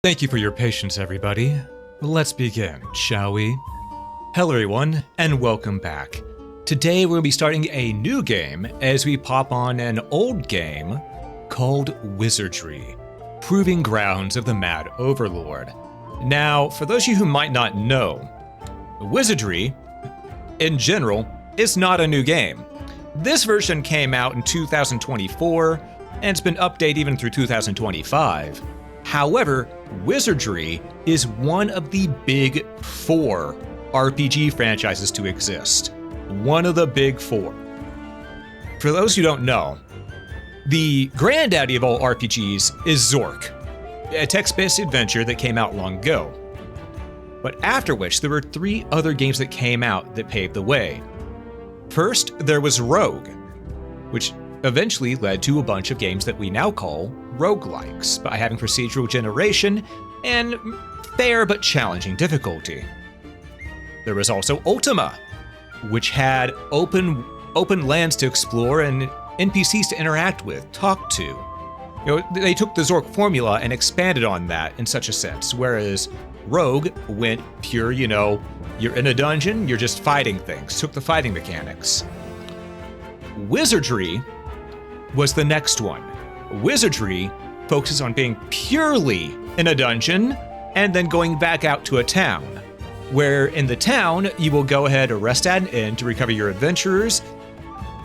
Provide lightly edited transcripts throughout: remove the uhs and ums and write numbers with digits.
Thank you for your patience, everybody. Let's begin, shall we? Hello, everyone, and welcome back. Today, we're going to be starting a new game as we pop on an old game called Wizardry, Proving Grounds of the Mad Overlord. Now, for those of you who might not know, Wizardry, in general, is not a new game. This version came out in 2024, and it's been updated even through 2025. However, Wizardry is one of the big four RPG franchises to exist. One of the big four. For those who don't know, the granddaddy of all RPGs is Zork, a text-based adventure that came out long ago. But after which, there were three other games that came out that paved the way. First, there was Rogue, which eventually led to a bunch of games that we now call roguelikes, by having procedural generation and fair but challenging difficulty. There was also Ultima, which had open lands to explore and NPCs to interact with, talk to. You know, they took the Zork formula and expanded on that in such a sense, whereas Rogue went pure, you're in a dungeon, you're just fighting things, took the fighting mechanics. Wizardry was the next one. Wizardry focuses on being purely in a dungeon and then going back out to a town, where in the town you will go ahead and rest at an inn to recover your adventurers,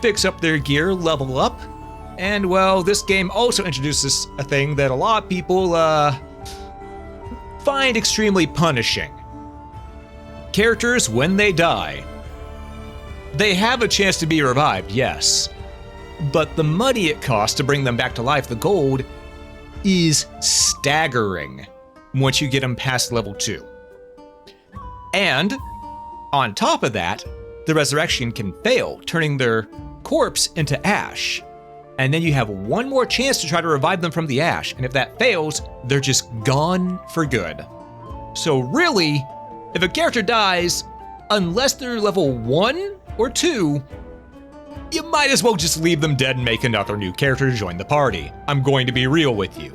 fix up their gear, level up, and well, this game also introduces a thing that a lot of people find extremely punishing. Characters, when they die, they have a chance to be revived, yes, but the money it costs to bring them back to life, the gold, is staggering once you get them past level 2. And on top of that, the resurrection can fail, turning their corpse into ash. And then you have one more chance to try to revive them from the ash, and if that fails, they're just gone for good. So really, if a character dies, unless they're level 1 or 2, you might as well just leave them dead and make another new character to join the party. I'm going to be real with you.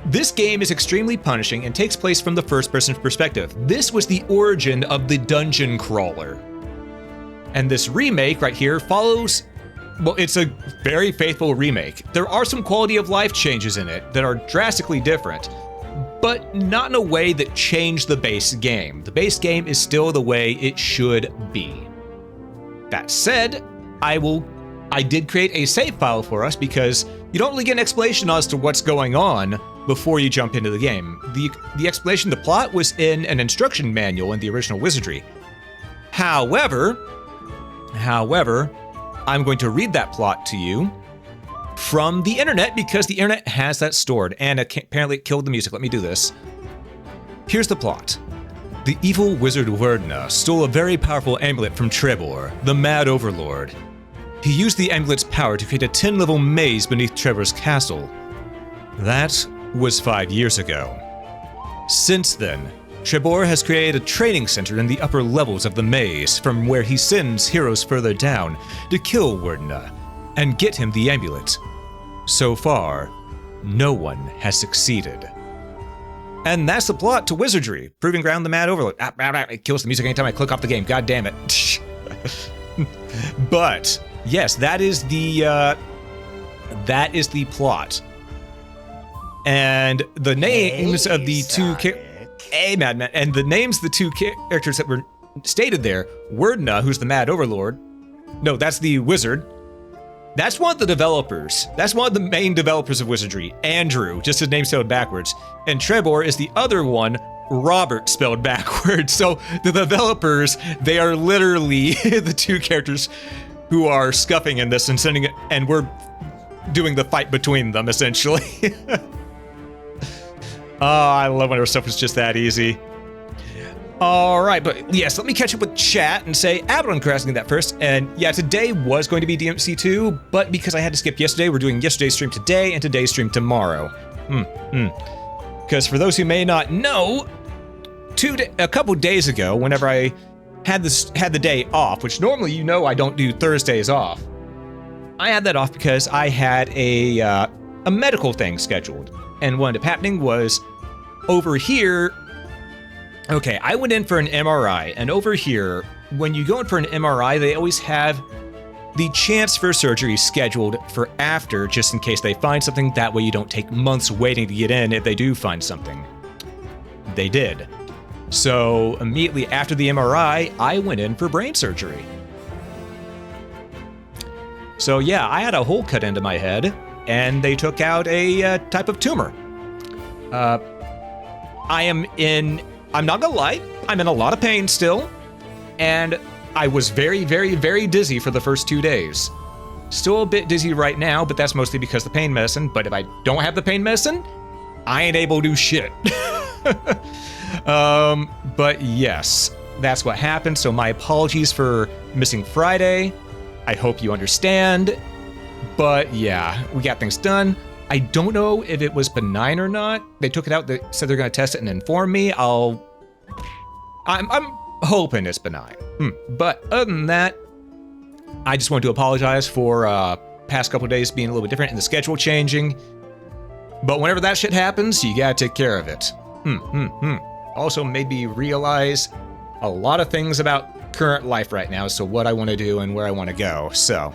This game is extremely punishing and takes place from the first-person perspective. This was the origin of the dungeon crawler. And this remake right here follows, well, it's a very faithful remake. There are some quality of life changes in it that are drastically different, but not in a way that changed the base game. The base game is still the way it should be. That said, I did create a save file for us because you don't really get an explanation as to what's going on before you jump into the game. The explanation, the plot, was in an instruction manual in the original Wizardry. However, I'm going to read that plot to you from the internet because the internet has that stored, and apparently it killed the music. Let me do this. Here's the plot. The evil wizard Werdna stole a very powerful amulet from Trebor, the Mad Overlord. He used the amulet's power to create a 10-level maze beneath Trevor's castle. That was 5 years ago. Since then, Trebor has created a training center in the upper levels of the maze, from where he sends heroes further down to kill Werdna and get him the amulet. So far, no one has succeeded. And that's the plot to Wizardry, Proving Ground the Mad Overlord. It kills the music anytime I click off the game, god damn it. But, yes, that is the plot. And the names of the two Madman, and the names of the two characters that were stated there, Werdna, who's the Mad Overlord. No, that's the wizard. That's one of the developers. That's one of the main developers of Wizardry, Andrew, just his name spelled backwards. And Trebor is the other one, Robert, spelled backwards. So the developers, they are literally the two characters who are scuffing in this and sending it, and we're doing the fight between them, essentially. Oh, I love when our stuff was just that easy. All right, but yes, let me catch up with chat and say, Abaddon for asking that first. And yeah, today was going to be DMC2, but because I had to skip yesterday, we're doing yesterday's stream today and today's stream tomorrow. Because for those who may not know, a couple days ago, whenever I had the day off, which normally I don't do Thursdays off, I had that off because I had a medical thing scheduled. And what ended up happening was over here. Okay, I went in for an MRI, and over here, when you go in for an MRI, they always have the chance for surgery scheduled for after, just in case they find something. That way you don't take months waiting to get in if they do find something. They did. So immediately after the MRI, I went in for brain surgery. So yeah, I had a hole cut into my head, and they took out a type of tumor. I'm not gonna lie, I'm in a lot of pain still, and I was very, very, very dizzy for the first 2 days. Still a bit dizzy right now, but that's mostly because of the pain medicine. But if I don't have the pain medicine, I ain't able to do shit. But yes, that's what happened. So my apologies for missing Friday. I hope you understand. But yeah, we got things done. I don't know if it was benign or not. They took it out, they said they're gonna test it and inform me. I'm hoping it's benign. But other than that, I just want to apologize for past couple of days being a little bit different and the schedule changing. But whenever that shit happens, you gotta take care of it. Also made me realize a lot of things about current life right now, so what I want to do and where I want to go. So,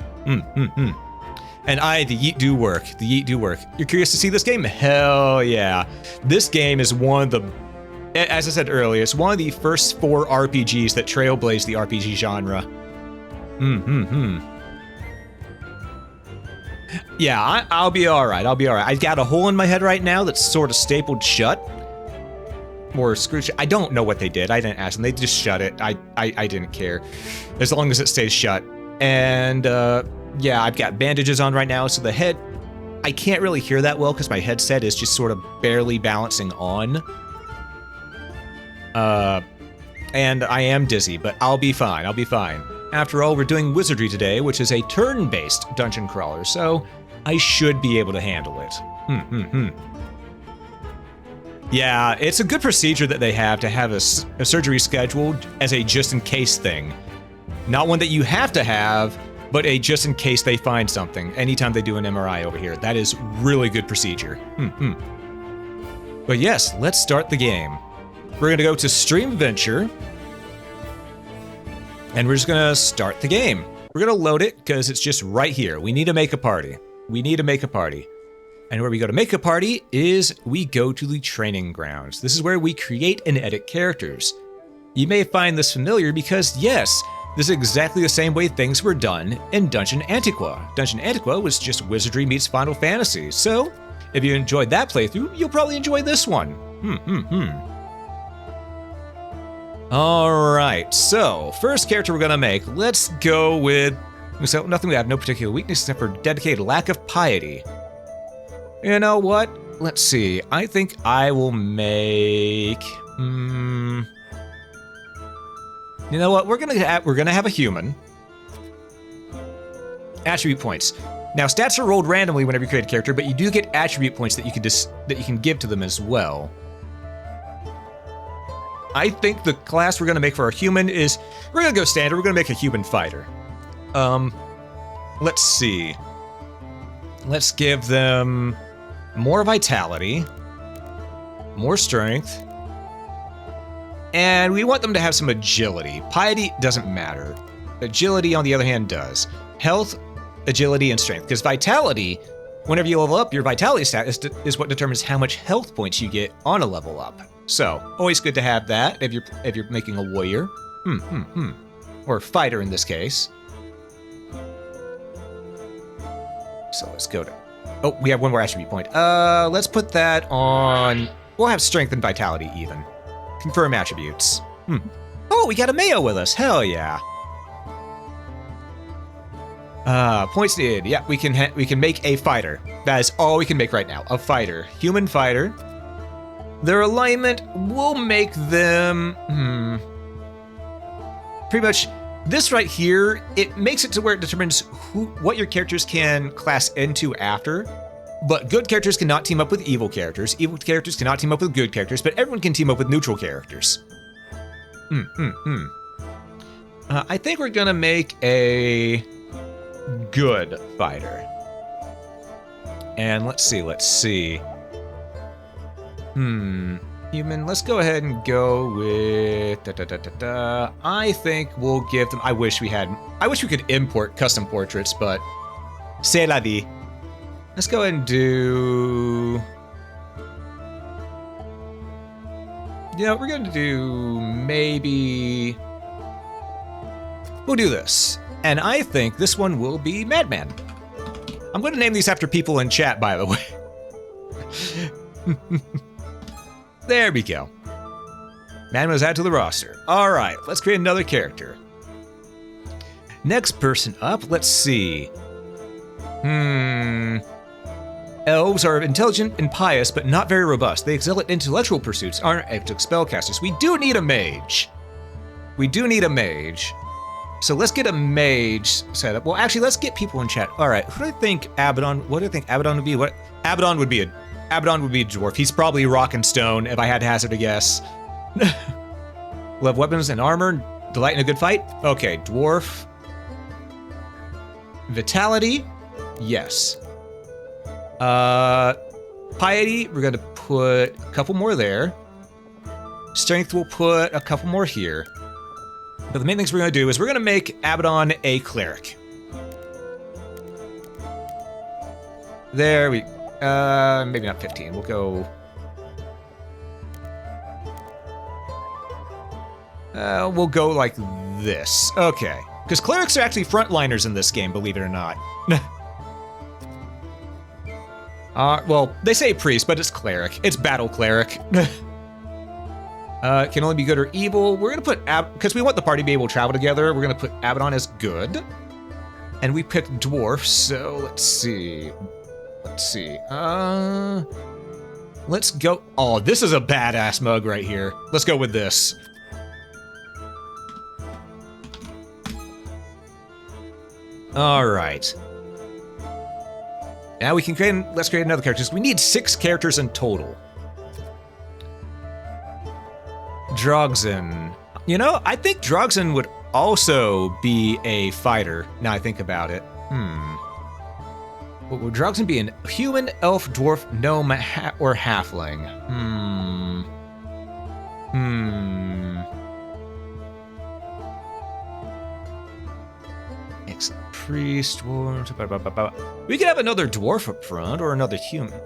And the yeet do work. The yeet do work. You're curious to see this game? Hell yeah. This game is one of the, as I said earlier, it's one of the first 4 RPGs that trailblazed the RPG genre. Yeah, I'll be alright. I'll be alright. I've got a hole in my head right now that's sort of stapled shut. Or screwed shut. I don't know what they did. I didn't ask them. They just shut it. I didn't care. As long as it stays shut. And, yeah, I've got bandages on right now, so the head, I can't really hear that well because my headset is just sort of barely balancing on. And I am dizzy, but I'll be fine. I'll be fine. After all, we're doing Wizardry today, which is a turn-based dungeon crawler, so I should be able to handle it. Yeah, it's a good procedure that they have to have a surgery scheduled as a just-in-case thing. Not one that you have to have, but a just in case they find something anytime they do an MRI over here. That is really good procedure. But yes, let's start the game. We're gonna go to Stream Adventure, and we're just gonna start the game. We're gonna load it because it's just right here. We need to make a party. We need to make a party. And where we go to make a party is we go to the training grounds. This is where we create and edit characters. You may find this familiar because yes, this is exactly the same way things were done in Dungeon Antiqua. Dungeon Antiqua was just Wizardry meets Final Fantasy, so if you enjoyed that playthrough, you'll probably enjoy this one. Alright, so first character we're gonna make, let's go with, so nothing, we have no particular weakness except for dedicated lack of piety. You know what? Let's see, I think I will make, you know what? We're gonna have a human. Attribute points. Now, stats are rolled randomly whenever you create a character, but you do get attribute points that you can give to them as well. I think the class we're gonna make for our human is we're gonna go standard. We're gonna make a human fighter. Let's see. Let's give them more vitality, more strength. And we want them to have some agility. Piety doesn't matter. Agility, on the other hand, does. Health, agility, and strength. Because vitality, whenever you level up, your vitality stat is what determines how much health points you get on a level up. So, always good to have that if you're making a warrior. Or a fighter in this case. So let's go to... Oh, we have one more attribute point. Let's put that on... We'll have strength and vitality even. Confirm attributes. Oh, we got a Mayo with us. Hell yeah. Points needed. Yeah, we can make a fighter. That is all we can make right now. A fighter. Human fighter. Their alignment, we'll make them... Pretty much, this right here, it makes it to where it determines what your characters can class into after. But good characters cannot team up with evil characters. Evil characters cannot team up with good characters, but everyone can team up with neutral characters. I think we're gonna make a good fighter. And let's see. Human, let's go ahead and go with I think we'll give them, I wish we could import custom portraits, but c'est la vie. Let's go ahead and do, we're gonna do maybe, we'll do this. And I think this one will be Madman. I'm gonna name these after people in chat, by the way. There we go. Madman was added to the roster. All right, let's create another character. Next person up, let's see. Elves are intelligent and pious, but not very robust. They excel at intellectual pursuits, aren't active spellcasters. We do need a mage. So let's get a mage set up. Well, actually, let's get people in chat. All right, who do I think Abaddon? What do I think Abaddon would be? Abaddon would be a dwarf. He's probably rock and stone, if I had to hazard a guess. Love weapons and armor. Delight in a good fight. Okay, dwarf. Vitality. Yes. Piety. We're gonna put a couple more there. Strength. We'll put a couple more here. But the main things we're gonna do is we're gonna make Abaddon a cleric. There we. Maybe not 15. We'll go. We'll go like this. Okay, because clerics are actually frontliners in this game, believe it or not. Well, they say priest, but it's cleric. It's battle cleric. Can only be good or evil. We're gonna put because we want the party to be able to travel together. We're gonna put Abaddon as good, and we picked dwarf. So let's see. Let's go. Oh, this is a badass mug right here. Let's go with this. All right. Now we can let's create another character. We need 6 characters in total. Drogzen. I think Drogzen would also be a fighter, now I think about it. What would Drogzen be? A human, elf, dwarf, gnome, or halfling? Excellent. Priest, dwarf, we could have another dwarf up front, or another human.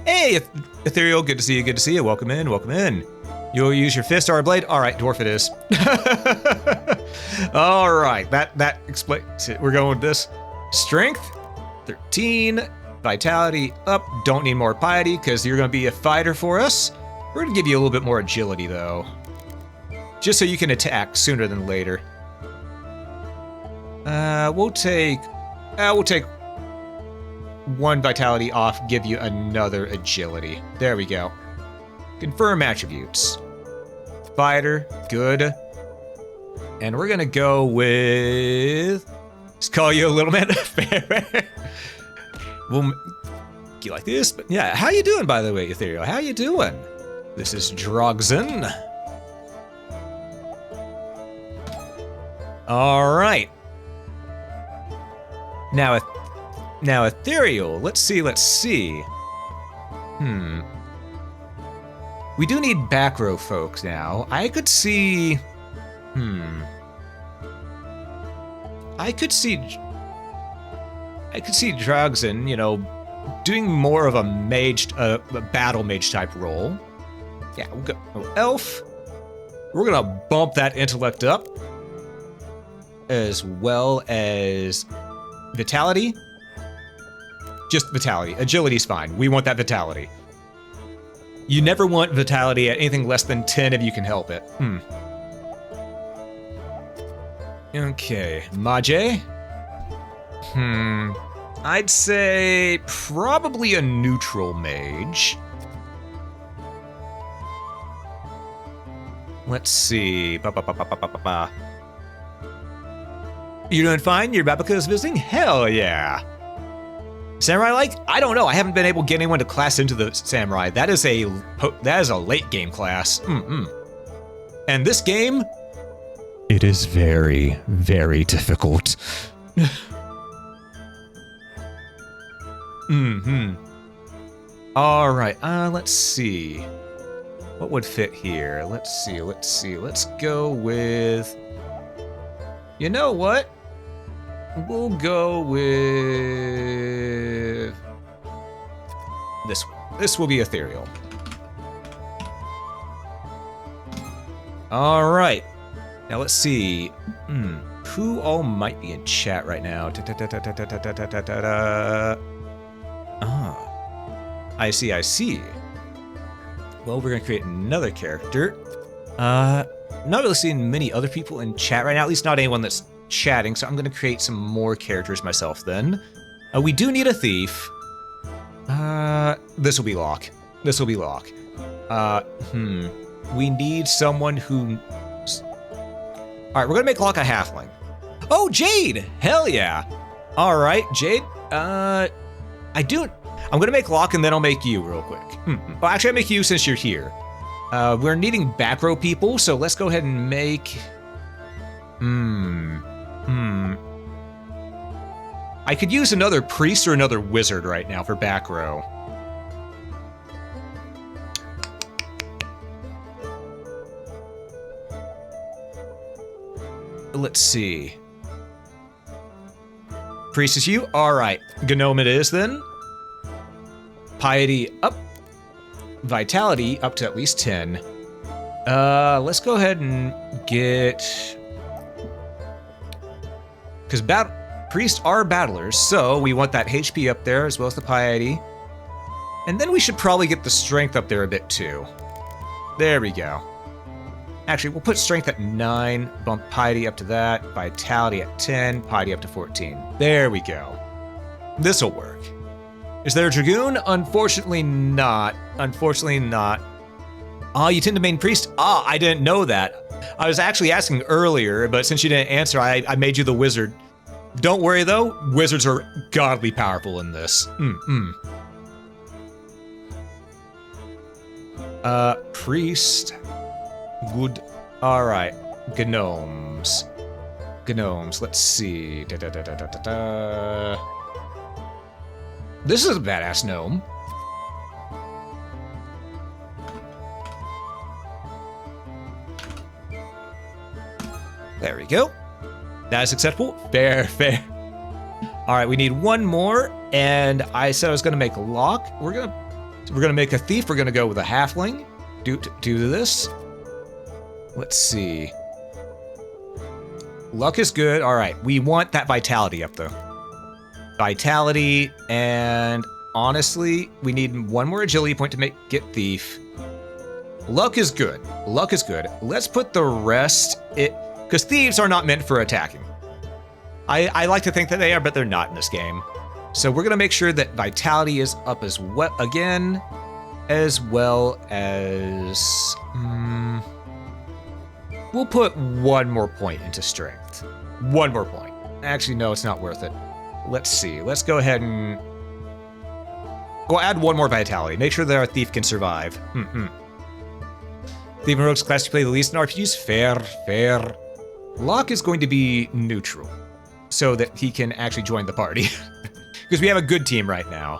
Hey, Ethereal, good to see you, welcome in. You'll use your fist or a blade? All right, dwarf it is. All right, that explains it. We're going with this. Strength, 13. Vitality up, don't need more piety because you're gonna be a fighter for us. We're gonna give you a little bit more agility though. Just so you can attack sooner than later. We'll take 1 vitality off, give you another agility. There we go. Confirm attributes. Fighter, good. And we're gonna go with, let's call you a little man. We'll you like this, but yeah, how you doing, by the way, Ethereal? How you doing? This is Drogzen. All right. Now Ethereal. Let's see. We do need back row folks now. I could see. I could see Drogzen, doing more of a battle mage type role. Yeah, we'll go elf. We're gonna bump that intellect up, as well as vitality. Just vitality. Agility's fine. We want that vitality. You never want vitality at anything less than 10 if you can help it. Okay, Mage. I'd say probably a neutral mage. Let's see. You doing fine? Your Babaca's visiting? Hell yeah. Samurai I don't know. I haven't been able to get anyone to class into the Samurai. That is a late game class. And this game It is very, very difficult. All right, let's see. What would fit here? Let's see. Let's go with... You know what? We'll go with... this one. This will be ethereal. All right. Now let's see. Who all might be in chat right now? I see. Well, we're gonna create another character. Not really seeing many other people in chat right now, at least not anyone that's chatting, so I'm gonna create some more characters myself then. We do need a thief. This will be Locke. We need someone who... Alright, we're gonna make Locke a halfling. Oh, Jade! Hell yeah! Alright, Jade, I'm gonna make Locke and then I'll make you real quick. Well, actually, I'll make you since you're here. We're needing back row people, so let's go ahead and make... I could use another priest or another wizard right now for back row. Let's see. Priest is you? Alright. Gnome it is then. Piety up. Vitality up to at least 10. Let's go ahead and get... Because priests are battlers, so we want that HP up there as well as the piety. And then we should probably get the strength up there a bit too. There we go. Actually, we'll put strength at 9, bump piety up to that, vitality at 10, piety up to 14. There we go. This'll work. Is there a dragoon? Unfortunately not. You tend to main priest? I didn't know that. I was actually asking earlier, but since you didn't answer, I made you the wizard. Don't worry though, wizards are godly powerful in this. Priest. Good. Alright. Gnomes. Let's see. This is a badass gnome. There we go. That is acceptable. Fair. Alright, we need one more, and I said I was gonna make Locke. We're gonna make a thief. We're gonna go with a halfling. Do this. Let's see. Luck is good. Alright, we want that vitality up though. Vitality, and honestly, we need one more agility point to get thief. Luck is good. Let's put the rest... Because thieves are not meant for attacking. I like to think that they are, but they're not in this game. So we're gonna make sure that vitality is up as well again, as well as... we'll put one more point into strength. One more point. Actually, no, it's not worth it. Let's see. Let's go ahead and... We'll add one more vitality. Make sure that our thief can survive. Thief and Rogue's class you play the least in RPGs? Fair. Locke is going to be neutral, so that he can actually join the party. Because we have a good team right now.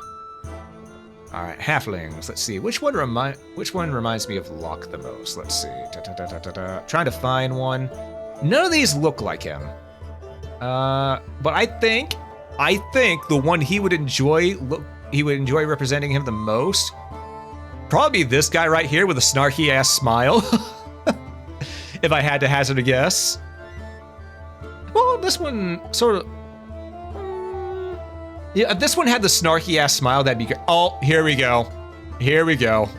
Alright, halflings. Let's see. Which one reminds me of Locke the most? Let's see. Trying to find one. None of these look like him. But I think the one he would enjoy representing him the most, probably this guy right here with a snarky ass smile. If I had to hazard a guess. Well, this one sort of... yeah, if this one had the snarky ass smile, that'd be good. Oh, here we go. There we go.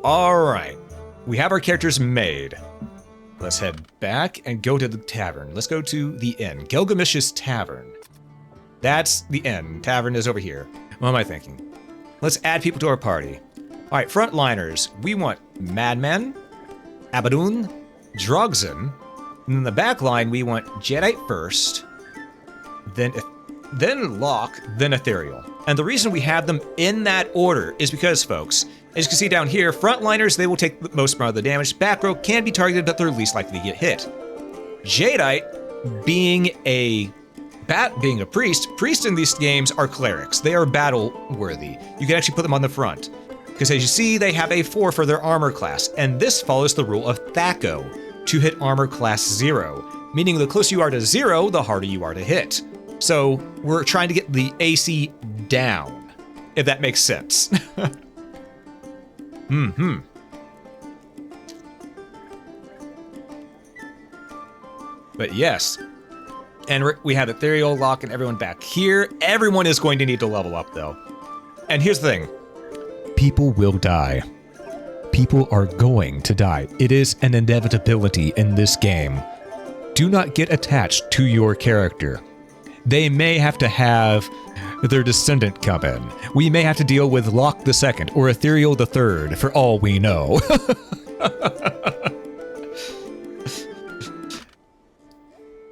Alright. We have our characters made. Let's head back and go to the tavern. Let's go to the inn. Gilgamesh's Tavern. That's the inn. Tavern is over here. What am I thinking? Let's add people to our party. Alright, frontliners. We want Madman, Abaddon, Drogzen, and in the back line we want Jadeite first, then Locke, then Ethereal. And the reason we have them in that order is because, folks, as you can see down here, frontliners, they will take the most amount of the damage. Back row can be targeted, but they're least likely to get hit. Jadeite, being a priest in these games are clerics. They are battle worthy. You can actually put them on the front. Because as you see, they have a 4 for their armor class, and this follows the rule of THAC0, to hit armor class 0, meaning the closer you are to 0, the harder you are to hit. So we're trying to get the AC down, if that makes sense. But yes, and we have Ethereal Lock and everyone back here. Everyone is going to need to level up, though. And here's the thing. People will die. People are going to die. It is an inevitability in this game. Do not get attached to your character. They may have to have their descendant come in. We may have to deal with Locke the Second or Ethereal the Third, for all we know.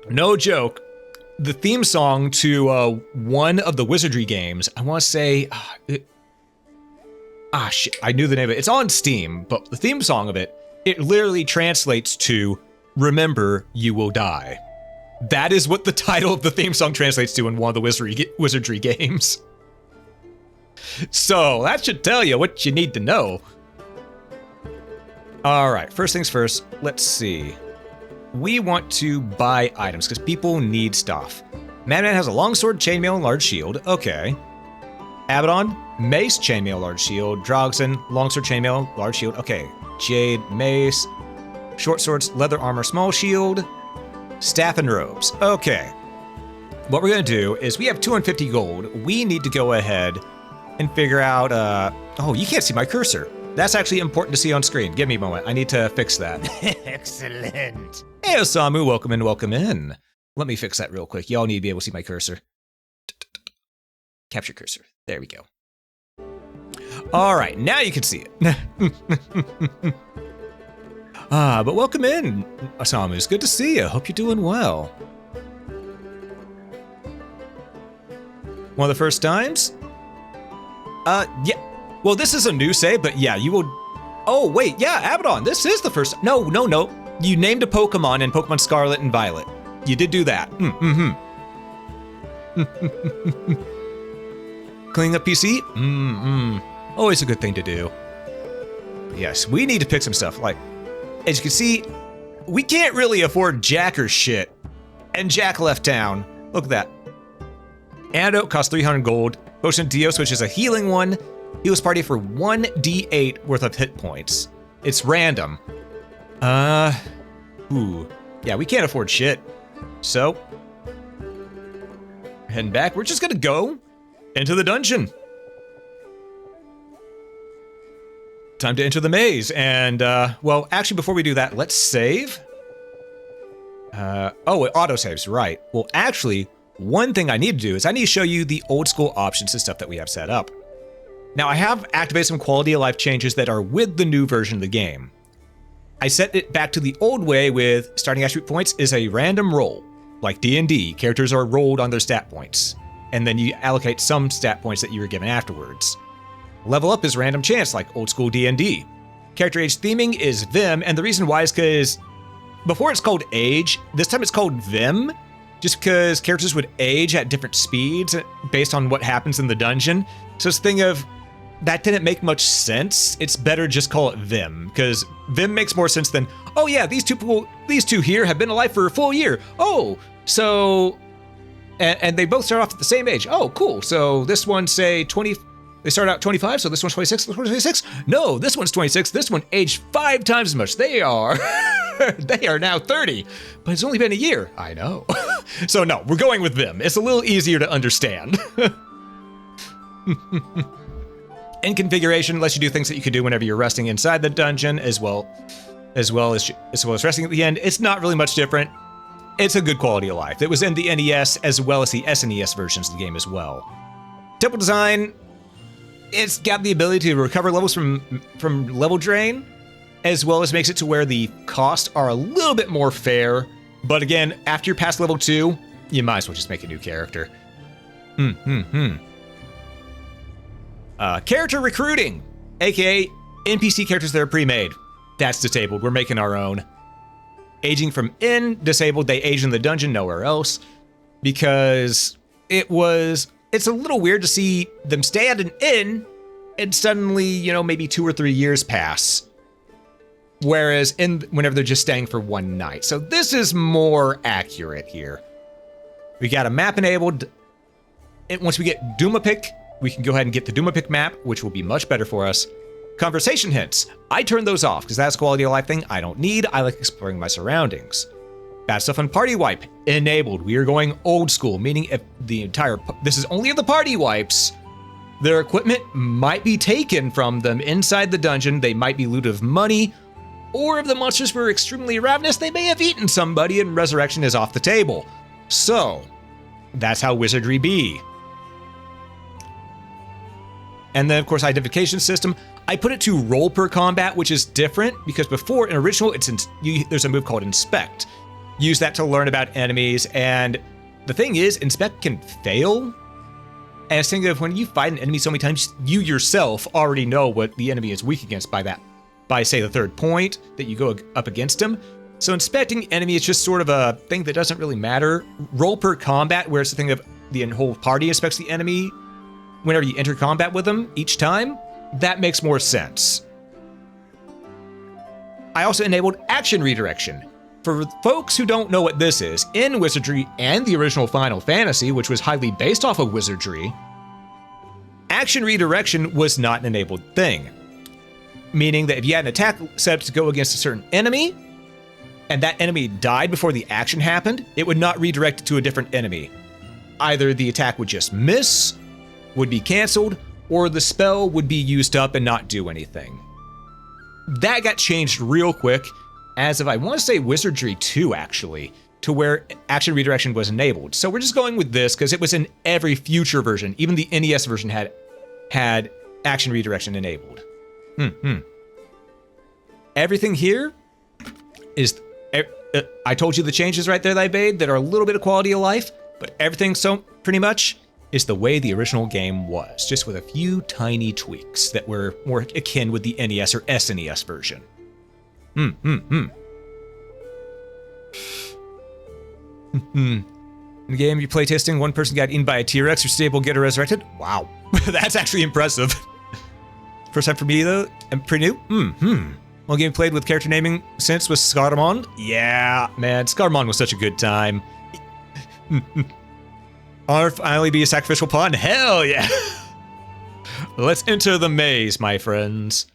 No joke. The theme song to one of the Wizardry games, I want to say... shit, I knew the name of it. It's on Steam, but the theme song of it, it literally translates to, "Remember, you will die." That is what the title of the theme song translates to in one of the Wizardry games. So, that should tell you what you need to know. Alright, first things first, let's see. We want to buy items, because people need stuff. Madman has a longsword, chainmail, and large shield. Okay. Abaddon, mace, chainmail, large shield. Drogson, longsword, chainmail, large shield. Okay. Jade, mace. Short swords, leather armor, small shield. Staff and robes. Okay. What we're going to do is we have 250 gold. We need to go ahead and figure out... oh, you can't see my cursor. That's actually important to see on screen. Give me a moment. I need to fix that. Excellent. Hey, Osamu. Welcome in, welcome in. Let me fix that real quick. Y'all need to be able to see my cursor. Capture cursor. There we go. All right, now you can see it. But welcome in, Osamu. It's good to see you. Hope you're doing well. One of the first times? Yeah. Well, this is a new save, but yeah, you will... Oh, wait, yeah, Abaddon, this is the first... No. You named a Pokemon in Pokemon Scarlet and Violet. You did do that. Cleaning up PC? Always a good thing to do. Yes, we need to pick some stuff. Like, as you can see, we can't really afford Jack or shit. And Jack left town. Look at that. Antidote costs 300 gold. Potion Dios, which is a healing one, heals party for 1d8 worth of hit points. It's random. Yeah, we can't afford shit. So, heading back, we're just gonna go into the dungeon. Time to enter the maze, and, well, actually, before we do that, let's save. Oh, it auto-saves, right. Well, actually, one thing I need to do is I need to show you the old-school options and stuff that we have set up. Now, I have activated some quality of life changes that are with the new version of the game. I set it back to the old way with starting attribute points is a random roll. Like D&D, characters are rolled on their stat points, and then you allocate some stat points that you were given afterwards. Level up is random chance, like old school D&D. Character age theming is Vim, and the reason why is because before it's called age, this time it's called Vim, just because characters would age at different speeds based on what happens in the dungeon. So it's a thing of, that didn't make much sense. It's better just call it Vim, because Vim makes more sense than, oh yeah, these two here have been alive for a full year. Oh, so, and they both start off at the same age. Oh, cool. So this one, say 20, they start out 25, so this one's 26, this one's 26? No, this one's 26, this one aged 5 times as much. They are, they are now 30, but it's only been a year. I know. So no, we're going with Vim. It's a little easier to understand. In configuration, lets you do things that you can do whenever you're resting inside the dungeon, as well as resting at the end. It's not really much different. It's a good quality of life. It was in the NES as well as the SNES versions of the game as well. Temple design, it's got the ability to recover levels from level drain, as well as makes it to where the costs are a little bit more fair. But again, after you're past level 2, you might as well just make a new character. Character recruiting, aka NPC characters that are pre-made. That's disabled. We're making our own. Aging from in, disabled. They age in the dungeon, nowhere else. Because it's a little weird to see them stay at an inn and suddenly, you know, maybe 2 or 3 years pass. Whereas whenever they're just staying for one night. So this is more accurate here. We got a map enabled. Once we get Duma Pick, we can go ahead and get the Duma Pick map, which will be much better for us. Conversation hints. I turned those off because that's a quality of life thing I don't need. I like exploring my surroundings. Bad stuff on party wipe. Enabled. We are going old school, meaning if this is only if the party wipes, their equipment might be taken from them inside the dungeon. They might be looted of money, or if the monsters were extremely ravenous, they may have eaten somebody and resurrection is off the table. So, that's how Wizardry be. And then, of course, identification system. I put it to roll per combat, which is different because before in original, there's a move called inspect. Use that to learn about enemies, and the thing is, inspect can fail. And I think of when you fight an enemy so many times, you yourself already know what the enemy is weak against by say the third point that you go up against him. So inspecting enemy is just sort of a thing that doesn't really matter. Roll per combat, where it's the thing of the whole party inspects the enemy whenever you enter combat with them each time, that makes more sense. I also enabled action redirection. For folks who don't know what this is, in Wizardry and the original Final Fantasy, which was highly based off of Wizardry, action redirection was not an enabled thing. Meaning that if you had an attack set up to go against a certain enemy, and that enemy died before the action happened, it would not redirect it to a different enemy. Either the attack would just miss, would be canceled, or the spell would be used up and not do anything. That got changed real quick, as of I want to say Wizardry 2 actually, to where action redirection was enabled. So we're just going with this because it was in every future version. Even the NES version had action redirection enabled. Everything here is, I told you the changes right there that I made that are a little bit of quality of life, but everything so pretty much is the way the original game was, just with a few tiny tweaks that were more akin with the NES or SNES version. In the game you play testing, one person got eaten by a T-Rex, you're still able to get her resurrected? Wow. That's actually impressive. First time for me though, and pretty new. One game played with character naming since was Scarmon. Yeah, man, Scarmon was such a good time. Honor finally be a sacrificial pawn? Hell yeah! Let's enter the maze, my friends.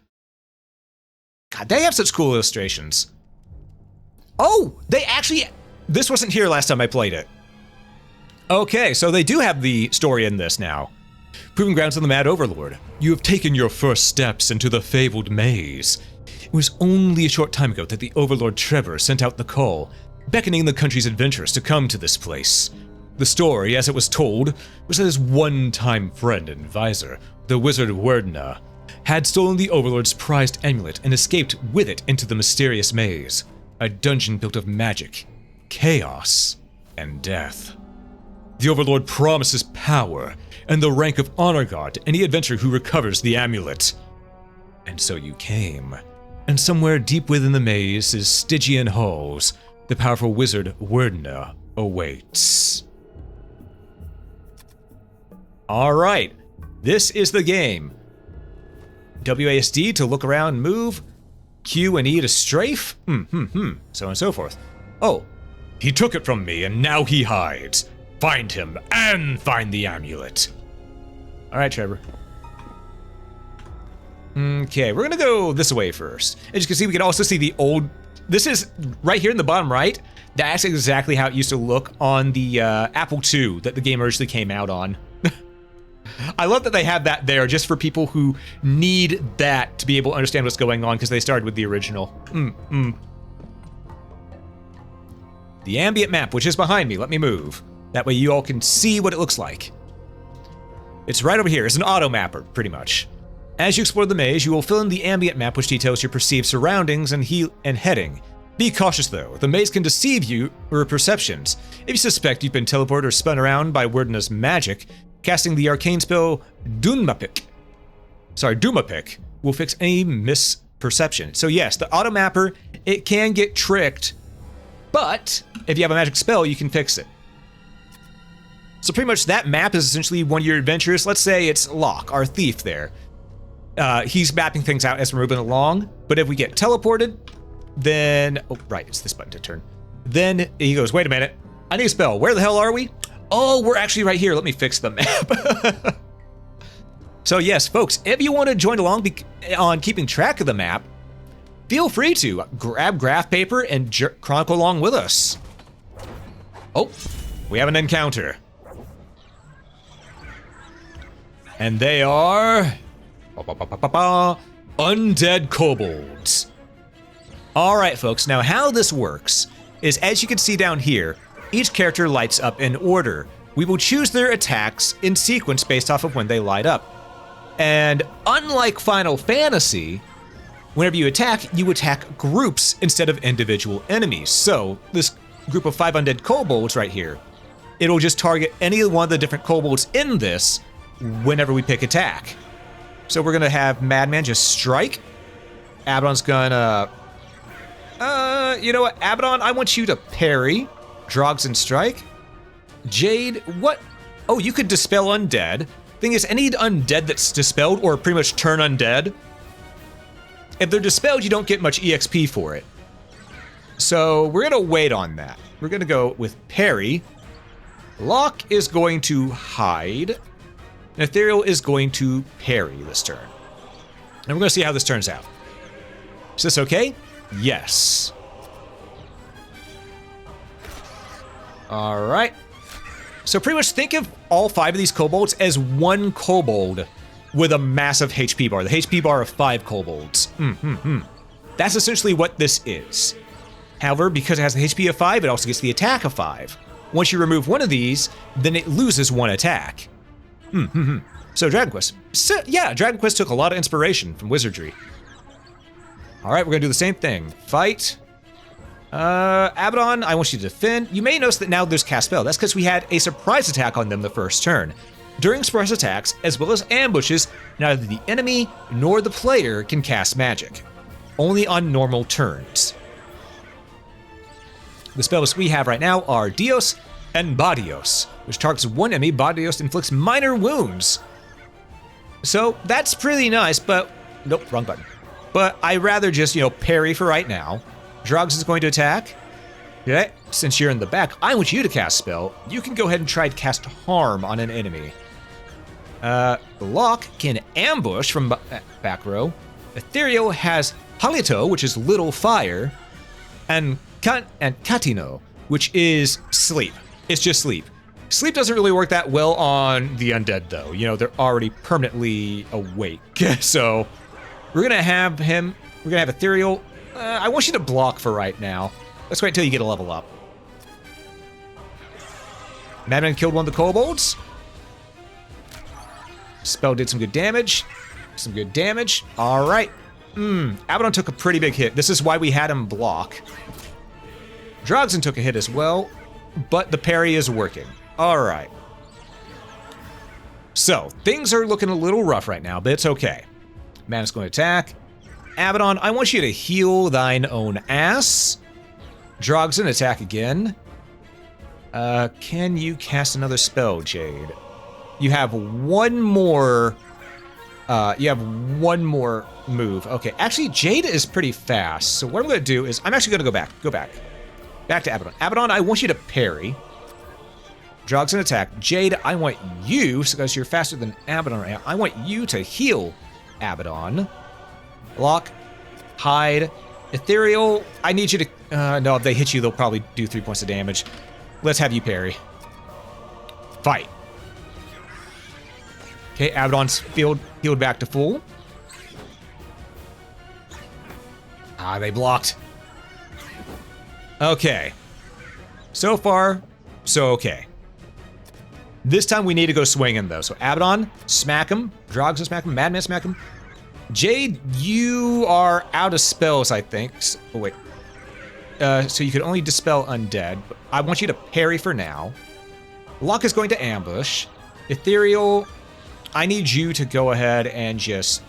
God, they have such cool illustrations. Oh, this wasn't here last time I played it. Okay, so they do have the story in this now. Proving grounds of the Mad Overlord. You have taken your first steps into the fabled maze. It was only a short time ago that the Overlord Trevor sent out the call, beckoning the country's adventurers to come to this place. The story, as it was told, was that his one-time friend and advisor, the wizard Werdna, had stolen the Overlord's prized amulet and escaped with it into the mysterious maze, a dungeon built of magic, chaos, and death. The Overlord promises power and the rank of honor guard to any adventurer who recovers the amulet. And so you came, and somewhere deep within the maze's Stygian halls, the powerful wizard Werdna awaits. Alright, this is the game. WASD to look around and move. Q and E to strafe. So on and so forth. Oh, he took it from me and now he hides. Find him and find the amulet. Alright, Trevor. Okay, we're gonna go this way first. As you can see, we can also see the old... This is right here in the bottom right. That's exactly how it used to look on the Apple II that the game originally came out on. I love that they have that there just for people who need that to be able to understand what's going on because they started with the original. The ambient map, which is behind me, let me move. That way you all can see what it looks like. It's right over here. It's an auto mapper, pretty much. As you explore the maze, you will fill in the ambient map which details your perceived surroundings and heading. Be cautious though, the maze can deceive you or perceptions. If you suspect you've been teleported or spun around by Werdna's magic, casting the arcane spell Dunmapik sorry, Duma Pick will fix any misperception. So yes, the auto mapper, it can get tricked, but if you have a magic spell, you can fix it. So pretty much that map is essentially one of your adventures. Let's say it's Locke, our thief there. He's mapping things out as we're moving along, but if we get teleported, then, oh, right, it's this button to turn. Then he goes, wait a minute, I need a spell. Where the hell are we? Oh, we're actually right here. Let me fix the map. So yes, folks, if you want to join along on keeping track of the map, feel free to grab graph paper and chronicle along with us. Oh, we have an encounter. And they are undead kobolds. All right, folks, now how this works is, as you can see down here, each character lights up in order. We will choose their attacks in sequence based off of when they light up. And unlike Final Fantasy, whenever you attack groups instead of individual enemies. So this group of 5 undead kobolds right here, it'll just target any one of the different kobolds in this whenever we pick attack. So we're gonna have Madman just strike. Abaddon's gonna, you know what, Abaddon, I want you to parry. Drogs and strike. Jade, what? Oh, you could dispel undead. Thing is, any undead that's dispelled or pretty much turn undead, if they're dispelled, you don't get much EXP for it. So we're gonna wait on that. We're gonna go with parry. Locke is going to hide. And Ethereal is going to parry this turn. And we're gonna see how this turns out. Is this okay? Yes. All right. So pretty much think of all 5 of these kobolds as one kobold with a massive HP bar. The HP bar of 5 kobolds. That's essentially what this is. However, because it has the HP of 5, it also gets the attack of 5. Once you remove one of these, then it loses 1 attack. So Dragon Quest. So, yeah, Dragon Quest took a lot of inspiration from Wizardry. All right, we're gonna do the same thing. Fight. Abaddon, I want you to defend. You may notice that now there's cast spell. That's because we had a surprise attack on them the first turn. During surprise attacks, as well as ambushes, neither the enemy nor the player can cast magic. Only on normal turns. The spells we have right now are Dios and Badios, which targets one enemy. Badios inflicts minor wounds. So that's pretty nice, but nope, wrong button. But I'd rather just, parry for right now. Drogs is going to attack. Okay, since you're in the back, I want you to cast spell. You can go ahead and try to cast harm on an enemy. Locke can ambush from back row. Ethereal has Halito, which is little fire, and Katino, which is sleep. It's just sleep. Sleep doesn't really work that well on the undead, though. They're already permanently awake. So we're gonna have him. We're gonna have Ethereal. I want you to block for right now. Let's wait until you get a level up. Madman killed one of the kobolds. Spell did some good damage. All right. Abaddon took a pretty big hit. This is why we had him block. Drogson took a hit as well, but the parry is working. All right. So, things are looking a little rough right now, but it's okay. Man is going to attack. Abaddon, I want you to heal thine own ass. Drogson, attack again. Can you cast another spell, Jade? You have one more. Move. Okay, actually, Jade is pretty fast. So what I'm going to do is I'm actually going to go back. Back to Abaddon. Abaddon, I want you to parry. Drogson, attack. Jade, I want you, because you're faster than Abaddon right now, I want you to heal Abaddon. Lock, hide, Ethereal, I need you to, no, if they hit you, they'll probably do 3 points of damage. Let's have you parry. Fight. Okay, Abaddon's healed back to full. Ah, they blocked. Okay. So far, so okay. This time we need to go swinging, though. So Abaddon, smack him. Drogson, smack him. Madman, smack him. Jade, you are out of spells, I think. Oh, wait. So you can only dispel undead. But I want you to parry for now. Locke is going to ambush. Ethereal. I need you to go ahead and just...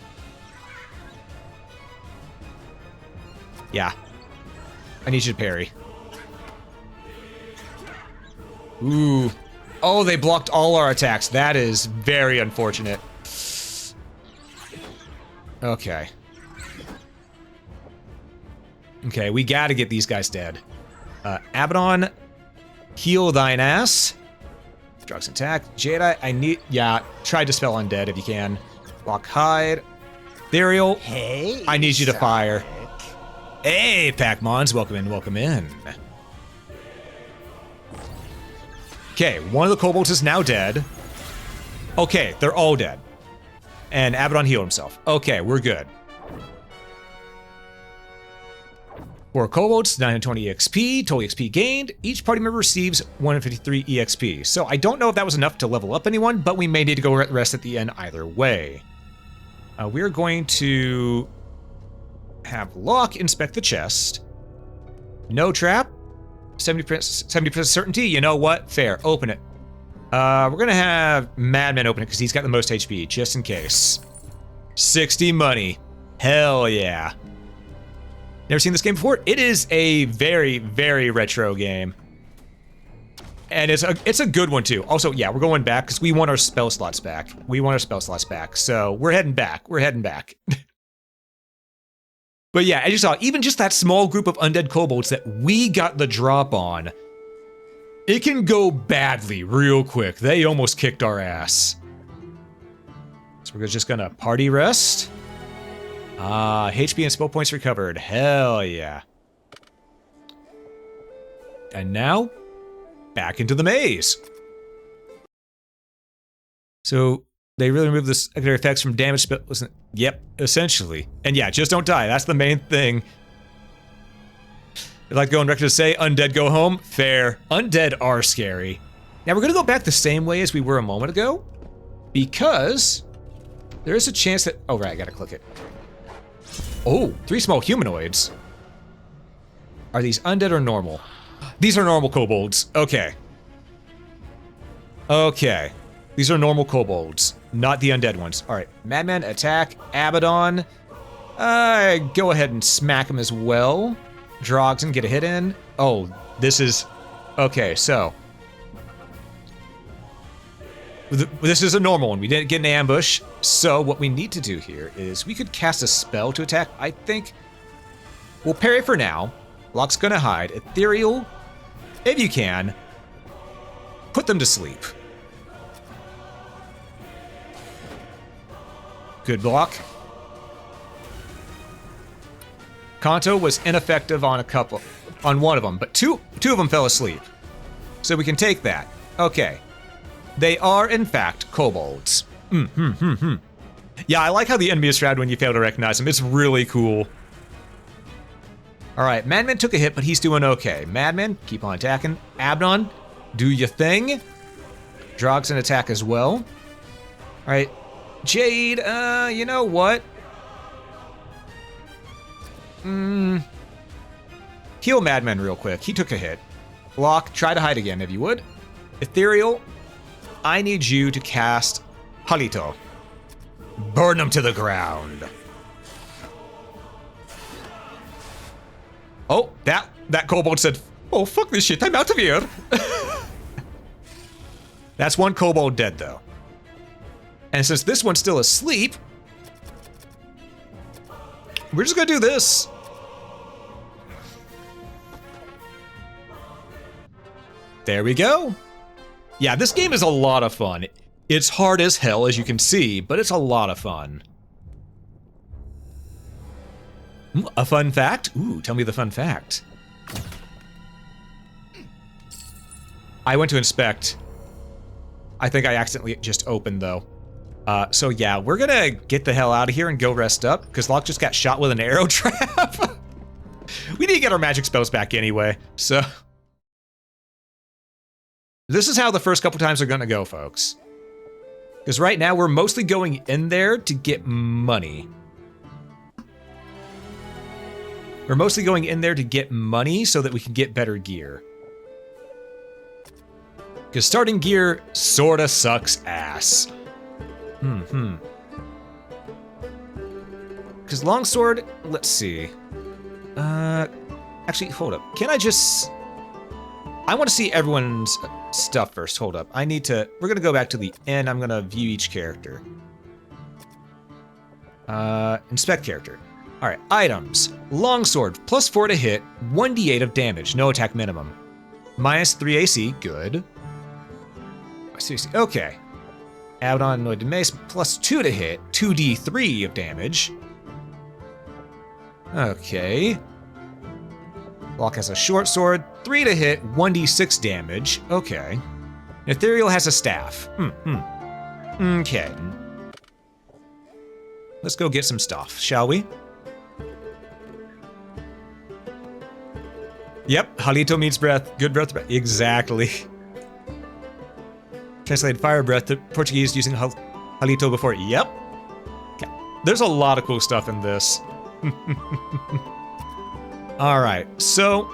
Yeah. I need you to parry. Ooh. Oh, they blocked all our attacks. That is very unfortunate. Okay. Okay, we gotta get these guys dead. Abaddon, heal thine ass. Drugs attack. Jedi, I need... Yeah, try Dispel Undead if you can. Block hide. Ethereal, Hey, I need you to fire. Hey, Pac-Mons, welcome in, welcome in. Okay, one of the kobolds is now dead. Okay, they're all dead. And Abaddon healed himself. Okay, we're good. 4 kobolds, 920 EXP, total EXP gained. Each party member receives 153 EXP. So I don't know if that was enough to level up anyone, but we may need to go rest at the end either way. We're going to have Locke inspect the chest. No trap. 70% certainty. You know what? Fair. Open it. We're going to have Madman open it because he's got the most HP, just in case. 60 money. Hell yeah. Never seen this game before? It is a very, very retro game. And it's a good one too. Also, yeah, we're going back because we want our spell slots back. So we're heading back. But yeah, as you saw, even just that small group of undead kobolds that we got the drop on, it can go badly real quick. They almost kicked our ass. So we're just gonna party rest. HP and spell points recovered. Hell yeah. And now, back into the maze. So, they really removed the secondary effects from damage spells. Yep, essentially. And yeah, just don't die. That's the main thing. I'd like to go on record to say, undead go home. Fair. Undead are scary. Now, we're going to go back the same way as we were a moment ago. Because there is a chance that... Oh, right, I got to click it. Oh, 3 small humanoids. Are these undead or normal? These are normal kobolds. Okay. Okay. These are normal kobolds, not the undead ones. All right, Madman, attack, Abaddon. Go ahead and smack him as well. Drogson, get a hit in. Oh, this is... Okay, so... This is a normal one. We didn't get an ambush. So what we need to do here is we could cast a spell to attack. I think we'll parry for now. Locke's gonna hide. Ethereal, if you can, put them to sleep. Good block. Kanto was ineffective on one of them, but two of them fell asleep. So we can take that. Okay. They are, in fact, kobolds. Yeah, I like how the enemy is shrouded when you fail to recognize them. It's really cool. Alright, Madman took a hit, but he's doing okay. Madman, keep on attacking. Abaddon, do your thing. Drogson attack as well. Alright, Jade, you know what? Heal Madman real quick. He took a hit. Locke, try to hide again if you would. Ethereal, I need you to cast Halito. Burn them to the ground. Oh, that kobold said, oh, fuck this shit, I'm out of here. That's one kobold dead, though. And since this one's still asleep, we're just gonna do this. There we go. Yeah, this game is a lot of fun. It's hard as hell, as you can see, but it's a lot of fun. A fun fact? Ooh, tell me the fun fact. I went to inspect. I think I accidentally just opened, though. So yeah, we're gonna get the hell out of here and go rest up, because Locke just got shot with an arrow trap. We need to get our magic spells back anyway, so... This is how the first couple times are gonna go, folks. Because right now, we're mostly going in there to get money. We're mostly going in there to get money so that we can get better gear. Because starting gear sorta sucks ass. Because longsword, let's see. Actually, hold up. Can I just... I want to see everyone's stuff first. Hold up. I need to... We're going to go back to the end. I'm going to view each character. Inspect character. All right, items. Longsword, +4 to hit, 1d8 of damage, no attack minimum. -3 AC, good. Seriously, okay. Abaddon Anointed Mace, +2 to hit, 2d3 of damage. Okay. Locke has a short sword, 3 to hit, 1d6 damage. Okay. Ethereal has a staff. Okay. Let's go get some stuff, shall we? Yep, Halito means breath, good breath, exactly. Translated fire breath to Portuguese using Halito before, yep. Okay. There's a lot of cool stuff in this. All right, so.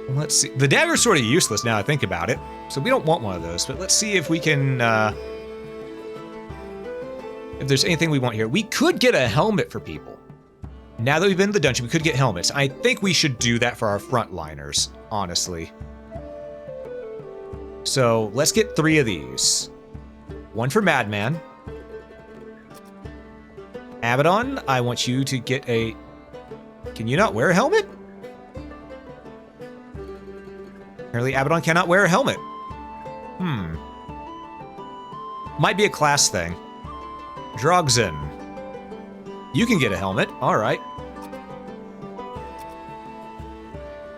Let's see. The dagger's sort of useless now I think about it, so we don't want one of those, but let's see if we can, if there's anything we want here. We could get a helmet for people. Now that we've been in the dungeon, we could get helmets. I think we should do that for our frontliners, honestly. So let's get 3 of these. One for Madman. Abaddon, I want you to get a... Can you not wear a helmet? Apparently Abaddon cannot wear a helmet. Might be a class thing. Drogzen. You can get a helmet, all right.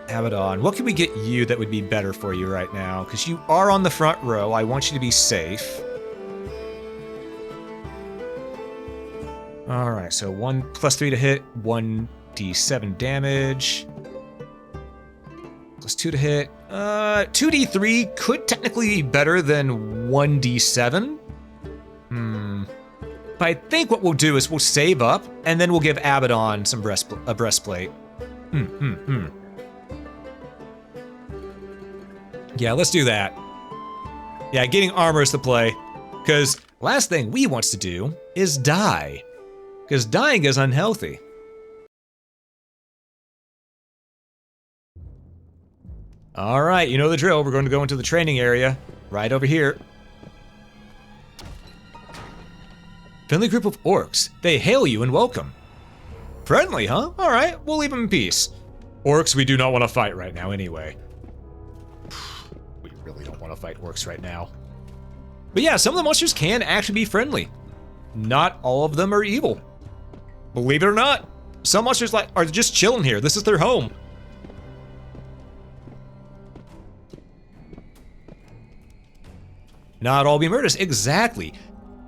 Abaddon, what can we get you that would be better for you right now? Because you are on the front row, I want you to be safe. All right, so 1 +3 to hit, 1d7 damage. +2 to hit. 2d3 could technically be better than 1d7. But I think what we'll do is we'll save up, and then we'll give Abaddon a breastplate. Yeah, let's do that. Yeah, getting armor is the play. Because last thing we wants to do is die. Because dying is unhealthy. All right, you know the drill. We're going to go into the training area right over here. Friendly group of orcs. They hail you and welcome. Friendly, huh? All right, we'll leave them in peace. Orcs, we do not want to fight right now anyway. We really don't want to fight orcs right now. But yeah, some of the monsters can actually be friendly. Not all of them are evil. Believe it or not, some monsters are just chilling here. This is their home. Not all be murders, exactly.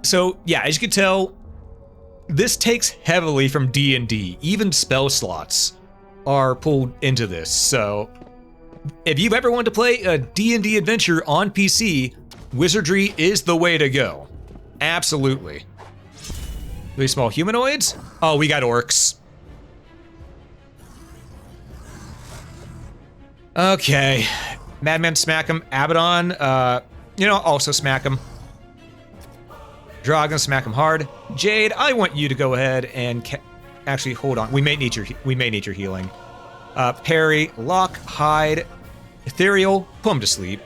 So yeah, as you can tell, this takes heavily from D&D. Even spell slots are pulled into this. So if you've ever wanted to play a D&D adventure on PC, Wizardry is the way to go. Absolutely. 3 small humanoids? Oh, we got orcs. Okay. Madman, smack him. Abaddon, also smack him. Dragon, smack him hard. Jade, I want you to go ahead and actually hold on. We may need your healing. Parry, Lock, hide, Ethereal, put him to sleep.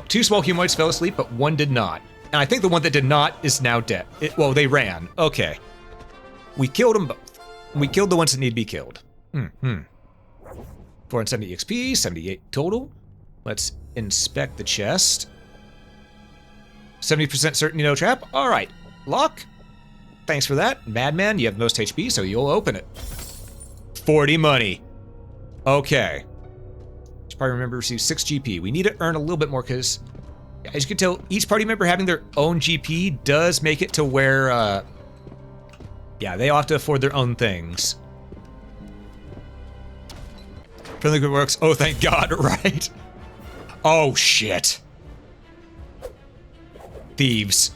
Two small humanoids fell asleep, but one did not. And I think the one that did not is now dead. Well, they ran. Okay. We killed them both. We killed the ones that need to be killed. 470 XP, 78 total. Let's inspect the chest. 70% certainty no trap. All right. Lock. Thanks for that. Madman, you have the most HP, so you'll open it. 40 money. Okay. Party member receives 6 GP. We need to earn a little bit more because, as you can tell, each party member having their own GP does make it to where, they all have to afford their own things. Friendly group works. Oh, thank God, right? Oh, shit. Thieves.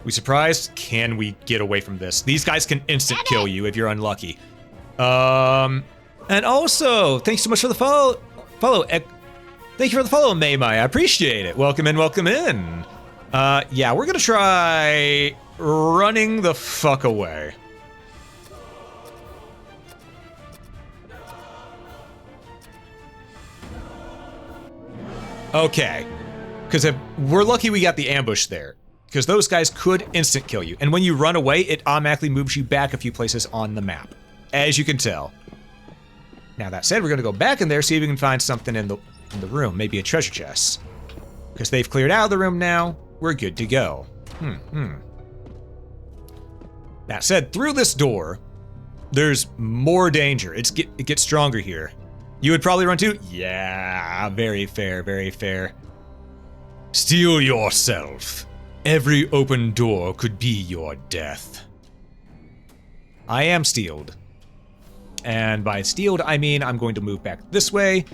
We surprised? Can we get away from this? These guys can instant kill you if you're unlucky. And also, thanks so much for the follow. Thank you for the follow, Maymai. I appreciate it. Welcome in, welcome in. Yeah, we're gonna try running the fuck away. Okay, because if we're lucky we got the ambush there, because those guys could instant kill you. And when you run away, it automatically moves you back a few places on the map, as you can tell. Now that said, we're gonna go back in there, see if we can find something in the room, maybe a treasure chest. Because they've cleared out of the room now, we're good to go. That said, through this door, there's more danger. It gets stronger here. You would probably run too? Yeah, very fair, very fair. Steel yourself. Every open door could be your death. I am steeled. And by steeled, I mean I'm going to move back this way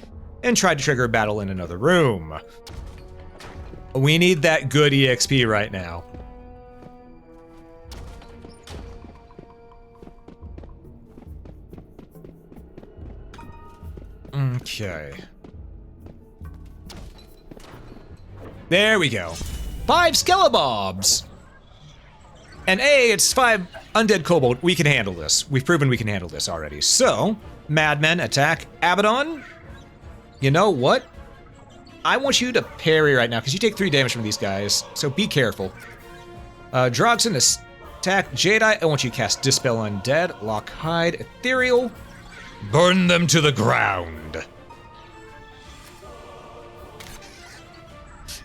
and try to trigger a battle in another room. We need that good EXP right now. Okay. There we go. 5 skelebobs! And it's 5 undead kobold. We can handle this. We've proven we can handle this already. So, Madmen attack Abaddon. You know what? I want you to parry right now, because you take 3 damage from these guys, so be careful. Drogson attack Jadeite. I want you to cast Dispel Undead, Lock Hide, Ethereal. Burn them to the ground.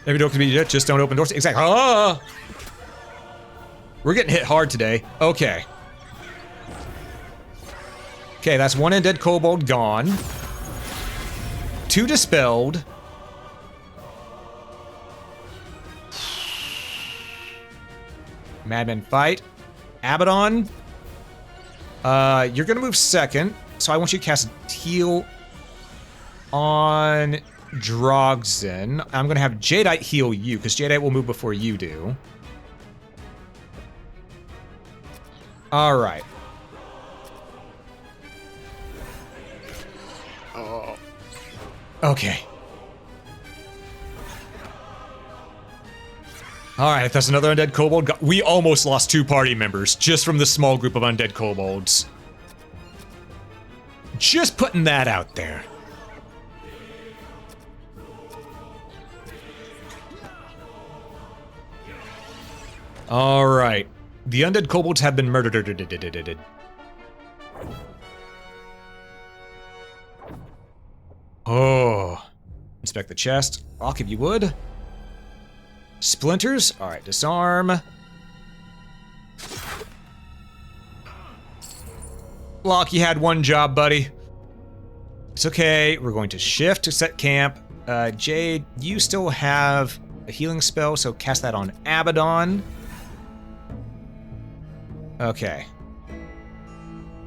Every door can be just don't open doors. Exactly. Ah! We're getting hit hard today. Okay. Okay, that's 1 undead kobold gone. 2 dispelled. Madmen fight. Abaddon. You're gonna move second, so I want you to cast heal on Drogson. I'm gonna have Jadeite heal you, because Jadeite will move before you do. Alright. Oh. Okay. Alright, that's another undead kobold. We almost lost 2 party members just from this small group of undead kobolds. Just putting that out there. Alright. The undead kobolds have been murdered. Oh. Inspect the chest. Lock if you would. Splinters. Alright, disarm. Lock, you had 1 job, buddy. It's okay. We're going to shift to set camp. Jade, you still have a healing spell, so cast that on Abaddon. Okay.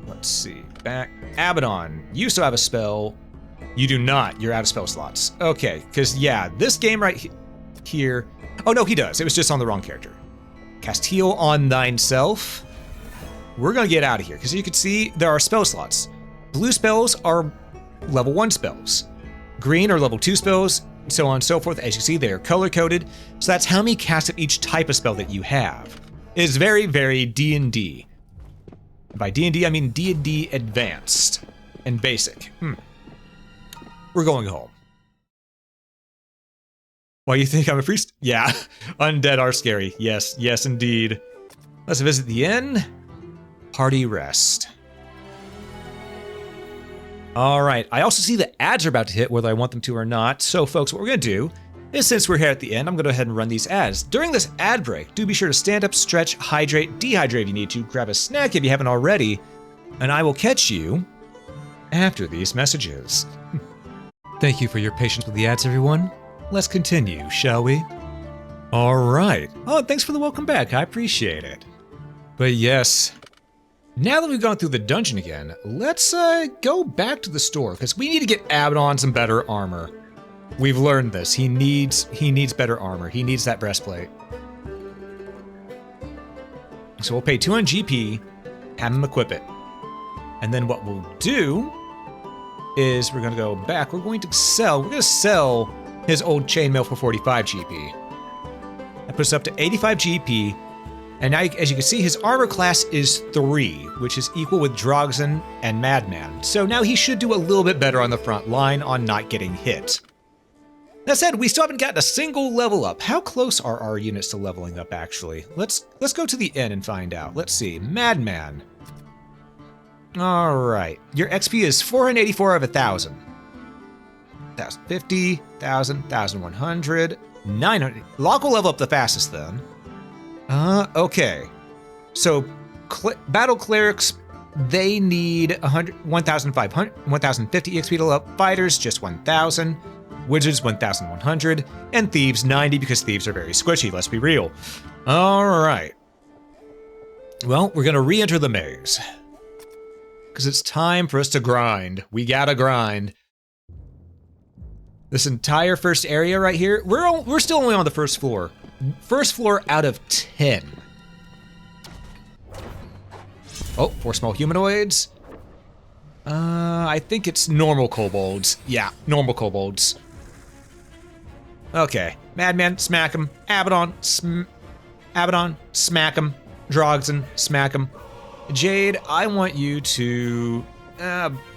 Let's see. Back. Abaddon, you still have a spell. You do not. You're out of spell slots. Okay, because, yeah, this game right here... Oh, no, he does. It was just on the wrong character. Cast heal on thyself. We're going to get out of here, because you can see there are spell slots. Blue spells are level 1 spells. Green are level 2 spells, so on and so forth. As you see, they are color-coded, so that's how many casts of each type of spell that you have. It is very, very D&D. By D&D, I mean D&D Advanced and Basic. We're going home. Why, you think I'm a priest? Yeah, undead are scary. Yes, yes indeed. Let's visit the inn. Party rest. Alright, I also see the ads are about to hit, whether I want them to or not. So folks, what we're going to do is, since we're here at the end, I'm going to go ahead and run these ads. During this ad break, do be sure to stand up, stretch, hydrate, dehydrate if you need to, grab a snack if you haven't already, and I will catch you after these messages. Thank you for your patience with the ads, everyone. Let's continue, shall we? Alright. Oh, thanks for the welcome back. I appreciate it. But yes, now that we've gone through the dungeon again, let's go back to the store, because we need to get Abaddon some better armor. We've learned this. He needs better armor. He needs that breastplate. So we'll pay 200 GP, have him equip it. And then what we'll do is we're going to go back. We're going to sell his old chainmail for 45 GP. That puts us up to 85 GP. And now, as you can see, his armor class is 3, which is equal with Drogzen and Madman. So now he should do a little bit better on the front line on not getting hit. That said, we still haven't gotten a single level up. How close are our units to leveling up, actually? Let's go to the inn and find out. Let's see. Madman. All right. Your XP is 484 of 1,000. 1,050, 1,000, 1,100, 900. Locke will level up the fastest then. Okay. So, battle clerics, they need 1,500, 1,050 XP to level up. Fighters, just 1,000. Wizards, 1,100. And thieves, 90, because thieves are very squishy, let's be real. All right. Well, we're going to re-enter the maze. Because it's time for us to grind. We gotta grind. This entire first area right here, we're still only on the first floor. First floor out of 10. Oh, 4 small humanoids. I think it's normal kobolds. Yeah, normal kobolds. Okay, Madman, smack him. Abaddon, smack him. Drogzen, smack him. Jade, I want you to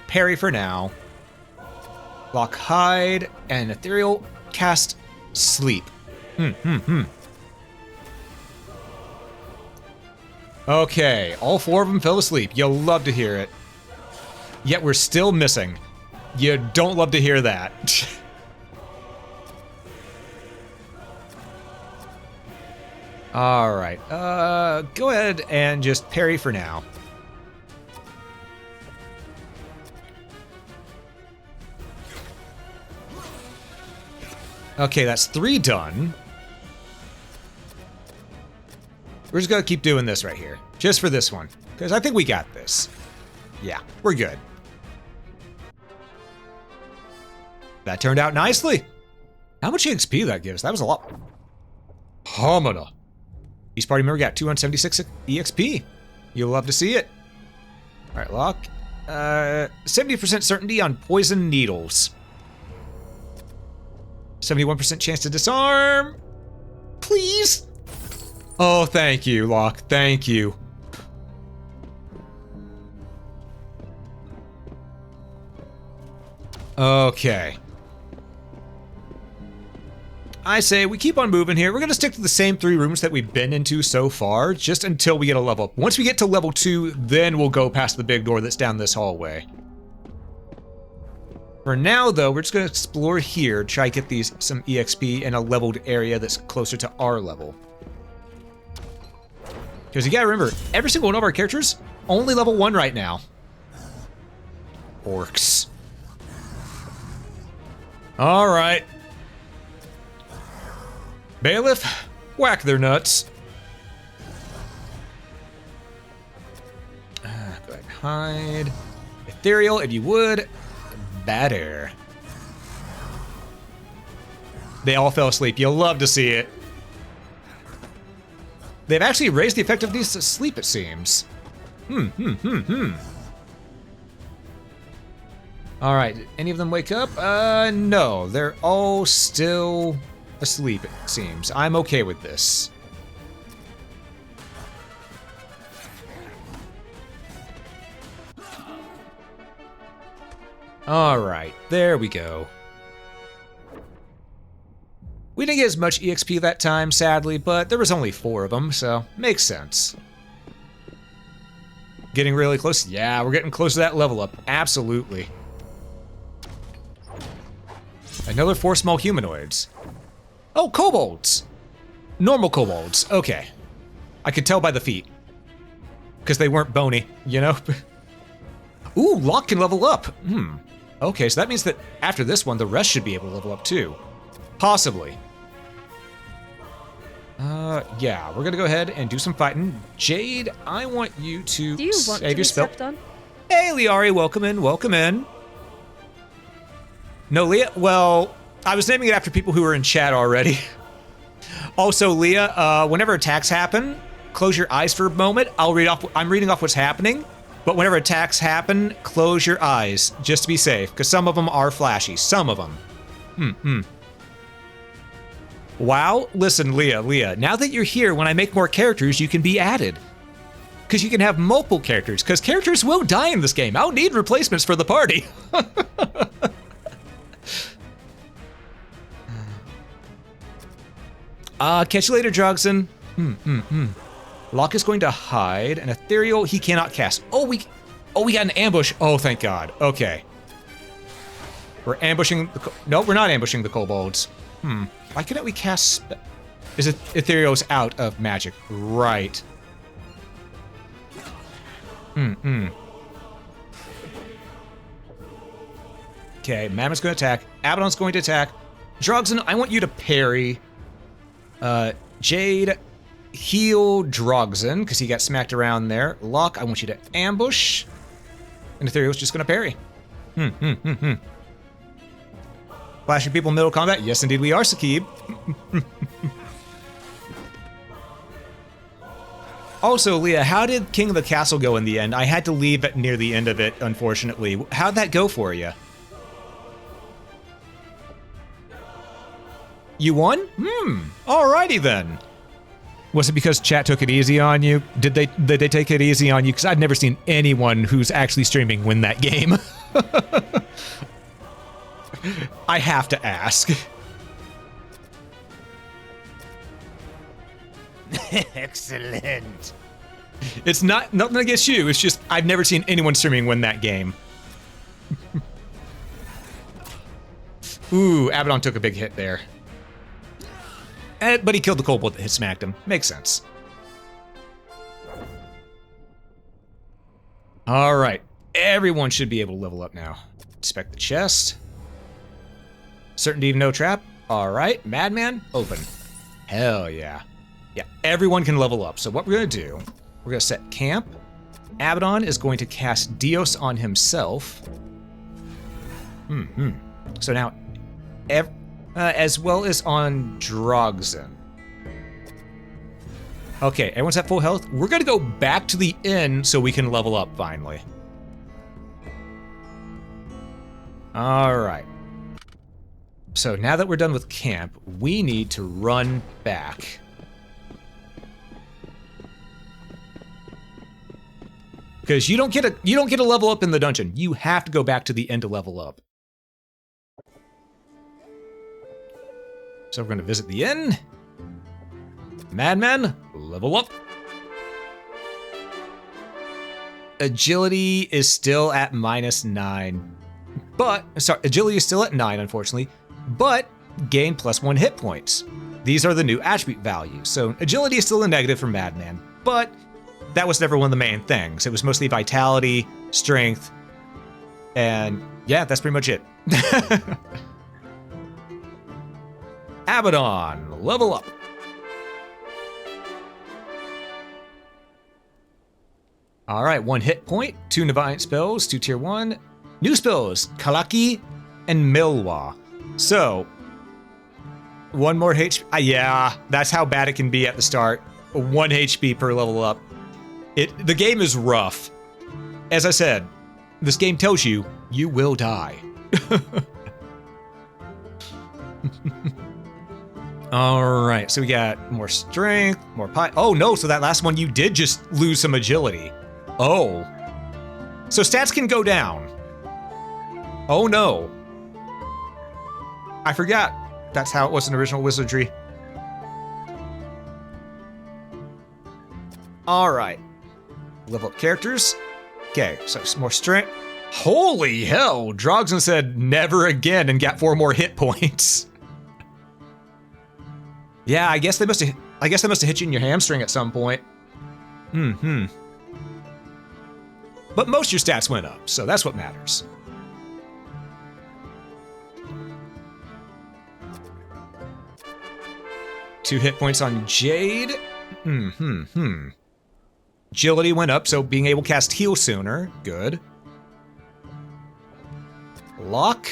parry for now. Lock hide and ethereal cast sleep. Okay, all 4 of them fell asleep. You'll love to hear it. Yet we're still missing. You don't love to hear that. All right, go ahead and just parry for now. Okay, that's 3 done. We're just gonna keep doing this right here, just for this one, because I think we got this. Yeah, we're good. That turned out nicely. How much XP that gives? That was a lot. Homina. Each party member got 276 EXP. You'll love to see it. All right, Locke. 70% certainty on poison needles. 71% chance to disarm. Please. Oh, thank you, Locke. Thank you. Okay. I say we keep on moving here. We're going to stick to the same 3 rooms that we've been into so far, just until we get a level up. Once we get to level 2, then we'll go past the big door that's down this hallway. For now, though, we're just going to explore here, try to get some EXP in a leveled area that's closer to our level. Because you gotta remember, every single one of our characters, only level 1 right now. Orcs. All right. Bailiff, whack their nuts. Go ahead and hide. Ethereal, if you would. Batter. They all fell asleep. You'll love to see it. They've actually raised the effectiveness of sleep, it seems. All right, any of them wake up? No, they're all still asleep, it seems. I'm okay with this. All right, there we go. We didn't get as much EXP that time, sadly, but there was only 4 of them, so makes sense. Getting really close? Yeah, we're getting close to that level up. Absolutely. Another 4 small humanoids. Oh, kobolds! Normal kobolds, okay. I could tell by the feet. Because they weren't bony, you know? Ooh, Locke can level up. Okay, so that means that after this one, the rest should be able to level up too. Possibly. Yeah, we're gonna go ahead and do some fighting. Jade, I want you to save your spell. Hey, Liari, welcome in, welcome in. No, Leah, well, I was naming it after people who were in chat already. Also, Leah, whenever attacks happen, close your eyes for a moment. I'm reading off what's happening. But whenever attacks happen, close your eyes, just to be safe, because some of them are flashy. Some of them. Wow, listen, Leah, now that you're here, when I make more characters, you can be added. Because you can have multiple characters, because characters will die in this game. I'll need replacements for the party. Catch you later, Drogson. Locke is going to hide, and Ethereal, he cannot cast. Oh, we got an ambush. Oh, thank God. Okay. We're ambushing the... No, we're not ambushing the kobolds. Why couldn't we cast... Is it Ethereal's out of magic? Right. Okay, Mammoth's going to attack. Abaddon's going to attack. Drogson, I want you to parry. Jade, heal Drogson, because he got smacked around there. Locke, I want you to ambush. And Ethereal's just going to parry. Flashing people in middle combat? Yes, indeed we are, Sakib. Also, Leah, how did King of the Castle go in the end? I had to leave at near the end of it, unfortunately. How'd that go for you? You won? Alrighty then. Was it because chat took it easy on you? Did they take it easy on you? Because I've never seen anyone who's actually streaming win that game. I have to ask. Excellent. It's nothing against you. It's just I've never seen anyone streaming win that game. Ooh, Abaddon took a big hit there. But he killed the kobold that hit smacked him. Makes sense. All right. Everyone should be able to level up now. Inspect the chest. Certainty of no trap. All right. Madman, open. Hell yeah. Yeah, everyone can level up. So what we're going to do, we're going to set camp. Abaddon is going to cast Dios on himself. So now, as well as on Drogson. Okay, everyone's at full health. We're going to go back to the inn so we can level up finally. All right. So now that we're done with camp, we need to run back. Because you don't get a level up in the dungeon. You have to go back to the inn to level up. So we're going to visit the inn. Madman, level up. Agility is still at -9. But, sorry, agility is still at 9, unfortunately. But, gain +1 hit points. These are the new attribute values. So, agility is still a negative for Madman. But, that was never one of the main things. It was mostly vitality, strength, and yeah, that's pretty much it. Abaddon, level up. All right, 1 hit point, 2 Navite spells, 2 tier 1. New spells, Kalaki and Milwa. So, 1 more HP. Yeah, that's how bad it can be at the start. 1 HP per level up. The game is rough. As I said, this game tells you, you will die. Alright, so we got more strength, more pie. Oh no, so that last one you did just lose some agility. Oh. So stats can go down. Oh no. I forgot. That's how it was in original Wizardry. Alright. Level up characters. Okay, so some more strength. Holy hell! Drogson said never again and got 4 more hit points. Yeah, I guess they must have hit you in your hamstring at some point. But most of your stats went up, so that's what matters. Two hit points on Jade. Agility went up, so being able to cast heal sooner. Good. Luck.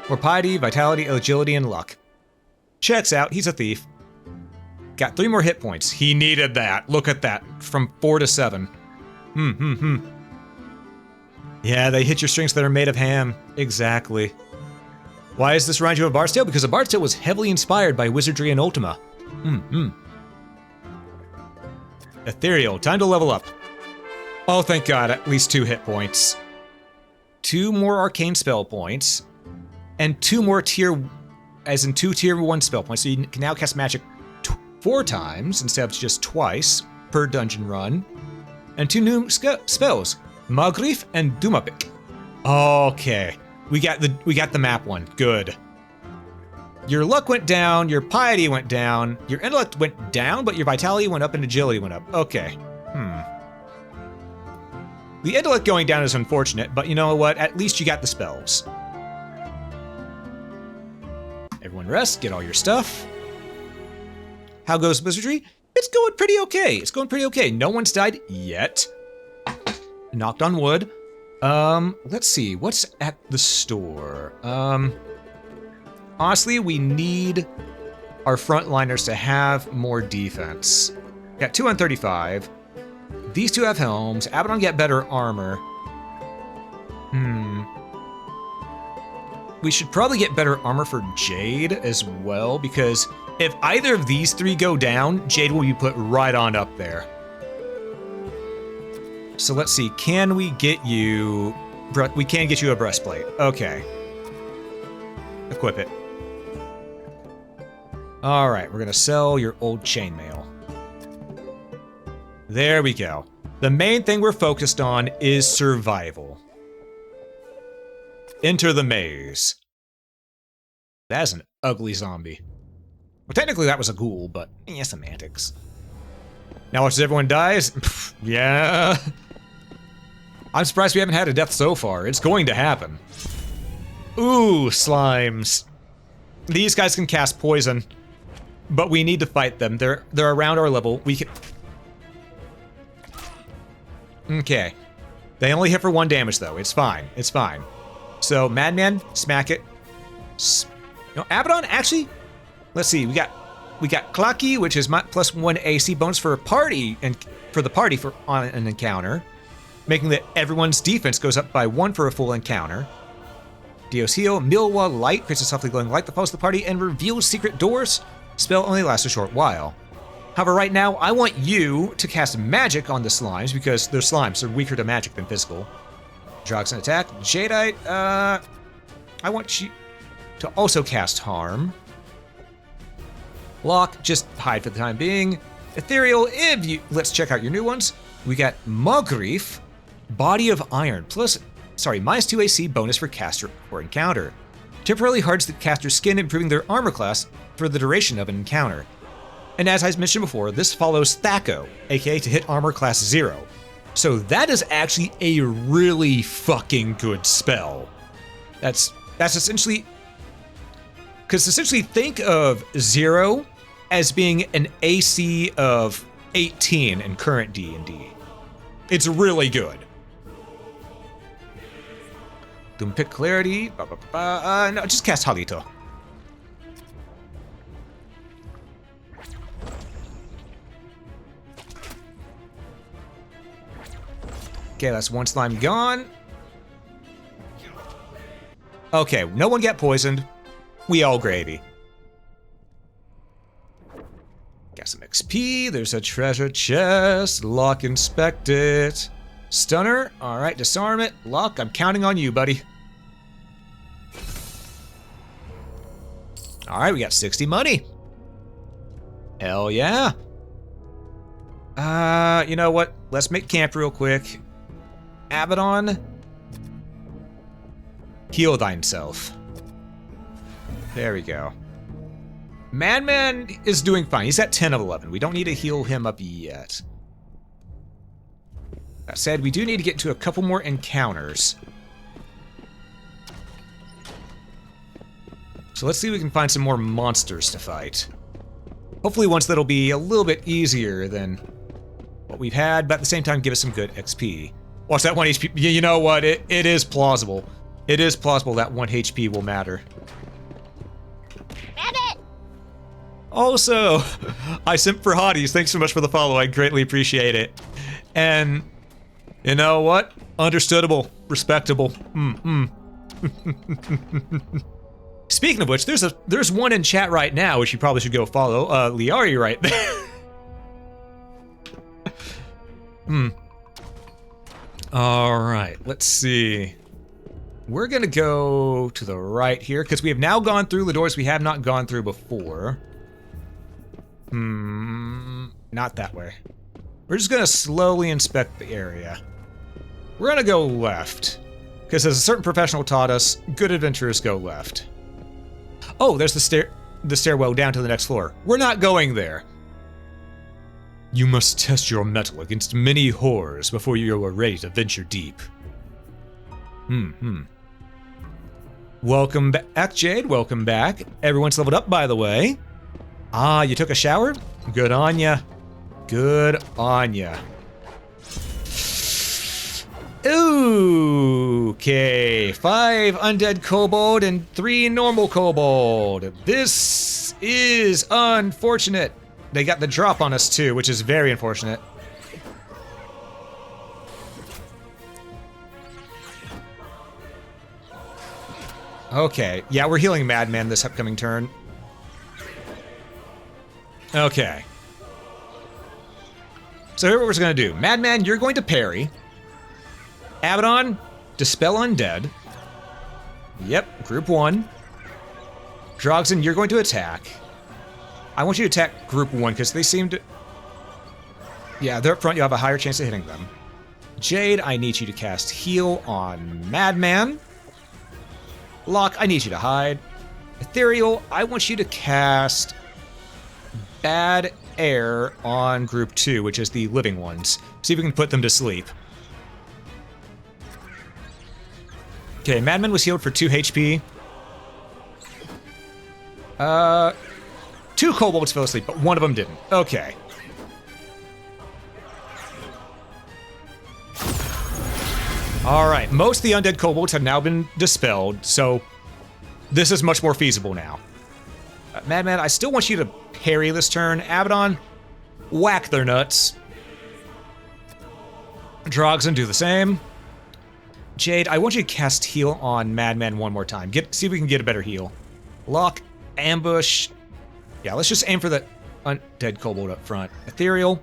More piety, vitality, agility, and luck. Checks out. He's a thief. Got 3 more hit points. He needed that. Look at that. From 4 to 7. Yeah, they hit your strings that are made of ham. Exactly. Why does this remind you of Bard's Tale? Because a Bard's Tale was heavily inspired by Wizardry and Ultima. Ethereal, time to level up. Oh, thank God, at least 2 hit points. 2 more arcane spell points. And 2 more tier, as in 2 tier 1 spell points. So you can now cast magic 4 times instead of just twice per dungeon run. And 2 new spells, Magrif and Dumapik. Okay, we got the map one. Good. Your luck went down, your piety went down, your intellect went down, but your vitality went up and agility went up. Okay. The intellect going down is unfortunate, but you know what? At least you got the spells. Everyone rest, get all your stuff. How goes Wizardry? It's going pretty okay. It's going pretty okay. No one's died yet. Knocked on wood. Let's see. What's at the store? Honestly, we need our frontliners to have more defense. Got 2 on 35. These 2 have helms. Abaddon get better armor. We should probably get better armor for Jade as well, because if either of these 3 go down, Jade will be put right on up there. So let's see, can we get you... We can get you a breastplate. Okay. Equip it. Alright, we're gonna sell your old chainmail. There we go. The main thing we're focused on is survival. Enter the maze. That is an ugly zombie. Well, technically that was a ghoul, but semantics. Now watch as everyone dies. Yeah. I'm surprised we haven't had a death so far. It's going to happen. Ooh, slimes. These guys can cast poison, but we need to fight them. They're around our level. We can... Okay. They only hit for 1 damage, though. It's fine. It's fine. So, Madman, smack it. No, Abaddon, actually, let's see. We got Clocky, which is plus 1 AC bonus for a party and for the party on an encounter, making that everyone's defense goes up by 1 for a full encounter. Dios Heal, Milwa Light creates a softly glowing light that follows the party and reveals secret doors. Spell only lasts a short while. However, right now, I want you to cast magic on the slimes because they're slimes. They're weaker to magic than physical. Drugs and attack. Jadeite, I want you to also cast harm. Lock, just hide for the time being. Ethereal, let's check out your new ones. We got Magrif, Body of Iron, minus 2 AC bonus for caster or encounter. Temporarily hardens the caster's skin, improving their armor class for the duration of an encounter. And as I mentioned before, this follows Thaco, aka to hit armor class 0. So that is actually a really fucking good spell. That's essentially... Because essentially think of 0 as being an AC of 18 in current D&D. It's really good. Doom pick clarity. No, just cast Halito. Okay, that's 1 slime gone. Okay, no one got poisoned. We all gravy. Got some XP. There's a treasure chest. Lock, inspect it. Stunner. All right, disarm it. Lock, I'm counting on you, buddy. All right, we got 60 money. Hell yeah. You know what? Let's make camp real quick. Abaddon. Heal thyself. There we go. Madman is doing fine. He's at 10 of 11. We don't need to heal him up yet. That said, we do need to get to a couple more encounters. So let's see if we can find some more monsters to fight. Hopefully ones that'll be a little bit easier than what we've had, but at the same time give us some good XP. Watch that 1 HP. You know what? It is plausible. It is plausible that 1 HP will matter. Also, I simp for hotties. Thanks so much for the follow. I greatly appreciate it. And You know what? Understandable. Respectable. Speaking of which, there's one in chat right now, which you probably should go follow. Liari right there. Alright, let's see. We're gonna go to the right here, because we have now gone through the doors we have not gone through before. Not that way. We're just gonna slowly inspect the area. We're gonna go left, because as a certain professional taught us, good adventurers go left. Oh, there's the stairwell down to the next floor. We're not going there. You must test your mettle against many horrors before you are ready to venture deep. Welcome back, Jade. Welcome back. Everyone's leveled up, by the way. Ah, you took a shower? Good on ya. Good on ya. Okay, 5 undead kobold and 3 normal kobold. This is unfortunate. They got the drop on us too, which is very unfortunate. Okay, yeah, we're healing Madman this upcoming turn. Okay. So here's what we're gonna do. Madman, you're going to parry. Abaddon, Dispel Undead. Yep, group 1. Drogson, you're going to attack. I want you to attack group 1, because they seem to... Yeah, they're up front, you have a higher chance of hitting them. Jade, I need you to cast Heal on Madman. Locke, I need you to hide. Ethereal, I want you to cast Bad Air on group 2, which is the living ones. See if we can put them to sleep. Okay, Madman was healed for 2 HP. 2 kobolds fell asleep, but one of them didn't. Okay. Alright, most of the undead kobolds have now been dispelled, so this is much more feasible now. Madman, I still want you to parry this turn. Abaddon, whack their nuts. Drogson, do the same. Jade, I want you to cast Heal on Madman one more time. See if we can get a better heal. Lock, ambush. Yeah, let's just aim for the undead kobold up front. Ethereal,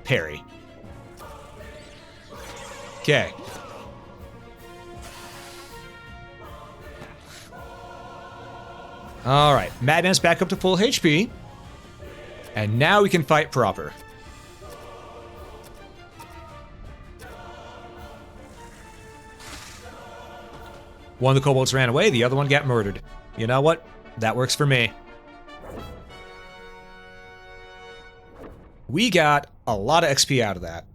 parry. Okay. Alright, Madman's back up to full HP. And now we can fight proper. One of the kobolds ran away, the other one got murdered. You know what? That works for me. We got a lot of XP out of that.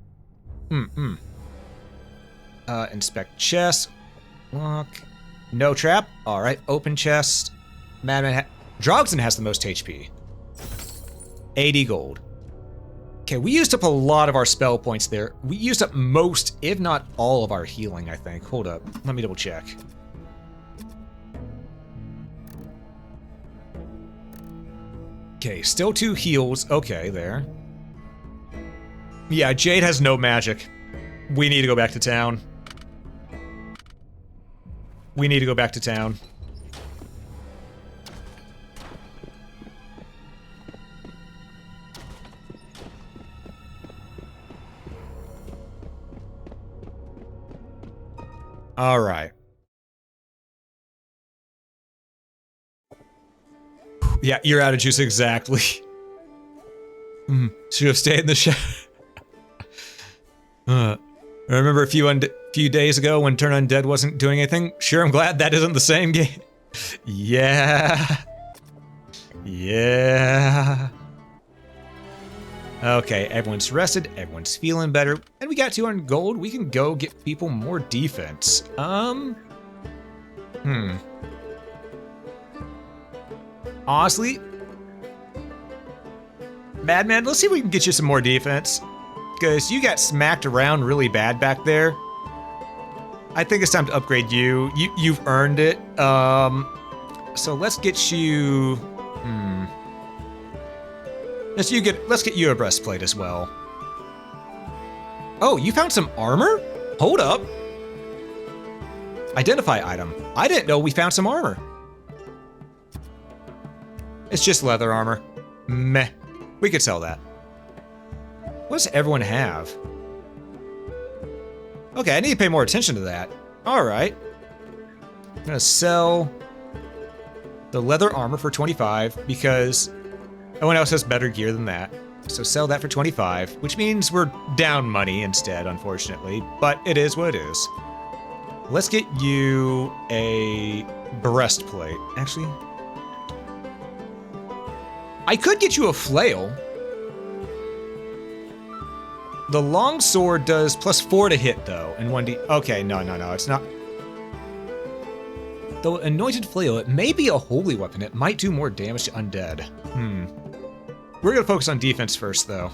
Inspect chest. Lock. No trap. Alright, open chest. Madman Drogson has the most HP. 80 gold. Okay, we used up a lot of our spell points there. We used up most, if not all of our healing, I think. Hold up. Let me double check. Okay, still 2 heals. Okay, there. Yeah, Jade has no magic. We need to go back to town. We need to go back to town. All right. Yeah, you're out of juice, exactly. Should have stayed in the shower. I remember a few days ago when Turn Undead wasn't doing anything. Sure, I'm glad that isn't the same game. Yeah. Yeah. Okay, everyone's rested, everyone's feeling better, and we got 200 gold. We can go get people more defense. Honestly, Madman, let's see if we can get you some more defense. Because you got smacked around really bad back there. I think it's time to upgrade you. You've earned it. So let's get you... Let's get you a breastplate as well. Oh, you found some armor? Hold up. Identify item. I didn't know we found some armor. It's just leather armor. Meh. We could sell that. What does everyone have? Okay, I need to pay more attention to that. Alright. I'm gonna sell the leather armor for 25 because everyone else has better gear than that. So sell that for 25, which means we're down money instead, unfortunately. But it is what it is. Let's get you a breastplate. Actually, I could get you a flail. The longsword does +4 to hit, though, and 1d. Okay, no, it's not. Though anointed flail, it may be a holy weapon. It might do more damage to undead. We're gonna focus on defense first, though.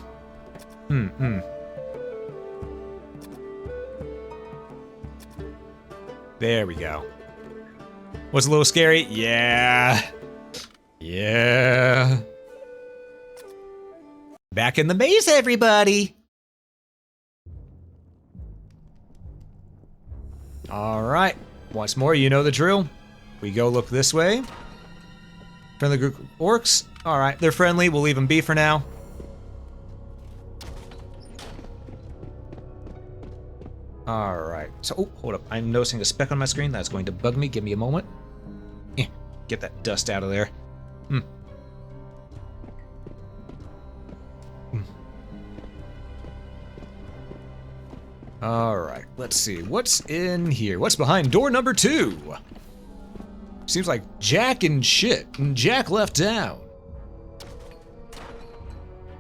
There we go. Was a little scary? Yeah. Yeah. Back in the maze, everybody. All right. Once more, you know the drill. We go look this way. Friendly group of orcs. All right, they're friendly. We'll leave them be for now. All right. So, oh, hold up. I'm noticing a speck on my screen. That's going to bug me. Give me a moment. Get that dust out of there. All right. Let's see. What's in here? What's behind door number 2? Seems like Jack and shit. And Jack left town.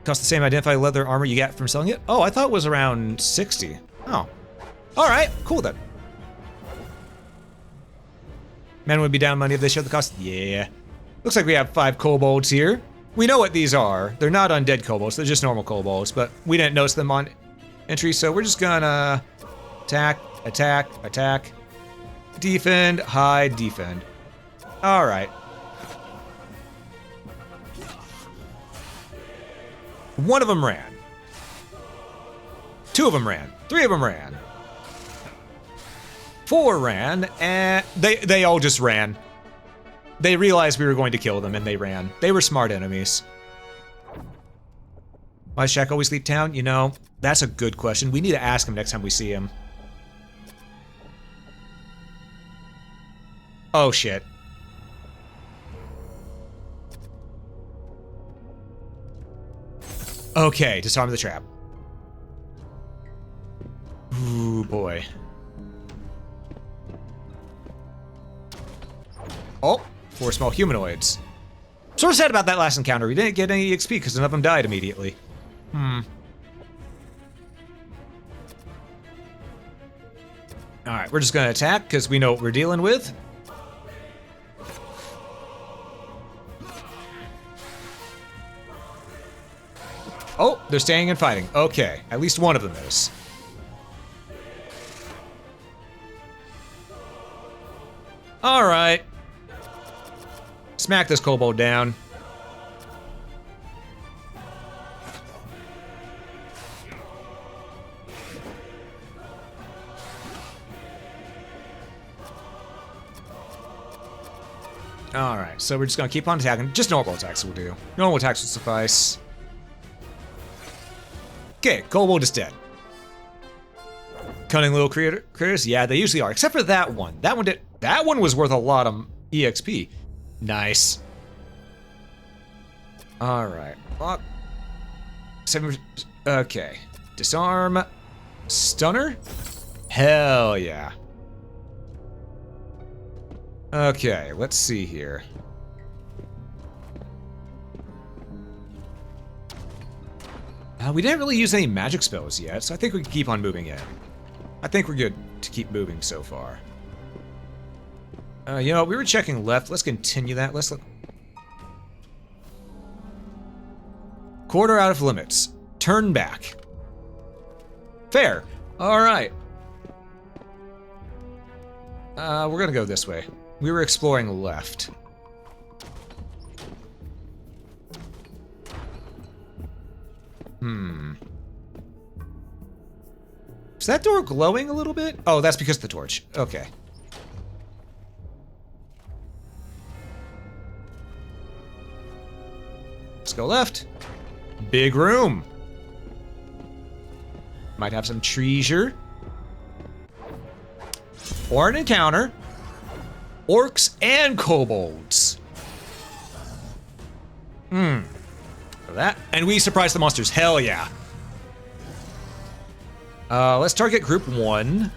Cost the same identified leather armor you got from selling it? Oh, I thought it was around 60. Oh. Alright, cool then. Men would be down money if they showed the cost. Yeah. Looks like we have 5 kobolds here. We know what these are. They're not undead kobolds, they're just normal kobolds, but we didn't notice them on entry, so we're just gonna attack, attack, attack, defend, hide, defend. Alright. One of them ran. 2 of them ran. 3 of them ran. 4 ran, and they all just ran. They realized we were going to kill them, and they ran. They were smart enemies. Why does Shaq always leave town? You know, that's a good question. We need to ask him next time we see him. Oh, shit. Okay, disarm the trap. Ooh, boy. Oh, 4 small humanoids. Sort of sad about that last encounter. We didn't get any XP because none of them died immediately. Alright, we're just gonna attack because we know what we're dealing with. Oh, they're staying and fighting. Okay, at least one of them is. Alright. Smack this kobold down. Alright, so we're just gonna keep on attacking. Just normal attacks will do. Normal attacks will suffice. Okay, kobold is dead. Cunning little critters? Yeah, they usually are. Except for that one. That one was worth a lot of EXP. Nice. Alright. Lock. 7. Okay. Disarm. Stunner? Hell yeah. Okay, let's see here. We didn't really use any magic spells yet, so I think we can keep on moving in. I think we're good to keep moving so far. You know, we were checking left. Let's continue that. Let's look. Quarter out of limits. Turn back. Fair. All right. We're gonna go this way. We were exploring left. that door glowing a little bit? Oh, that's because of the torch. Okay. Let's go left. Big room. Might have some treasure. Or an encounter. Orcs and kobolds. That. And we surprised the monsters. Hell yeah. Let's target group 1.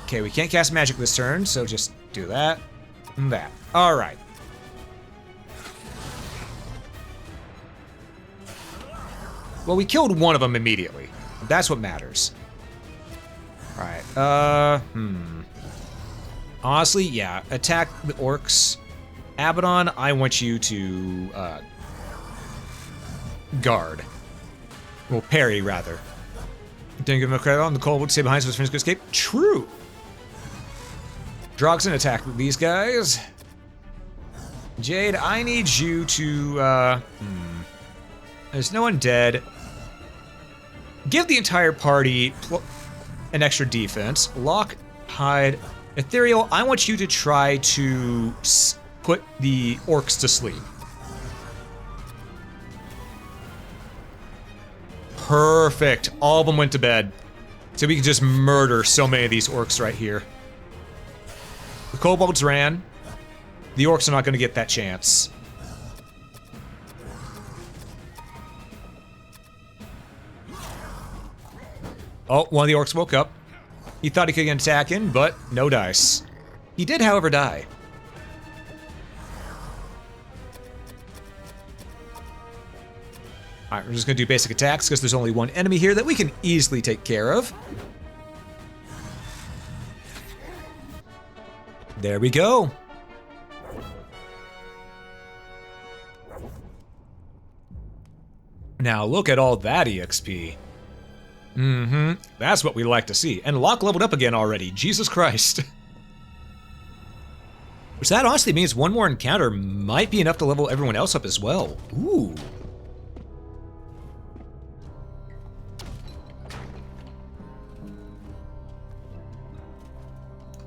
Okay, we can't cast magic this turn, so just do that and that. All right. Well, we killed one of them immediately. That's what matters. All right. Honestly, yeah. Attack the orcs. Abaddon, I want you to guard. Well, parry, rather. Didn't give him a credit on the kobold stay behind so his friends could escape. True. Droxen, attack these guys. Jade, I need you to, There's no one dead. Give the entire party an extra defense. Lock, hide. Ethereal, I want you to try to put the orcs to sleep. Perfect. All of them went to bed. So we can just murder so many of these orcs right here. The kobolds ran. The orcs are not going to get that chance. Oh, one of the orcs woke up. He thought he could get an attack in, but no dice. He did, however, die. Alright, we're just going to do basic attacks because there's only one enemy here that we can easily take care of. There we go. Now look at all that EXP. That's what we like to see. And Locke leveled up again already. Jesus Christ. Which that honestly means one more encounter might be enough to level everyone else up as well. Ooh.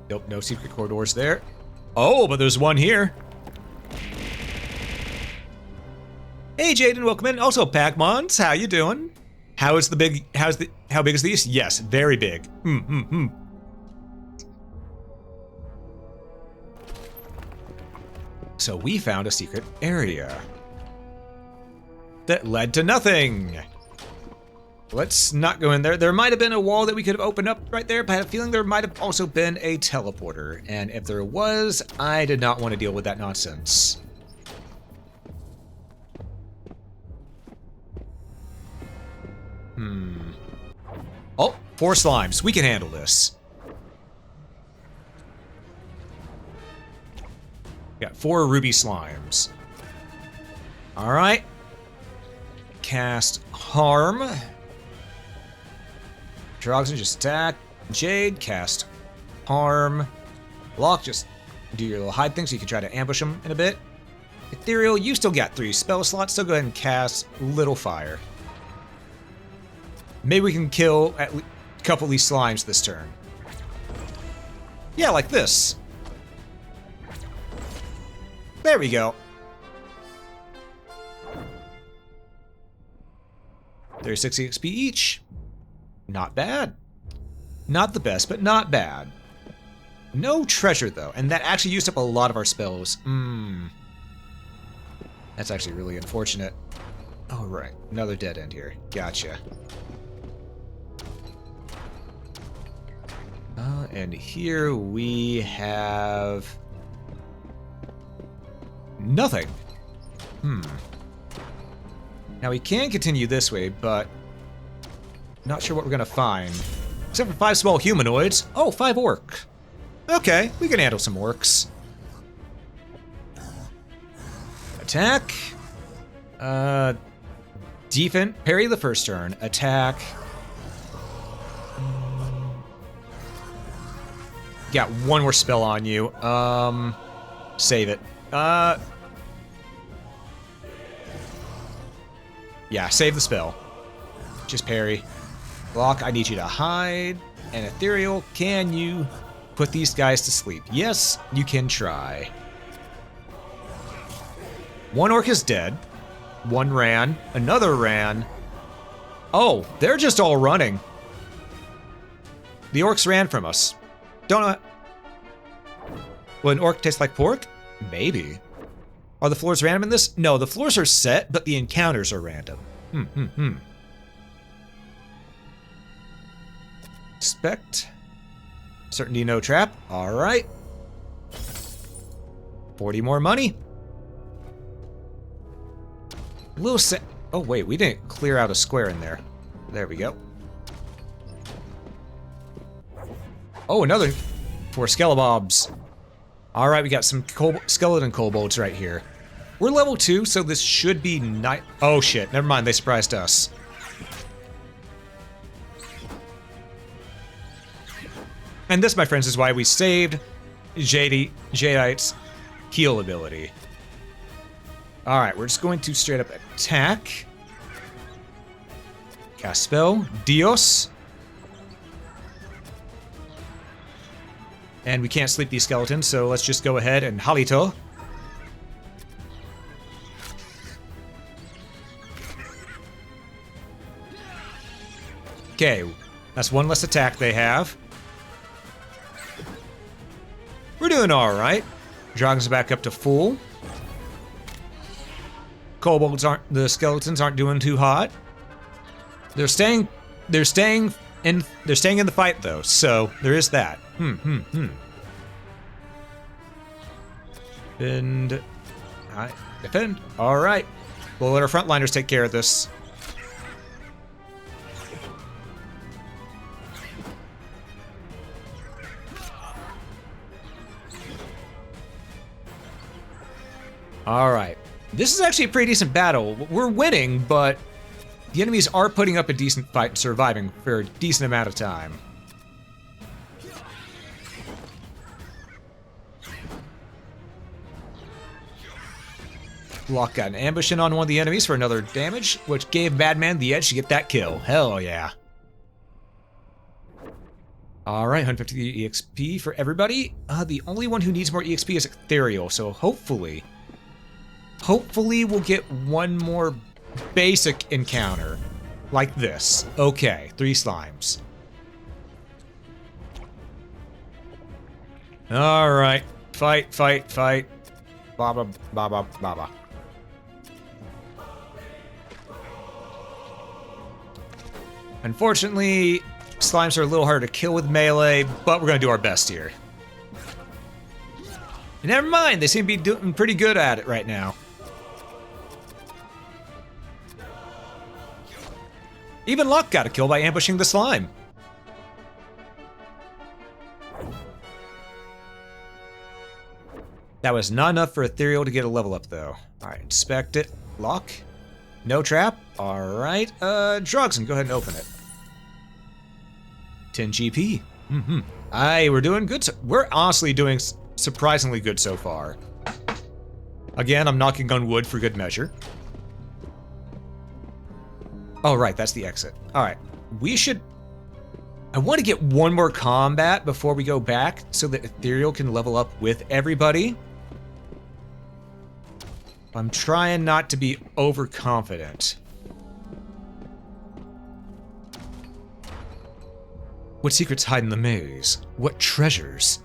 Nope, no secret corridors there. Oh, but there's one here. Hey, Jaden, welcome in. Also, Pac-Mons, how you doing? How big is the East? Yes, very big. So we found a secret area that led to nothing. Let's not go in there. There might have been a wall that we could have opened up right there, but I had a feeling there might have also been a teleporter. And if there was, I did not want to deal with that nonsense. Oh, 4 slimes. We can handle this. Got 4 ruby slimes. All right. Cast harm. Droxen, just attack. Jade, cast harm. Locke, just do your little hide thing so you can try to ambush them in a bit. Ethereal, you still got 3 spell slots, so go ahead and cast Little Fire. Maybe we can kill at least a couple of these slimes this turn. Yeah, like this. There we go. 36 EXP each. Not bad. Not the best, but not bad. No treasure, though, and that actually used up a lot of our spells. That's actually really unfortunate. Oh, right. Another dead end here. Gotcha. And here we have nothing. Now we can continue this way, but not sure what we're gonna find. Except for 5 small humanoids. Oh, 5 orc. Okay, we can handle some orcs. Attack. Defense. Parry the first turn. Attack. Got 1 more spell on you. Save it. Yeah, save the spell. Just parry. Block, I need you to hide. And Ethereal, can you put these guys to sleep? Yes, you can try. One orc is dead. One ran. Another ran. Oh, they're just all running. The orcs ran from us. Don't know. Will an orc taste like pork? Maybe. Are the floors random in this? No, the floors are set, but the encounters are random. Expect. Certainty no trap. Alright. 40 more money. Little set. Oh wait, we didn't clear out a square in there. There we go. Oh, another 4 skelebobs. Alright, we got some skeleton kobolds right here. We're level 2, so this should be nice. Oh shit, never mind, they surprised us. And this, my friends, is why we saved Jadeite's heal ability. Alright, we're just going to straight up attack. Cast spell. Dios. And we can't sleep these skeletons, so let's just go ahead and Halito. Okay, that's one less attack they have. We're doing alright. Dragons are back up to full. Kobolds the skeletons aren't doing too hot. They're staying in the fight though, so there is that. Defend. Defend. Alright. We'll let our frontliners take care of this. Alright. This is actually a pretty decent battle. We're winning, but the enemies are putting up a decent fight and surviving for a decent amount of time. Block got an ambush in on one of the enemies for another damage, which gave Madman the edge to get that kill. Hell yeah. Alright, 150 EXP for everybody. The only one who needs more EXP is Ethereal, so hopefully we'll get one more basic encounter like this. Okay, 3 slimes. Alright, fight, fight, fight. Baba, baba, baba. Unfortunately, slimes are a little harder to kill with melee, but we're gonna do our best here. And never mind, they seem to be doing pretty good at it right now. Even Locke got a kill by ambushing the slime. That was not enough for Ethereal to get a level up, though. Alright, inspect it. Lock. No trap. Alright, Drugson, go ahead and open it. 10 GP. Aye, we're doing good. We're honestly doing surprisingly good so far. Again, I'm knocking on wood for good measure. Oh, right, that's the exit. Alright, we should... I want to get one more combat before we go back so that Ethereal can level up with everybody. I'm trying not to be overconfident. What secrets hide in the maze? What treasures?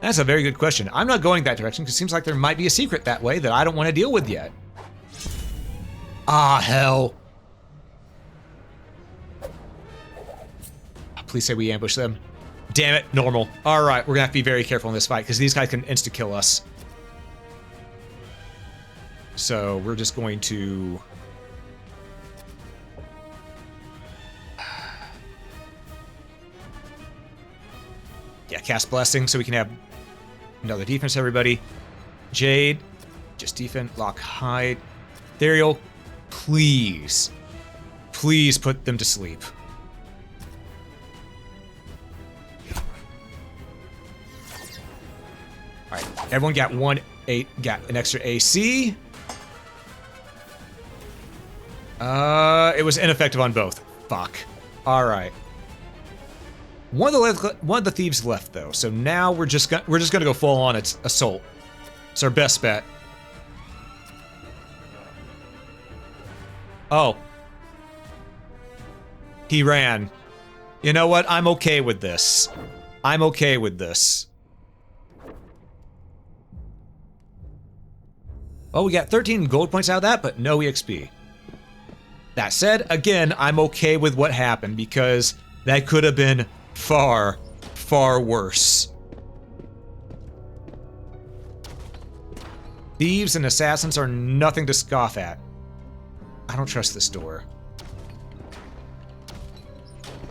That's a very good question. I'm not going that direction because it seems like there might be a secret that way that I don't want to deal with yet. Ah, hell. Please say we ambush them. Damn it, normal. Alright, we're gonna have to be very careful in this fight because these guys can insta-kill us. So we're just going to... yeah, cast Blessing so we can have another defense, everybody. Jade, just defense, lock, hide. Ethereal, please. Please put them to sleep. Alright, everyone got got an extra AC. It was ineffective on both. Fuck. All right. One of the thieves left though, so now we're just gonna go full on its assault. It's our best bet. Oh. He ran. You know what? I'm okay with this. I'm okay with this. Oh, we got 13 gold points out of that, but no EXP. That said, again, I'm okay with what happened because that could have been far, far worse. Thieves and assassins are nothing to scoff at. I don't trust this door.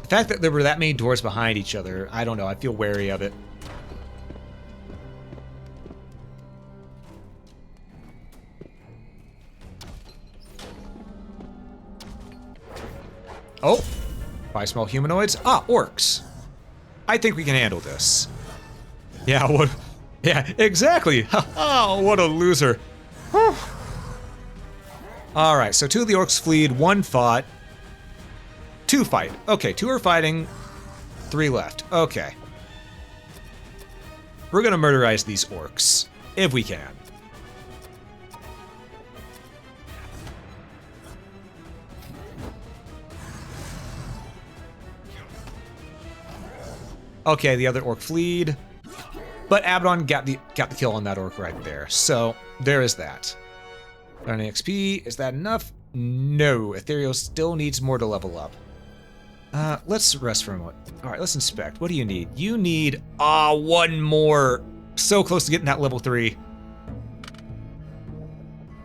The fact that there were that many doors behind each other, I don't know, I feel wary of it. Oh, 5 small humanoids. Ah, orcs. I think we can handle this. Yeah, what? Yeah, exactly. Oh, what a loser. Whew. All right, so 2 of the orcs fleed, 1 fought. 2 fight. Okay, 2 are fighting, 3 left. Okay. We're gonna murderize these orcs, if we can. Okay, the other orc fleed, but Abaddon got the kill on that orc right there. So there is that. On XP, is that enough? No, Ethereal still needs more to level up. Let's rest for a moment. All right, let's inspect. What do you need? You need 1 more. So close to getting that level 3.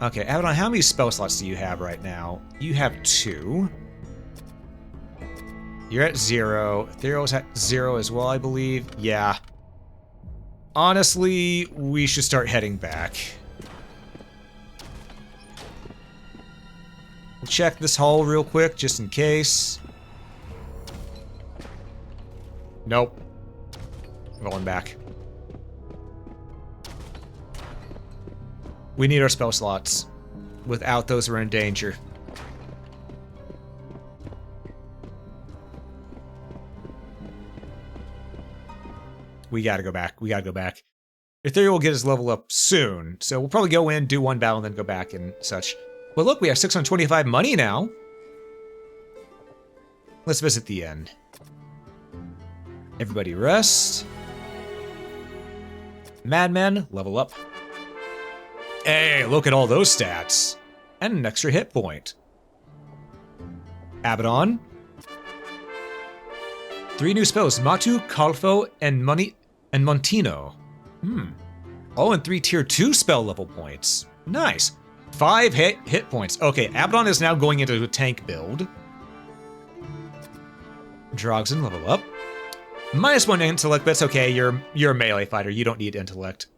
Okay, Abaddon, how many spell slots do you have right now? You have 2. You're at 0. Ethereal's at 0 as well, I believe. Yeah. Honestly, we should start heading back. We'll check this hall real quick, just in case. Nope. Going back. We need our spell slots. Without those, we're in danger. We gotta go back. We gotta go back. Ethereal will get his level up soon, so we'll probably go in, do 1 battle, and then go back and such. But look, we have 625 money now. Let's visit the inn. Everybody rest. Madmen, level up. Hey, look at all those stats. And an extra hit point. Abaddon. 3 new spells, Matu, Calfo, and Montino. All in 3 tier 2 spell level points. Nice. 5 hit points. Okay, Abaddon is now going into a tank build. Drogzen, level up. -1 intellect, but it's okay. You're a melee fighter. You don't need intellect.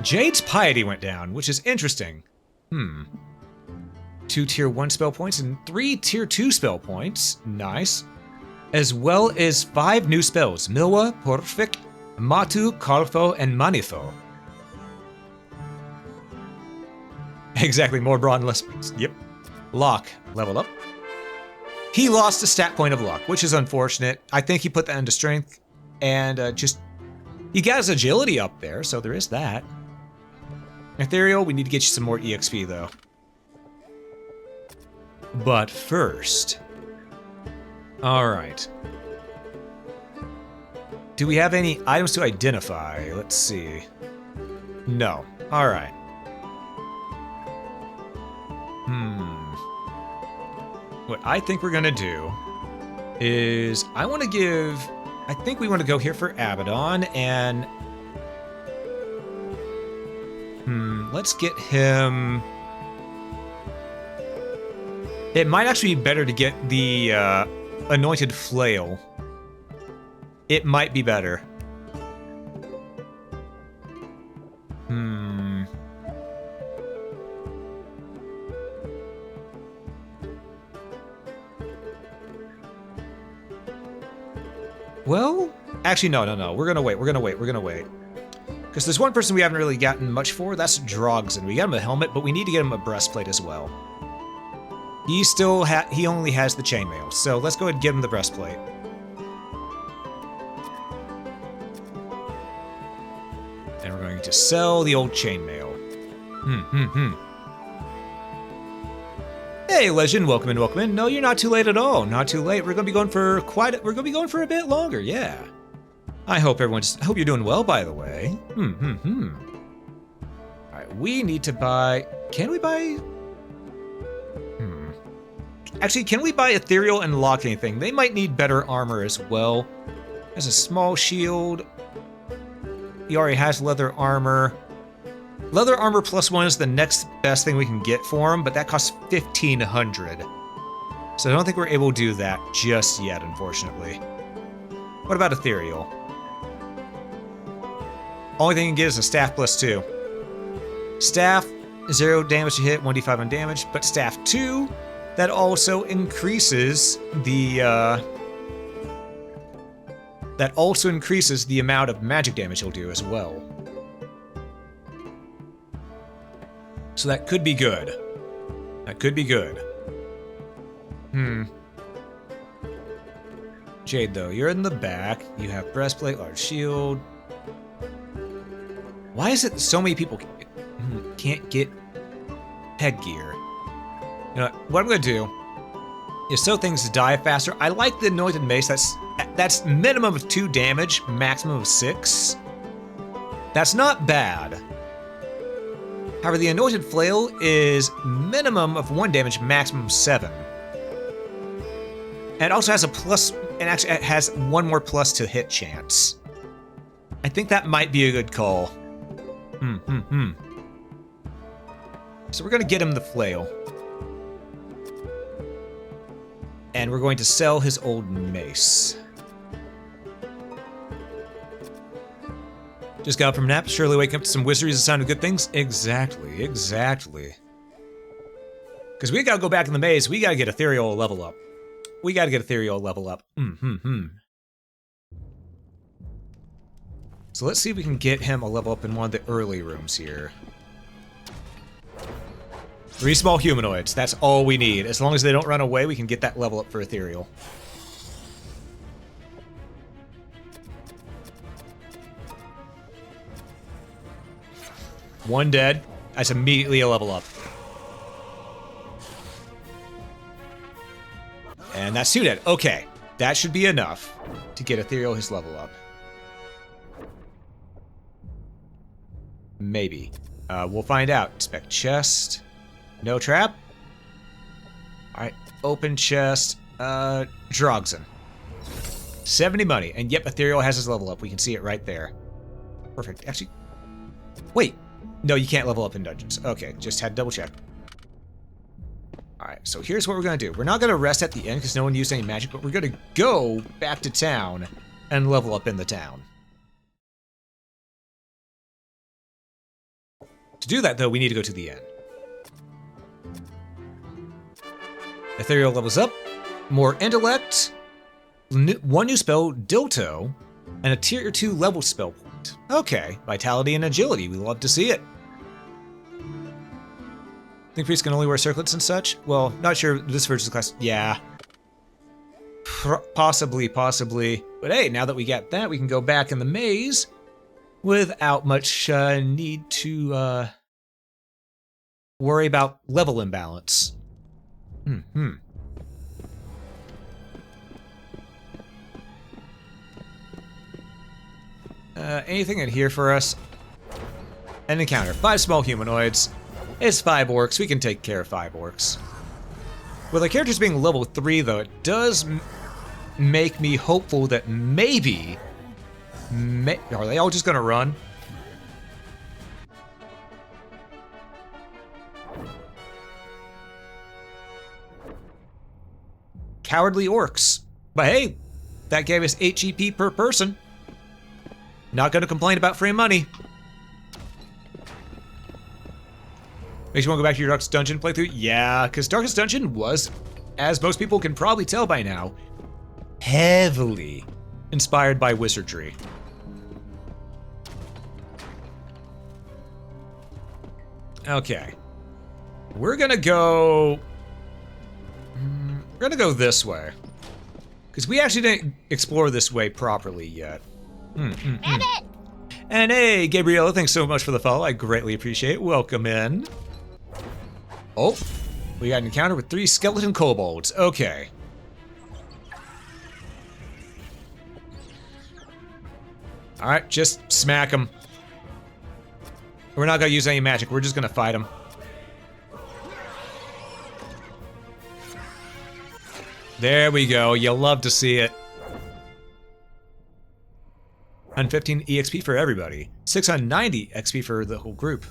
Jade's piety went down, which is interesting. 2 tier 1 spell points and 3 tier 2 spell points. Nice. As well as 5 new spells. Milwa, Porfik, Matu, Calfo, and Manitho. Exactly, more brawn, less... Yep. Lock, level up. He lost a stat point of luck, which is unfortunate. I think he put that into strength, and he got his agility up there, so there is that. Ethereal, we need to get you some more EXP, though. But first... Alright. Do we have any items to identify? Let's see. No. Alright. What I think we're gonna do is I think we want to go here for Abaddon and let's get him. It might actually be better to get the Anointed Flail. It might be better. Well, actually, no. We're gonna wait. Because Because there's one person we haven't really gotten much for, that's Drogzen. We got him a helmet, but we need to get him a breastplate as well. He only has the chainmail, so let's go ahead and give him the breastplate. And we're going to sell the old chainmail. Hey, Legend, welcome in, welcome in. No, you're not too late at all. Not too late. We're gonna be going for a bit longer, yeah. I hope you're doing well, by the way. Alright, we need to buy. Can we buy? Actually, can we buy ethereal and lock anything? They might need better armor as well. Has a small shield. He already has leather armor. Leather armor +1 is the next best thing we can get for him, but that costs 1,500. So I don't think we're able to do that just yet, unfortunately. What about ethereal? Only thing you can get is a staff +2. Staff, 0 damage to hit, 1d5 on damage, but staff 2, that also increases the amount of magic damage he'll do as well. So that could be good. That could be good. Jade, though, you're in the back. You have breastplate, large shield. Why is it that so many people can't get headgear? You know what I'm gonna do is so things die faster. I like the anointed mace. That's minimum of 2 damage, maximum of 6. That's not bad. However, the anointed flail is minimum of 1 damage, maximum of 7. And it also has a plus, and actually it has 1 more plus to hit chance. I think that might be a good call. So we're gonna get him the flail. And we're going to sell his old mace. Just got up from a nap, surely waking up to some wizardry is a sign of good things? Exactly. Because we gotta go back in the maze, we gotta get ethereal level up. So let's see if we can get him a level up in one of the early rooms here. 3 small humanoids, that's all we need. As long as they don't run away, we can get that level up for ethereal. One dead, that's immediately a level up. And that's 2 dead, okay. That should be enough to get ethereal his level up. Maybe. We'll find out. Inspect chest. No trap. Alright, open chest. Drogzen. 70 money. And yep, ethereal has his level up. We can see it right there. Perfect. Actually, wait. No, you can't level up in dungeons. Okay, just had to double check. Alright, so here's what we're gonna do. We're not gonna rest at the end because no one used any magic, but we're gonna go back to town and level up in the town. To do that, though, we need to go to the end. Ethereal levels up, more intellect, 1 new spell, Dilto, and a tier 2 level spell point. Okay, vitality and agility, we love to see it. Think priests can only wear circlets and such? Well, not sure this version's class. Yeah. Possibly. But hey, now that we got that, we can go back in the maze without much need to worry about level imbalance. Anything in here for us? An encounter. 5 small humanoids. It's 5 orcs. We can take care of 5 orcs. With our characters being level 3, though, it does make me hopeful that maybe... are they all just gonna run? Cowardly orcs. But hey, that gave us 8 GP per person. Not gonna complain about free money. Makes you want to go back to your Darkest Dungeon playthrough? Yeah, because Darkest Dungeon was, as most people can probably tell by now, heavily inspired by Wizardry. Okay. We're gonna go... We're gonna go this way. Because we actually didn't explore this way properly yet. And hey, Gabriella, thanks so much for the follow. I greatly appreciate it. Welcome in. Oh, we got an encounter with 3 skeleton kobolds. Okay. Alright, just smack them. We're not gonna use any magic, we're just gonna fight them. There we go, you'll love to see it. 115 EXP for everybody. 690 XP for the whole group.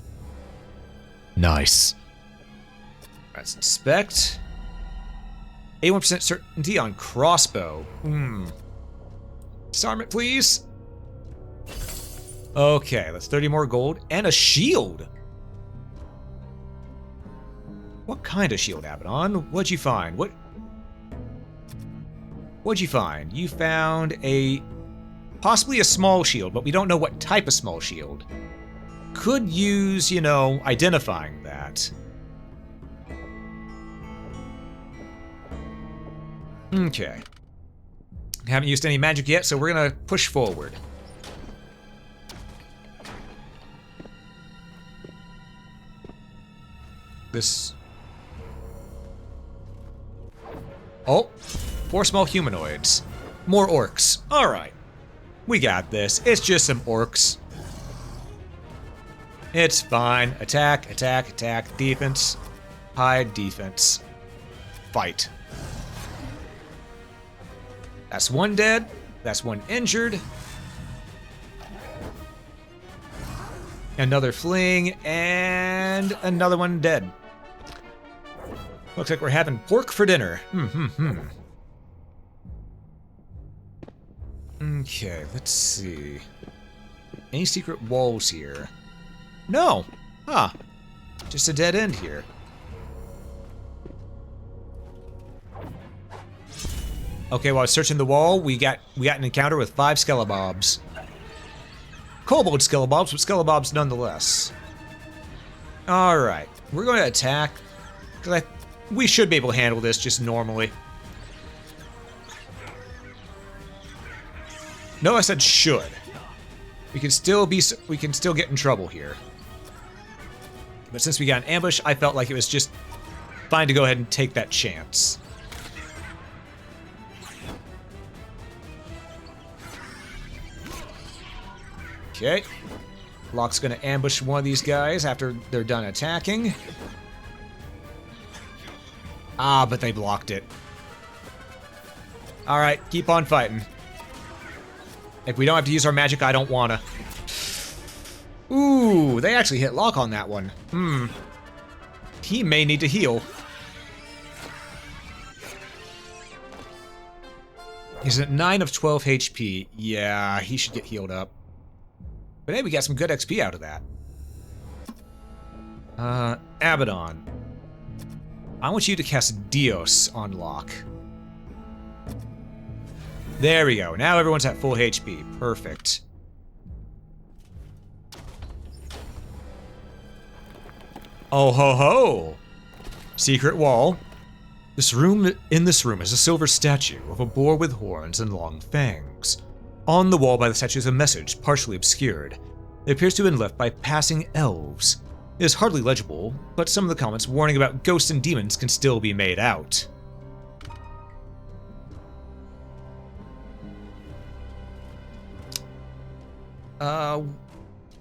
Nice. Let's inspect. 81% certainty on crossbow. Disarmament, please. Okay, that's 30 more gold and a shield. What kind of shield, Abaddon? What'd you find? What'd you find? You found possibly a small shield, but we don't know what type of small shield. Could use, you know, identifying that. Okay. Haven't used any magic yet, so we're gonna push forward. This... Oh, 4 small humanoids. More orcs. Alright. We got this. It's just some orcs. It's fine. Attack, attack, attack. Defense. Hide, defense. Fight. That's 1 dead. That's 1 injured. Another fleeing, and another one dead. Looks like we're having pork for dinner. Okay, let's see. Any secret walls here? No. Huh. Just a dead end here. Okay, while I was searching the wall, we got an encounter with 5 skelebobs. Kobold skelebobs, but skelebobs nonetheless. Alright, we're going to attack. Because we should be able to handle this just normally. No, I said should. We can still get in trouble here. But since we got an ambush, I felt like it was just fine to go ahead and take that chance. Okay. Locke's gonna ambush one of these guys after they're done attacking. Ah, but they blocked it. Alright, keep on fighting. If we don't have to use our magic, I don't wanna. Ooh, they actually hit Locke on that one. He may need to heal. He's at 9 of 12 HP. Yeah, he should get healed up. But hey, we got some good XP out of that. Abaddon. I want you to cast Dios on Locke. There we go. Now everyone's at full HP. Perfect. Oh ho ho! Secret wall. In this room is a silver statue of a boar with horns and long fangs. On the wall by the statue is a message, partially obscured. It appears to have been left by passing elves. It is hardly legible, but some of the comments warning about ghosts and demons can still be made out.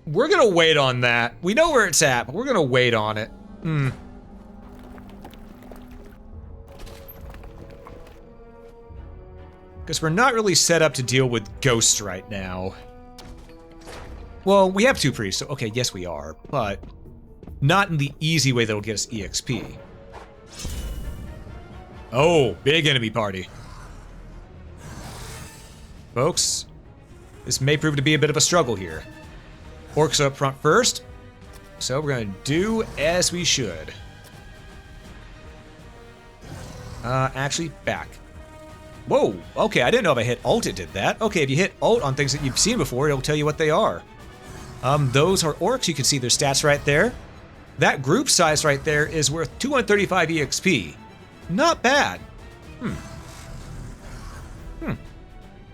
We're gonna wait on that. We know where it's at, but we're gonna wait on it. Because we're not really set up to deal with ghosts right now. Well, we have 2 priests, so okay, yes we are, but not in the easy way that'll get us EXP. Oh, big enemy party. Folks, this may prove to be a bit of a struggle here. Orcs up front first, so we're gonna do as we should. Actually, back. Whoa, okay, I didn't know if I hit Alt it did that. Okay, if you hit Alt on things that you've seen before, it'll tell you what they are. Those are orcs, you can see their stats right there. That group size right there is worth 235 EXP. Not bad.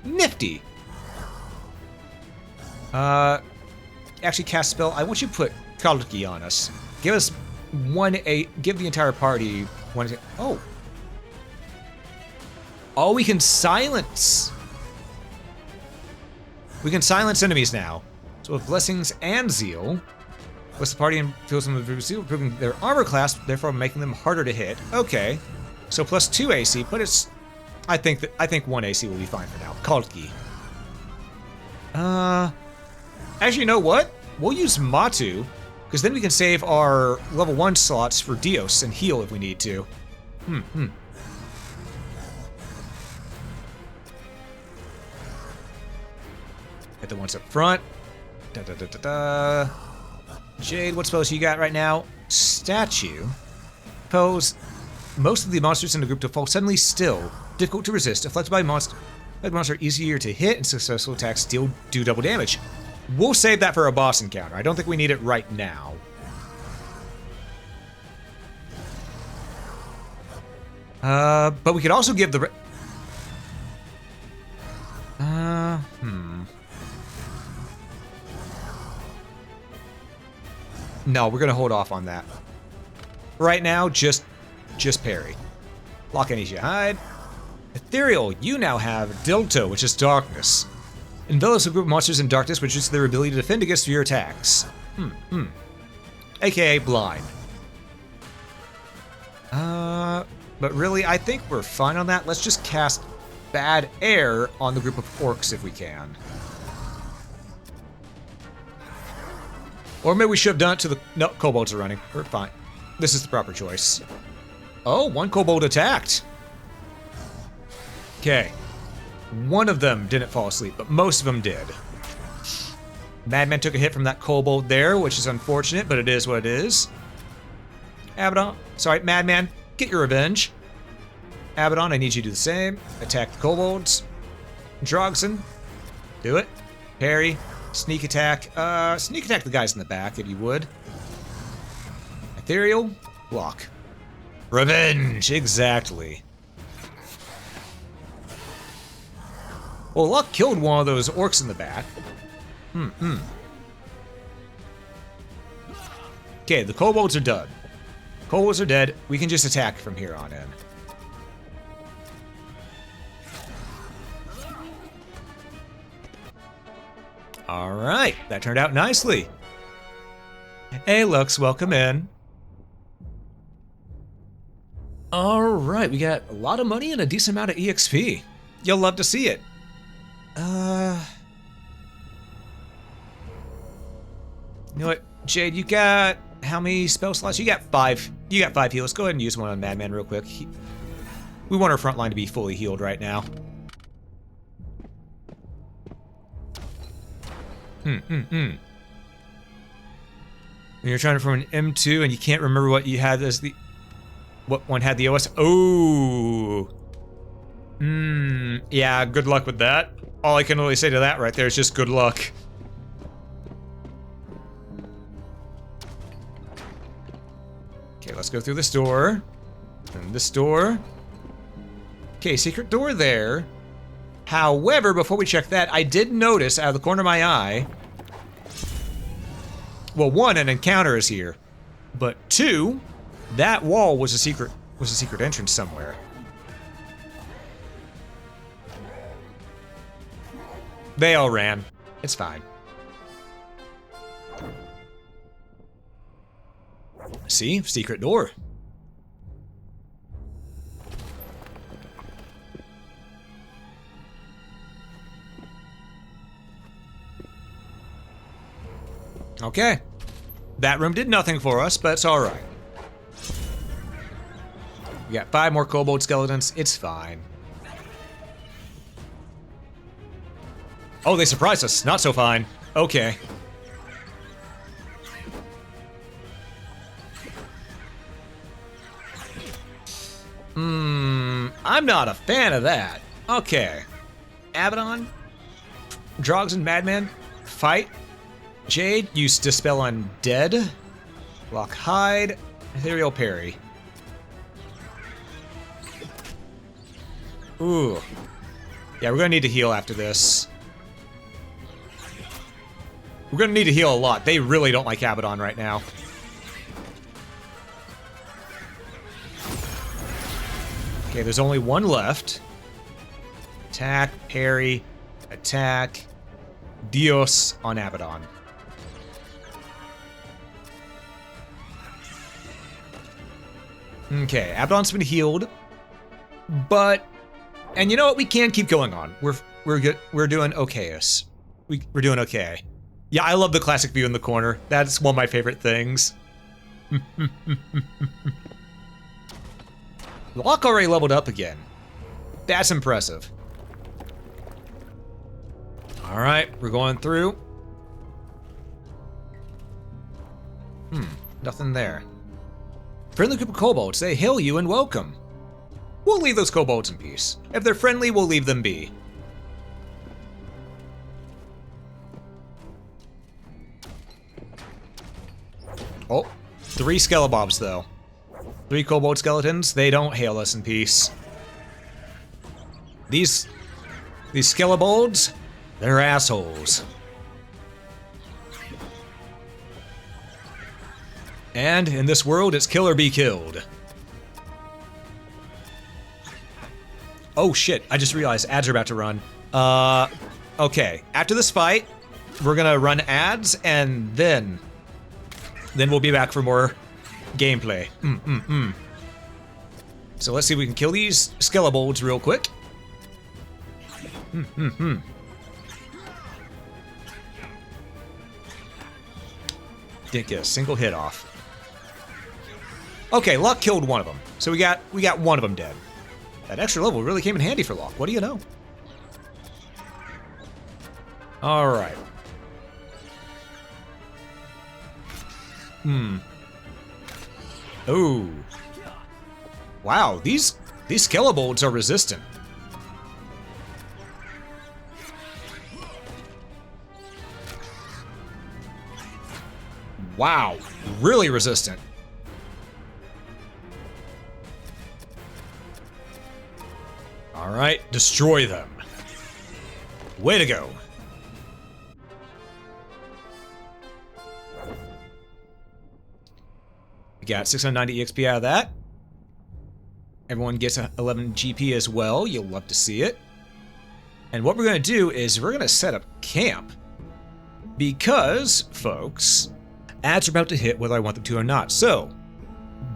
Nifty. Actually, cast spell. I want you to put Kalki on us. Give us give the entire party one. Oh. Oh, we can silence. We can silence enemies now. So with blessings and zeal, bless the party and fills them with zeal, improving their armor class, therefore making them harder to hit. Okay. So plus 2 AC, but it's. I think 1 AC will be fine for now. Kalki. Actually, you know what? We'll use Matu, because then we can save our level 1 slots for Dios and heal if we need to. Hit the ones up front. Jade, what spells you got right now? Statue. Pose. Most of the monsters in the group to fall suddenly still. Difficult to resist. Afflicted by monster. Monster easier to hit, and successful attacks do double damage. We'll save that for a boss encounter. I don't think we need it right now. But we could also give the. No, we're gonna hold off on that. Right now, just parry. Lock any you hide. Ethereal, you now have Dilto, which is darkness. Envelops a group of monsters in darkness, which is their ability to defend against your attacks. AKA blind. But really, I think we're fine on that. Let's just cast Bad Air on the group of orcs if we can. Or maybe we should have done it to the... No, kobolds are running. We're fine. This is the proper choice. Oh, one kobold attacked. Okay. One of them didn't fall asleep, but most of them did. Madman took a hit from that kobold there, which is unfortunate, but it is what it is. Abaddon. Sorry, Madman, get your revenge. Abaddon, I need you to do the same. Attack the kobolds. Drogson. Do it. Parry. Sneak attack. Sneak attack the guys in the back, if you would. Ethereal. Block. Revenge. Exactly. Well, luck killed one of those orcs in the back. Okay, the kobolds are done. Kobolds are dead. We can just attack from here on in. Alright, that turned out nicely. Hey, Lux, welcome in. Alright, we got a lot of money and a decent amount of EXP. You'll love to see it. You know what, Jade, you got how many spell slots? You got 5. You got 5 heals. Go ahead and use one on Madman real quick. We want our front line to be fully healed right now. When you're trying to from an M2 and you can't remember what you had as the... What one had the OS? Oh. Yeah, good luck with that. All I can really say to that right there is just good luck. Okay, let's go through this door. And this door. Okay, secret door there. However, before we check that, I did notice out of the corner of my eye... Well, 1, an encounter is here. But 2, that wall was a secret entrance somewhere. They all ran. It's fine. See? Secret door. Okay. That room did nothing for us, but it's alright. We got 5 more kobold skeletons. It's fine. Oh, they surprised us. Not so fine. Okay. I'm not a fan of that. Okay. Abaddon, Drogs and Madman, fight. Jade, use Dispel Undead. Lock hide. Ethereal parry. Ooh. Yeah, we're gonna need to heal after this. We're gonna need to heal a lot. They really don't like Abaddon right now. Okay, there's only one left. Attack, parry, attack. Dios on Abaddon. Okay, Abaddon's been healed, but, and you know what? We can keep going on. We're good. We're doing okay-ish. We're doing okay. Yeah, I love the classic view in the corner. That's one of my favorite things. Locke already leveled up again. That's impressive. All right, we're going through. Nothing there. Friendly group of kobolds, they hail you and welcome. We'll leave those kobolds in peace. If they're friendly, we'll leave them be. Oh, 3 skelebobs though. 3 kobold skeletons, they don't hail us in peace. These skelebolds, they're assholes. And in this world, it's kill or be killed. Oh shit, I just realized ads are about to run. Okay, after this fight, we're gonna run ads and then we'll be back for more gameplay. So let's see if we can kill these skelebolds real quick. Didn't get a single hit off. Okay, Locke killed one of them. So we got one of them dead. That extra level really came in handy for Locke. What do you know? All right. Oh. Wow, these skelebolds are resistant. Wow, really resistant. All right, destroy them. Way to go. We got 690 EXP out of that. Everyone gets 11 GP as well. You'll love to see it. And what we're going to do is we're going to set up camp. Because, folks, ads are about to hit whether I want them to or not. So,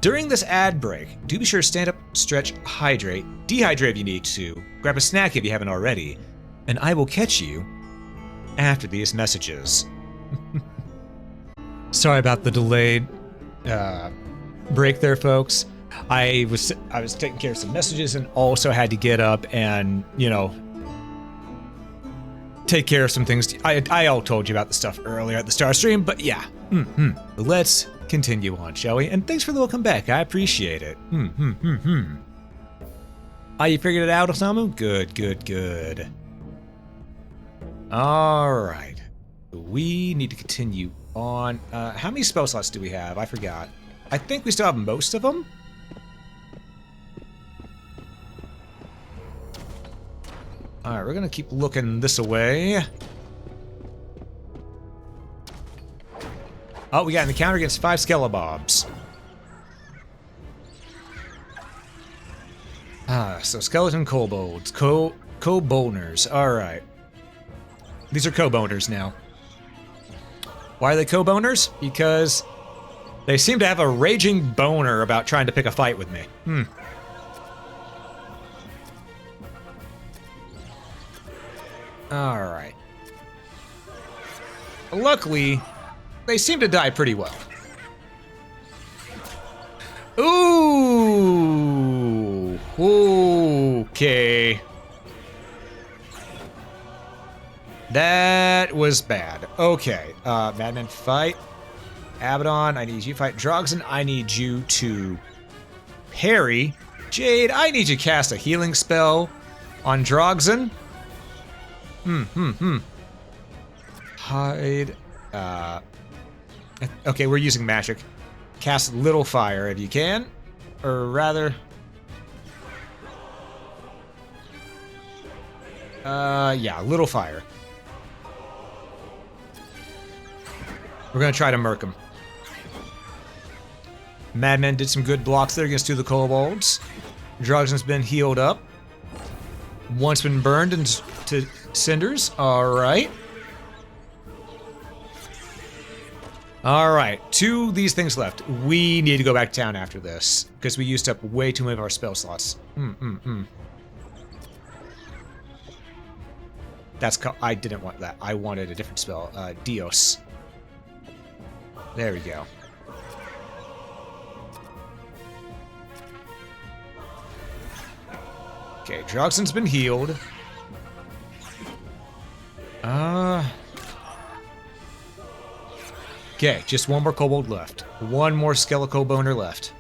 during this ad break, do be sure to stand up, stretch, hydrate, dehydrate if you need to, grab a snack if you haven't already, and I will catch you after these messages. Sorry about the delayed break there, folks. I was taking care of some messages and also had to get up and, you know, take care of some things. I all told you about the stuff earlier at the start stream, but yeah. Let's continue on, shall we? And thanks for the welcome back. I appreciate it. Oh, you figured it out, Osamu? Good, good, good. All right. We need to continue on. How many spell slots do we have? I forgot. I think we still have most of them. All right, we're gonna keep looking this way. Oh, we got an encounter against 5 skelebobs. So skeleton kobolds, kobolners. All right. These are koboners now. Why are they koboners? Because they seem to have a raging boner about trying to pick a fight with me. All right. Luckily, they seem to die pretty well. Ooh. Okay. That was bad. Okay. Madman fight. Abaddon, I need you to fight Drogson. I need you to parry. Jade, I need you to cast a healing spell on Drogson. Hide. Okay, we're using magic. Cast little fire if you can. Or rather... yeah, little fire. We're gonna try to murk him. Madman did some good blocks there against 2 of the kobolds. Drogzen's been healed up. One's been burned into cinders. Alright. Alright, 2 of these things left. We need to go back to town after this, because we used up way too many of our spell slots. I didn't want that. I wanted a different spell. Dios. There we go. Okay, Drogzen's been healed. Okay, just 1 more kobold left. 1 more skeletal boner left.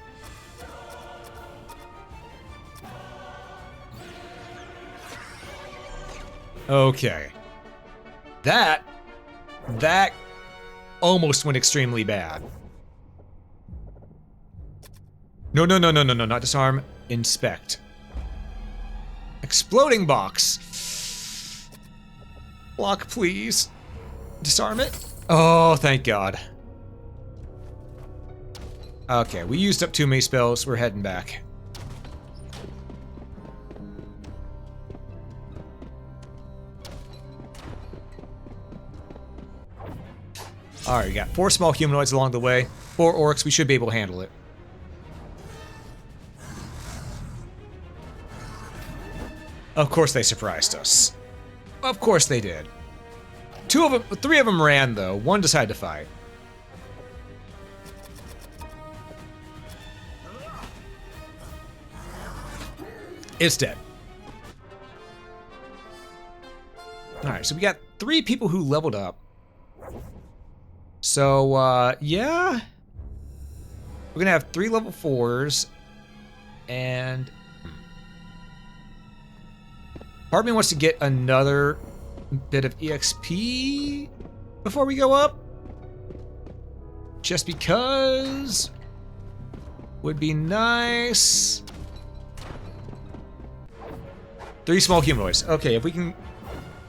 Okay. That almost went extremely bad. No, not disarm. Inspect. Exploding box. Block, please. Disarm it. Oh, thank God. Okay, we used up too many spells. We're heading back. Alright, we got 4 small humanoids along the way. 4 orcs, we should be able to handle it. Of course they surprised us. Of course they did. 3 of them ran though. 1 decided to fight. It's dead. Alright, so we got 3 people who leveled up. So, yeah. We're gonna have 3 level 4s. And... part of me wants to get another bit of EXP before we go up. Just because... would be nice. 3 small humanoids. Okay, if we can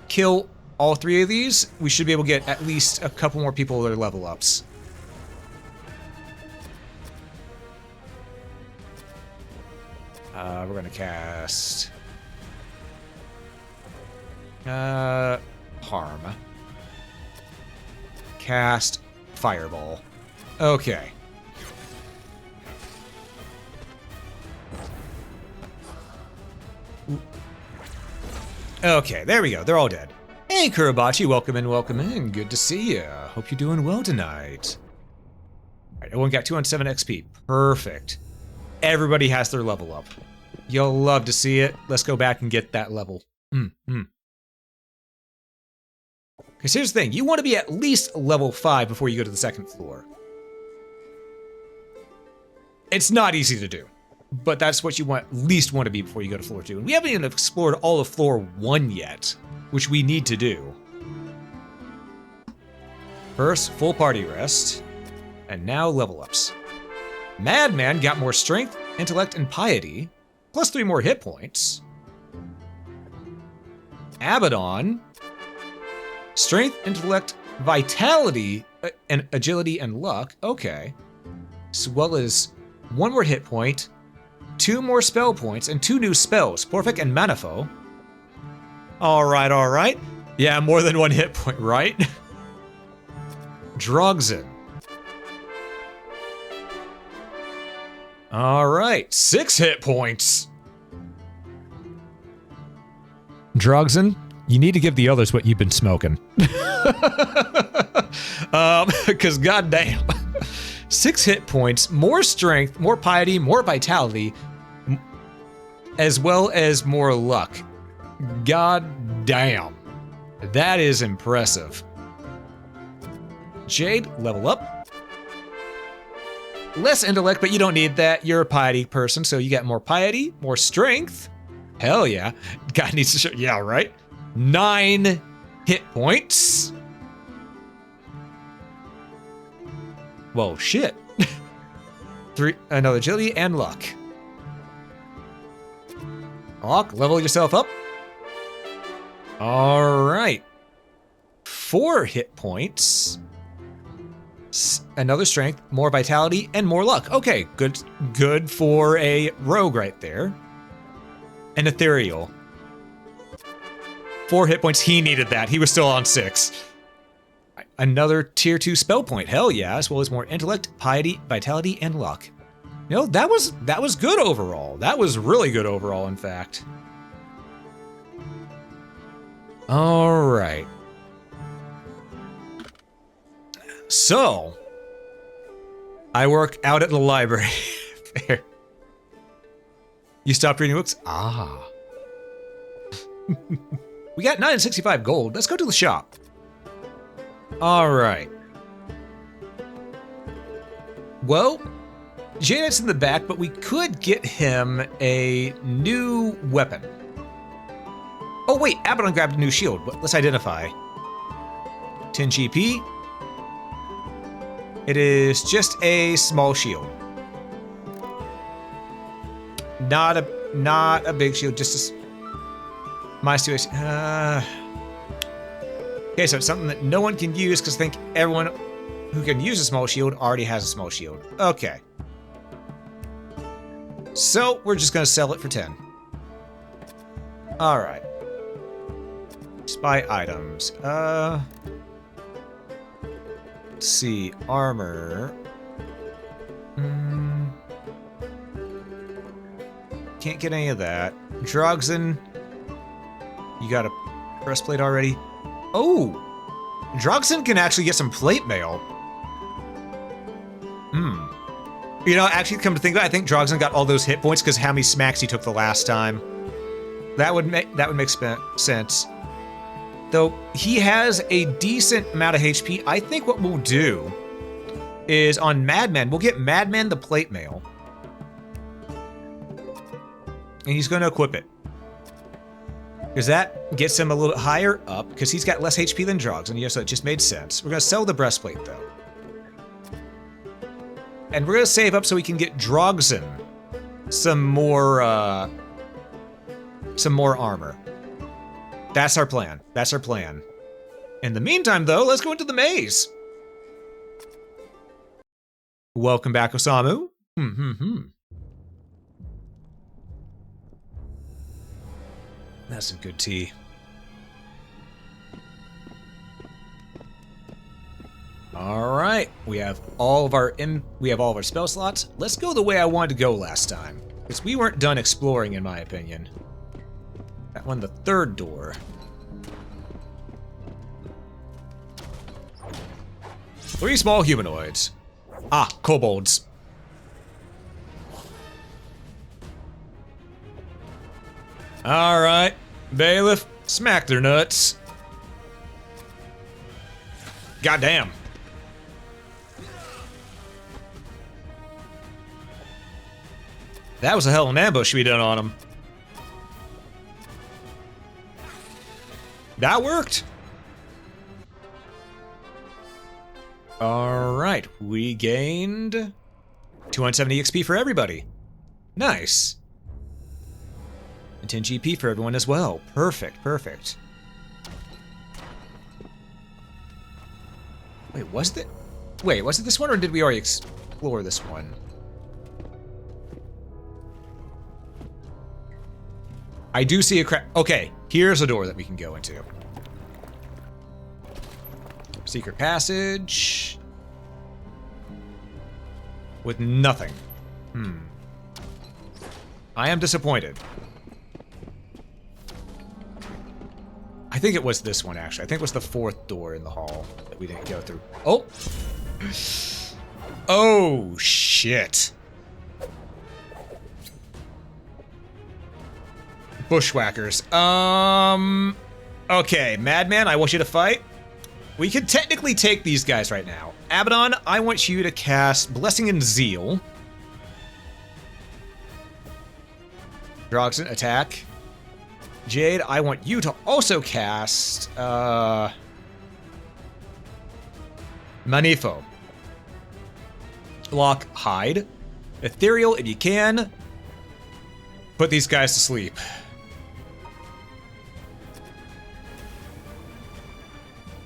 kill all 3 of these, we should be able to get at least a couple more people that are level ups. We're gonna cast... harm. Cast fireball. Okay. Okay, there we go. They're all dead. Hey, Kurabachi, welcome in. Good to see you. Hope you're doing well tonight. Alright, everyone got 207 XP. Perfect. Everybody has their level up. You'll love to see it. Let's go back and get that level. Because here's the thing, you want to be at least level 5 before you go to the 2nd floor. It's not easy to do, but that's what you at least want to be before you go to floor 2. And we haven't even explored all of floor 1 yet, which we need to do. First, full party rest, and now level ups. Madman got more strength, intellect, and piety, plus 3 more hit points. Abaddon, strength, intellect, vitality, and agility and luck. Okay. As well as 1 more hit point, 2 more spell points, and 2 new spells, Porphic and Manifo. Alright. Yeah, more than 1 hit point, right? Drogzen. Alright, 6 hit points. Drogzen, you need to give the others what you've been smoking. Because goddamn. 6 hit points, more strength, more piety, more vitality, as well as more luck. God damn. That is impressive. Jade, level up. Less intellect, but you don't need that. You're a piety person, so you get more piety, more strength. Hell yeah. God needs to show. Yeah, right? 9 hit points. Whoa, shit. Another agility and luck. Luck, level yourself up. All right. 4 hit points. Another strength, more vitality, and more luck. Okay, good for a rogue right there. An ethereal. 4 hit points. He needed that. He was still on 6. Another tier 2 spell point. Hell yeah, as well as more intellect, piety, vitality, and luck. You know, that was good overall. That was really good overall, in fact. All right. So, I work out at the library. There. You stopped reading books? Ah. We got 965 gold. Let's go to the shop. All right. Well, Janet's in the back, but we could get him a new weapon. Oh, wait. Abaddon grabbed a new shield. Let's identify. 10 GP. It is just a small shield. Not a big shield, just my situation. Okay, so it's something that no one can use because I think everyone who can use a small shield already has a small shield. Okay. So we're just gonna sell it for 10. All right. Spy items. Let's see, armor. Can't get any of that. Drogzen. You got a breastplate already. Oh! Drogzen can actually get some plate mail. You know, actually, come to think of it, I think Drogzen got all those hit points because how many smacks he took the last time. That would make sense. Though he has a decent amount of HP, I think what we'll do is on Madman, we'll get Madman the plate mail. And he's going to equip it. Because that gets him a little bit higher up, because he's got less HP than Drogzen, so it just made sense. We're going to sell the breastplate, though. And we're going to save up so we can get Drogzen some more armor. That's our plan. That's our plan. In the meantime, though, let's go into the maze. Welcome back, Osamu. That's some good tea. All right, we have all of our spell slots. Let's go the way I wanted to go last time, because we weren't done exploring, in my opinion. That one, the third door. 3 small humanoids. Ah, kobolds. All right, bailiff, smack their nuts. Goddamn. That was a hell of an ambush we done on him. That worked. All right, we gained 270 XP for everybody. Nice. And 10 GP for everyone as well. Perfect, perfect. Wait, was it this one, or did we already explore this one? I do see a crack. Okay, here's a door that we can go into. Secret passage. With nothing. I am disappointed. I think it was this one, actually. I think it was the 4th door in the hall that we didn't go through. Oh! Oh, shit. Bushwhackers. Okay, Madman, I want you to fight. We could technically take these guys right now. Abaddon, I want you to cast Blessing and Zeal. Drogzen, attack. Jade, I want you to also cast Manifo. Lock, hide. Ethereal, if you can. Put these guys to sleep.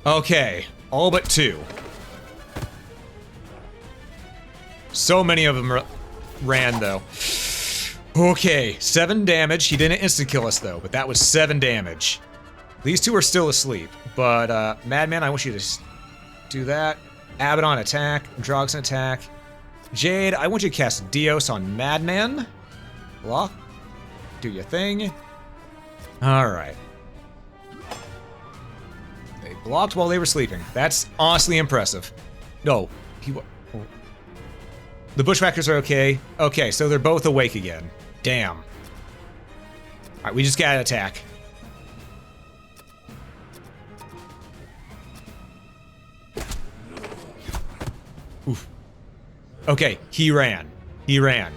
Okay, all but 2. So many of them ran, though. Okay, 7 damage. He didn't instant-kill us, though, but that was 7 damage. These 2 are still asleep, but, Madman, I want you to do that. Abaddon attack, Drogsn attack. Jade, I want you to cast Dios on Madman. Block. Do your thing. Alright. They blocked while they were sleeping. That's honestly impressive. No, the Bushwhackers are okay. Okay, so they're both awake again. Damn. Alright, we just gotta attack. Oof. Okay, he ran. He ran.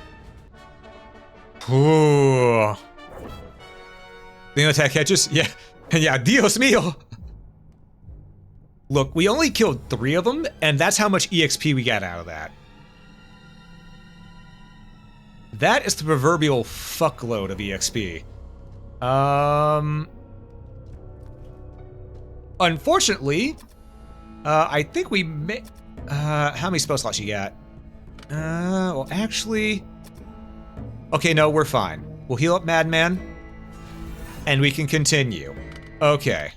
Ooh. The attack catches? Yeah. Yeah, Dios mío. Look, we only killed 3 of them, and that's how much EXP we got out of that. That is the proverbial fuckload of EXP. Unfortunately, I think we may... how many spell slots you got? Well, actually... Okay, no, we're fine. We'll heal up Madman, and we can continue. Okay.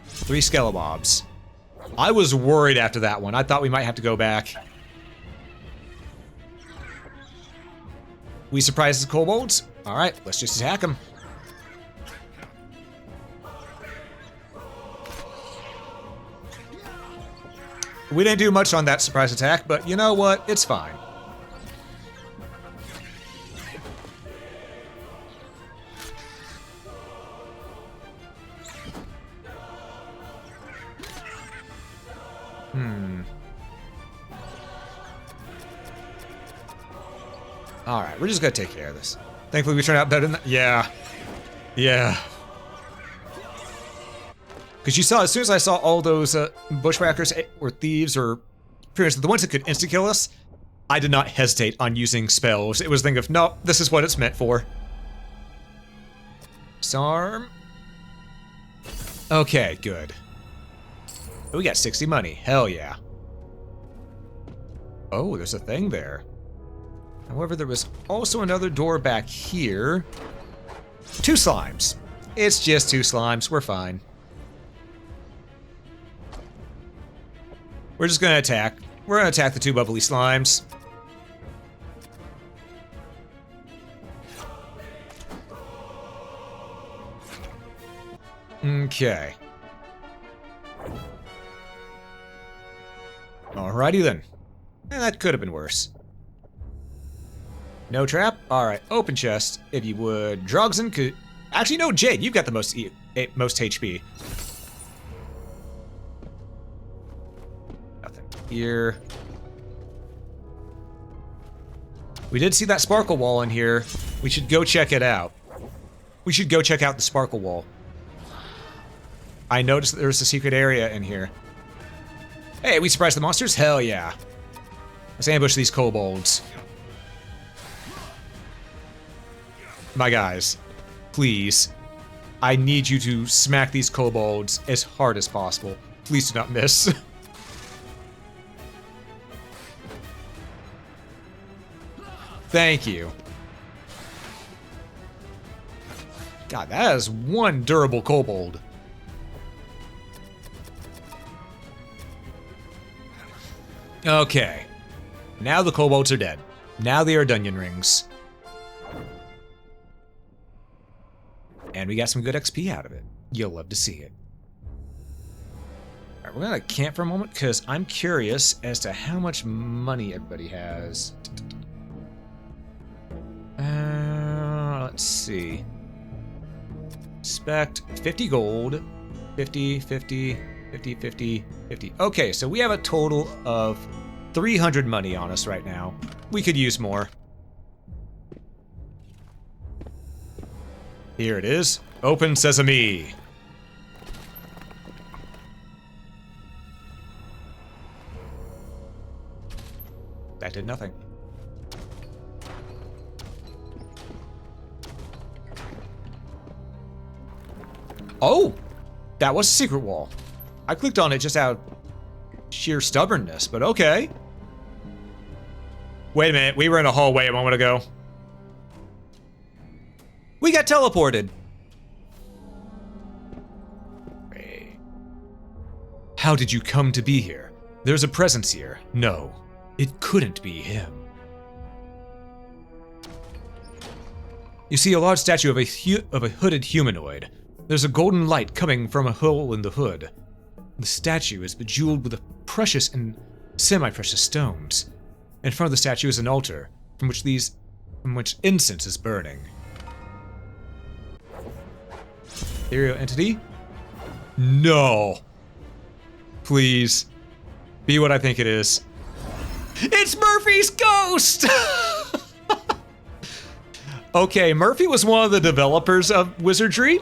3 Skelebobs. I was worried after that one. I thought we might have to go back. We surprised the kobolds? Alright, let's just attack them. We didn't do much on that surprise attack, but you know what? It's fine. Alright, we're just gonna take care of this. Thankfully we turned out better than that. Yeah. Yeah. Because you saw, as soon as I saw all those bushwhackers or thieves or pretty much the ones that could insta-kill us, I did not hesitate on using spells. It was a thing of, no, this is what it's meant for. Disarm. Okay, good. We got 60 money. Hell yeah. Oh, there's a thing there. However, there was also another door back here. 2 slimes. It's just 2 slimes. We're fine. We're just gonna attack. We're gonna attack the 2 bubbly slimes. Okay. Alrighty then. That could have been worse. No trap? Alright, open chest, if you would. Drogsn could... Actually, no, Jade, you've got the most HP. Nothing here. We did see that sparkle wall in here. We should go check it out. We should go check out the sparkle wall. I noticed that there's a secret area in here. Hey, we surprised the monsters? Hell yeah. Let's ambush these kobolds. My guys, please. I need you to smack these kobolds as hard as possible. Please do not miss. Thank you. God, that is one durable kobold. Okay. Now the kobolds are dead. Now they are dungeon rings. And we got some good XP out of it. You'll love to see it. Alright, we're gonna camp for a moment because I'm curious as to how much money everybody has. Let's see. Spect 50 gold, 50, 50, 50, 50, 50. Okay, so we have a total of 300 money on us right now. We could use more. Here it is. Open sesame. that did nothing. Oh! That was a secret wall. I clicked on it just out of sheer stubbornness, but okay. Wait a minute, we were in a hallway a moment ago. We got teleported. Wait. How did you come to be here? There's a presence here. No, it couldn't be him. You see a large statue of a hooded humanoid. There's a golden light coming from a hole in the hood. The statue is bejeweled with precious and semi-precious stones. In front of the statue is an altar from which incense is burning. Ethereal entity? No. Please. Be what I think it is. It's Murphy's ghost! Okay, Murphy was one of the developers of Wizardry,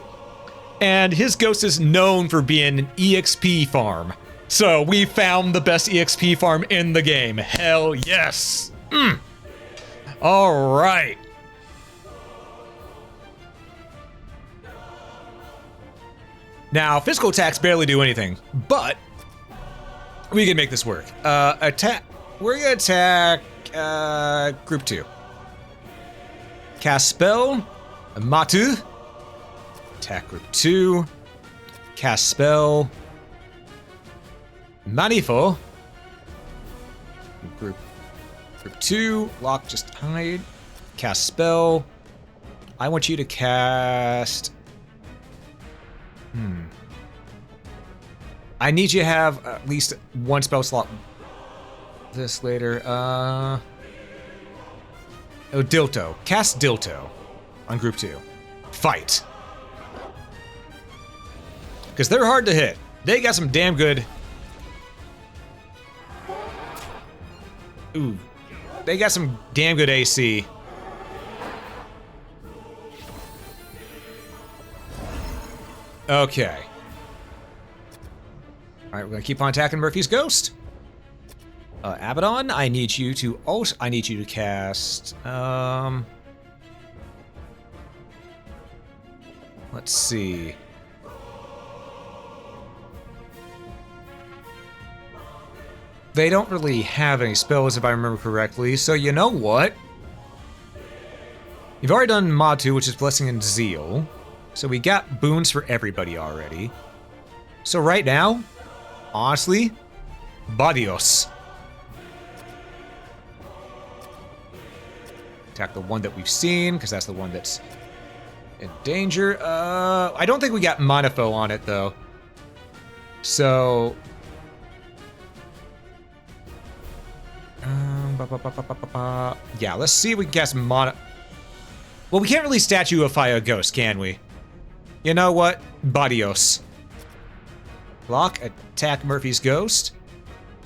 and his ghost is known for being an EXP farm. So we found the best EXP farm in the game. Hell yes! All right. Now, physical attacks barely do anything, but we can make this work. Attack. We're gonna attack group 2. Cast spell, Matu. Attack group 2. Cast spell, Manifo. Group 2. Lock, just hide. Cast spell. I want you to cast. I need you to have at least one spell slot. This later. Oh, Dilto. Cast Dilto on group 2. Fight. Because they're hard to hit. They got some damn good. Ooh. They got some damn good AC. Okay. Alright, we're gonna keep on attacking Murphy's ghost. Abaddon, I need you to cast, let's see. They don't really have any spells if I remember correctly, so you know what? You've already done Matu, which is Blessing and Zeal. So we got boons for everybody already. So right now, honestly, Badios. Attack the one that we've seen, because that's the one that's in danger. I don't think we got Manifo on it, though. So... yeah, let's see if we can cast Well, we can't really statuify a ghost, can we? You know what? Badios. Block, attack Murphy's ghost.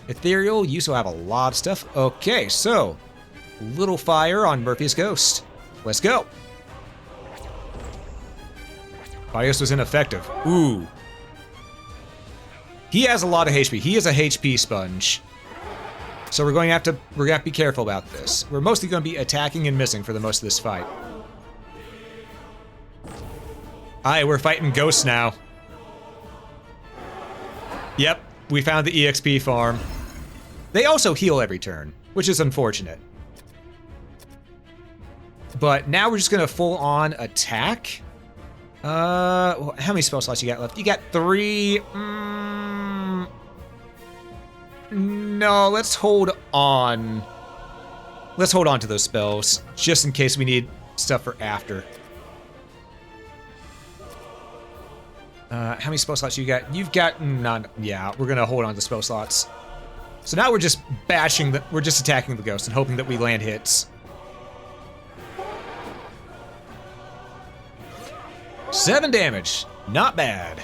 Ethereal, you still have a lot of stuff. Okay, so little fire on Murphy's ghost. Let's go. Badios was ineffective. Ooh. He has a lot of HP. He is a HP sponge. So we're going to have to be careful about this. We're mostly going to be attacking and missing for the most of this fight. Alright, we're fighting ghosts now. Yep, we found the EXP farm. They also heal every turn, which is unfortunate. But now we're just gonna full on attack. How many spell slots you got left? You got 3. No, let's hold on. Let's hold on to those spells, just in case we need stuff for after. How many spell slots you got? You've got none. Yeah, we're gonna hold on to the spell slots. So now we're just we're just attacking the ghost and hoping that we land hits. 7 damage, not bad.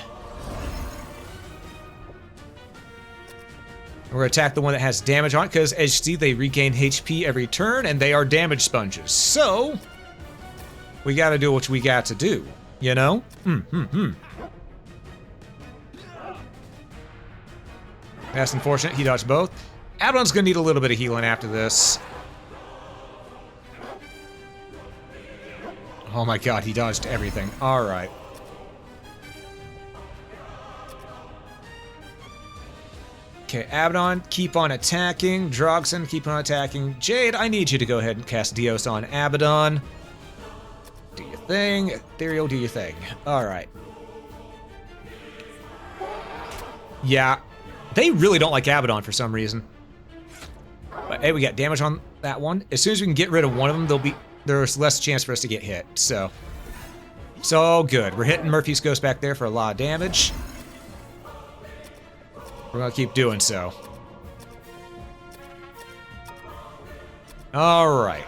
We're gonna attack the one that has damage on it, because as you see, they regain HP every turn, and they are damage sponges. So, we gotta do what we got to do, you know? That's unfortunate, he dodged both. Abaddon's gonna need a little bit of healing after this. Oh my god, he dodged everything. Alright. Okay, Abaddon, keep on attacking. Drogson, keep on attacking. Jade, I need you to go ahead and cast Dios on Abaddon. Do your thing. Ethereal, do your thing. Alright. Yeah. They really don't like Abaddon for some reason. But hey, we got damage on that one. As soon as we can get rid of one of them, there's less chance for us to get hit. So good. We're hitting Murphy's Ghost back there for a lot of damage. We're gonna keep doing so. Alright.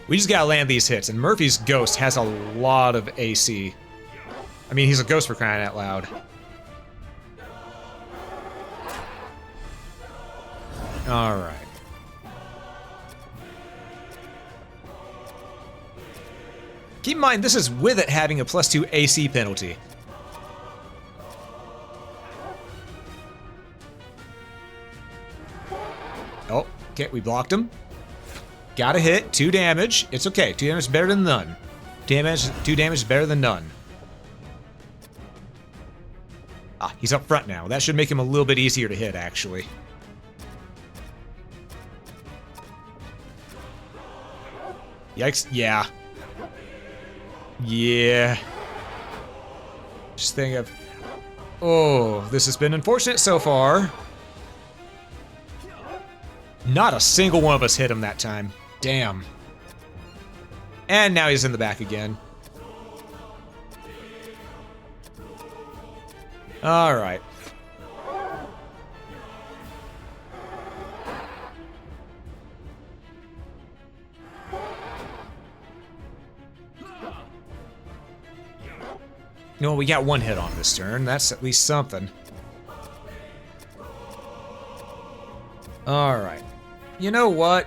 We just gotta land these hits, and Murphy's Ghost has a lot of AC. I mean, he's a ghost for crying out loud. Alright. Keep in mind, this is with it having a +2 AC penalty. Oh, okay, we blocked him. Got a hit, 2 damage. It's okay, 2 damage is better than none. 2 damage is better than none. Ah, he's up front now. That should make him a little bit easier to hit, actually. Yikes, yeah. Yeah. Just think of... Oh, this has been unfortunate so far. Not a single one of us hit him that time. Damn. And now he's in the back again. Alright. No, we got 1 hit on this turn. That's at least something. Alright. You know what?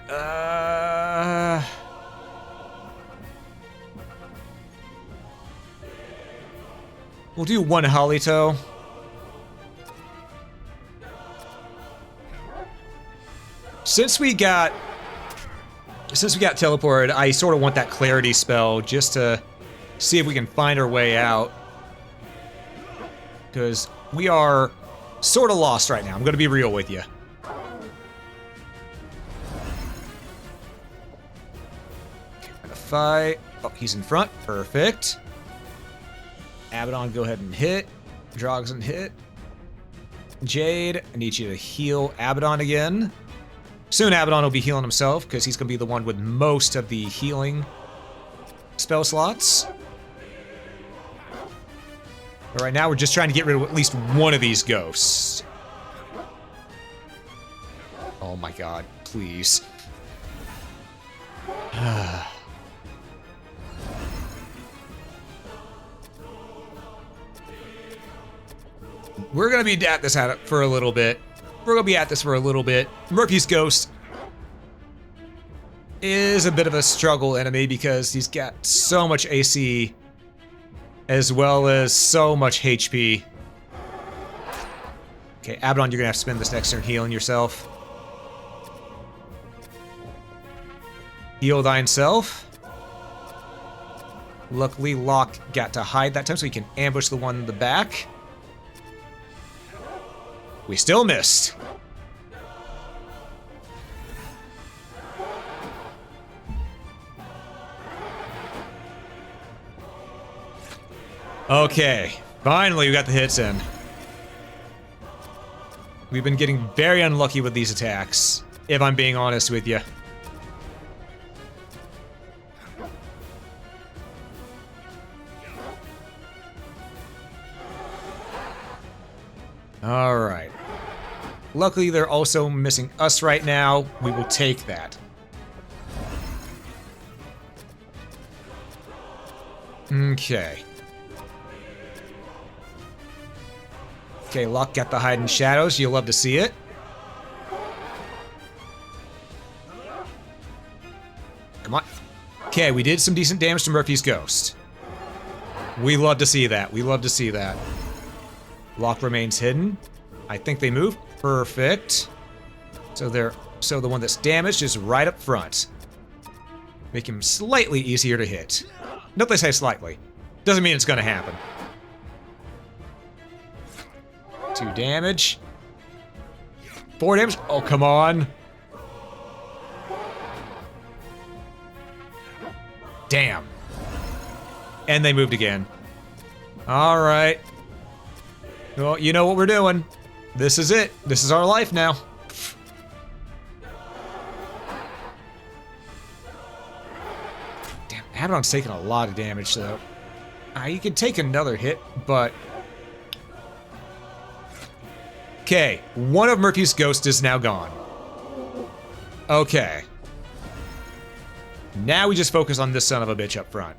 We'll do 1 Halito. Since we got teleported, I sort of want that clarity spell just to see if we can find our way out. Because we are sort of lost right now. I'm going to be real with you. Okay, gonna fight. Oh, he's in front. Perfect. Abaddon, go ahead and hit. Drogson, hit. Jade, I need you to heal Abaddon again. Soon Abaddon will be healing himself, because he's going to be the one with most of the healing spell slots. But right now, we're just trying to get rid of at least one of these ghosts. Oh my god, please. We're gonna be at this for a little bit. Murphy's Ghost is a bit of a struggle enemy because he's got so much AC as well as so much HP. Okay, Abaddon, you're gonna have to spend this next turn healing yourself. Heal thine self. Luckily, Locke got to hide that time so he can ambush the one in the back. We still missed. Okay, finally we got the hits in. We've been getting very unlucky with these attacks, if I'm being honest with you. Alright. Luckily, they're also missing us right now. We will take that. Okay. Okay, Locke got the hide in shadows. You'll love to see it. Come on. Okay, we did some decent damage to Murphy's Ghost. We love to see that. We love to see that. Locke remains hidden. I think they moved. Perfect. So the one that's damaged is right up front. Make him slightly easier to hit. Note they say slightly. Doesn't mean it's gonna happen. 2 damage. 4 damage. Oh, come on. Damn. And they moved again. All right. Well, you know what we're doing. This is it. This is our life now. Damn, Abaddon's taking a lot of damage, though. You can take another hit, but... Okay, one of Murphy's ghosts is now gone. Okay. Now we just focus on this son of a bitch up front.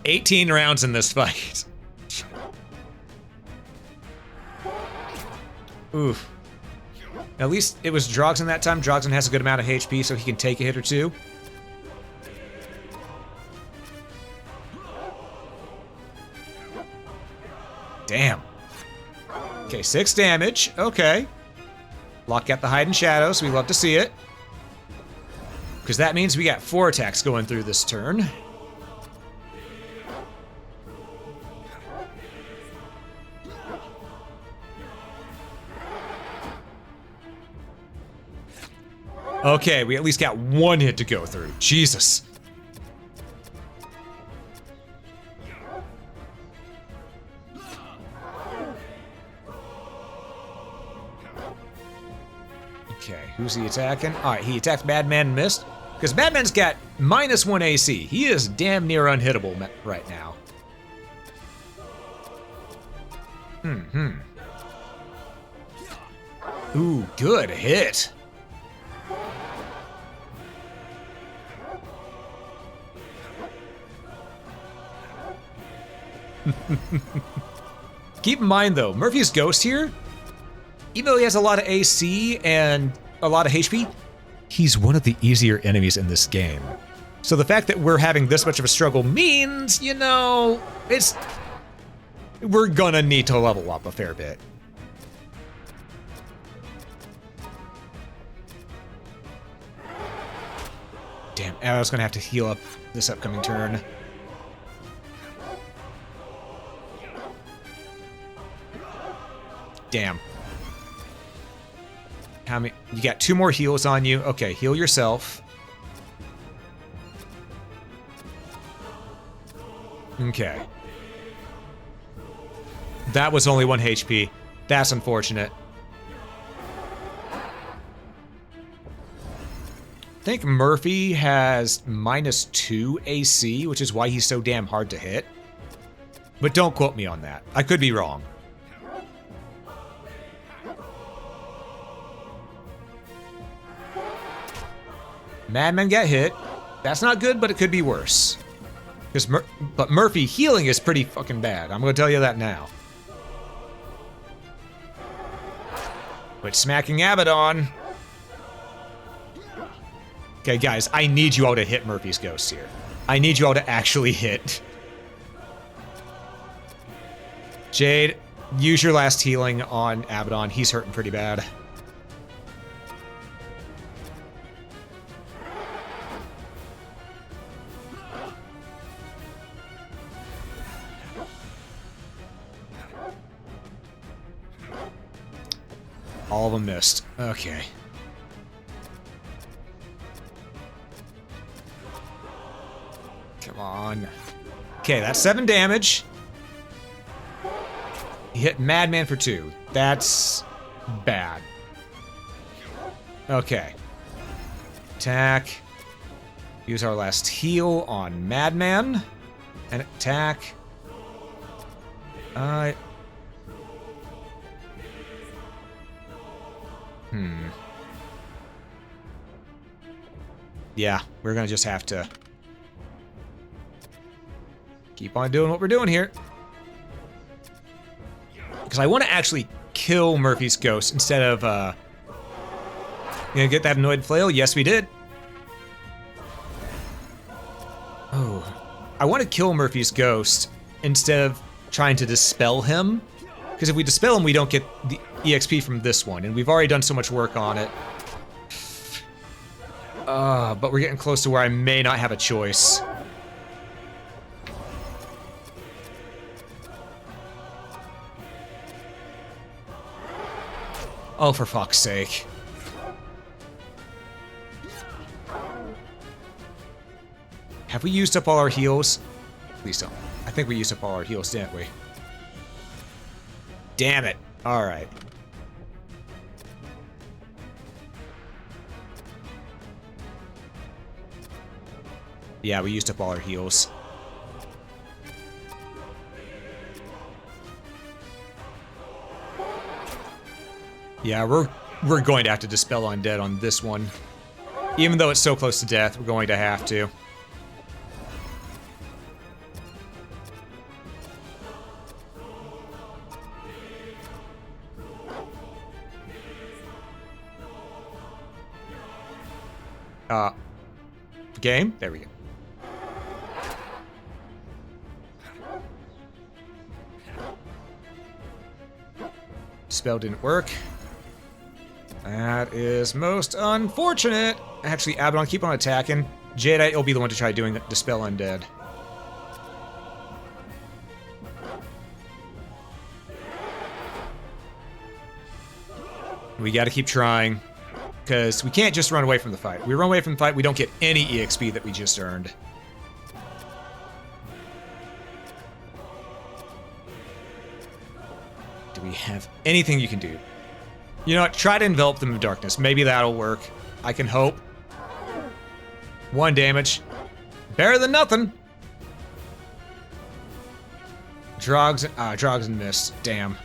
$18 rounds in this fight. Oof. At least it was Drogson that time. Drogson has a good amount of HP, so he can take a hit or two. Damn. Okay, 6 damage. Okay. Lock out the hidden shadows. We love to see it. Because that means we got 4 attacks going through this turn. Okay, we at least got 1 hit to go through. Jesus. Okay, who's he attacking? Alright, he attacked Madman and missed. Because Madman's got -1 AC. He is damn near unhittable right now. Ooh, good hit. Keep in mind though, Murphy's ghost here, even though he has a lot of AC and a lot of HP, he's one of the easier enemies in this game. So the fact that we're having this much of a struggle means, you know, we're gonna need to level up a fair bit. Damn, I was gonna have to heal up this upcoming turn. Damn. How many? You got 2 more heals on you. Okay, heal yourself. Okay. That was only 1 HP. That's unfortunate. I think Murphy has -2 AC, which is why he's so damn hard to hit. But don't quote me on that. I could be wrong. Madman got hit. That's not good, but it could be worse. But Murphy healing is pretty fucking bad. I'm gonna tell you that now. Quit smacking Abaddon. Okay, guys, I need you all to hit Murphy's ghost here. I need you all to actually hit. Jade, use your last healing on Abaddon. He's hurting pretty bad. All of them missed. Okay. Come on. Okay, that's 7 damage. He hit Madman for 2. That's bad. Okay. Attack. Use our last heal on Madman. And attack. Yeah, we're gonna just have to keep on doing what we're doing here. Because I want to actually kill Murphy's ghost instead of, get that annoyed flail? Yes, we did. Oh. I want to kill Murphy's ghost instead of trying to dispel him. Because if we dispel him, we don't get the EXP from this one. And we've already done so much work on it. But we're getting close to where I may not have a choice. Oh, for fuck's sake. Have we used up all our heals? Please don't. I think we used up all our heals, didn't we? Damn it. Alright. Yeah, we used up all our heals. Yeah, we're going to have to dispel undead on this one. Even though it's so close to death, we're going to have to. Game? There we go. Spell didn't work. That is most unfortunate. Actually, Abaddon, keep on attacking. Jadeite will be the one to try doing Dispel Undead. We gotta keep trying. Because we can't just run away from the fight. If we run away from the fight, we don't get any EXP that we just earned. Do we have anything you can do? You know what? Try to envelop them in darkness. Maybe that'll work. I can hope. 1 damage. Better than nothing. Drogs and mist. Damn.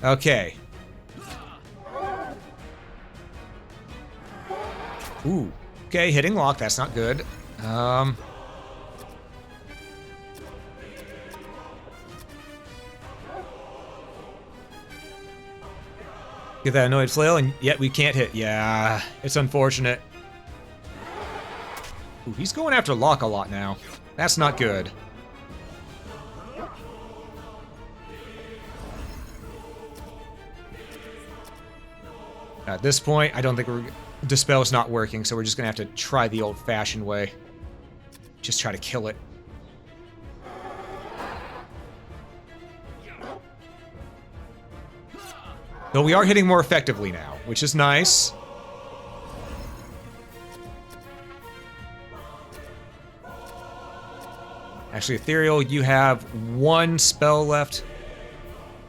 Okay. Ooh. Okay, hitting lock. That's not good. Get that annoyed flail, and yet we can't hit. Yeah, it's unfortunate. Ooh, he's going after Locke a lot now. That's not good. At this point, I don't think Dispel's not working, so we're just gonna have to try the old-fashioned way. Just try to kill it. Though we are hitting more effectively now, which is nice. Actually, Ethereal, you have 1 spell left.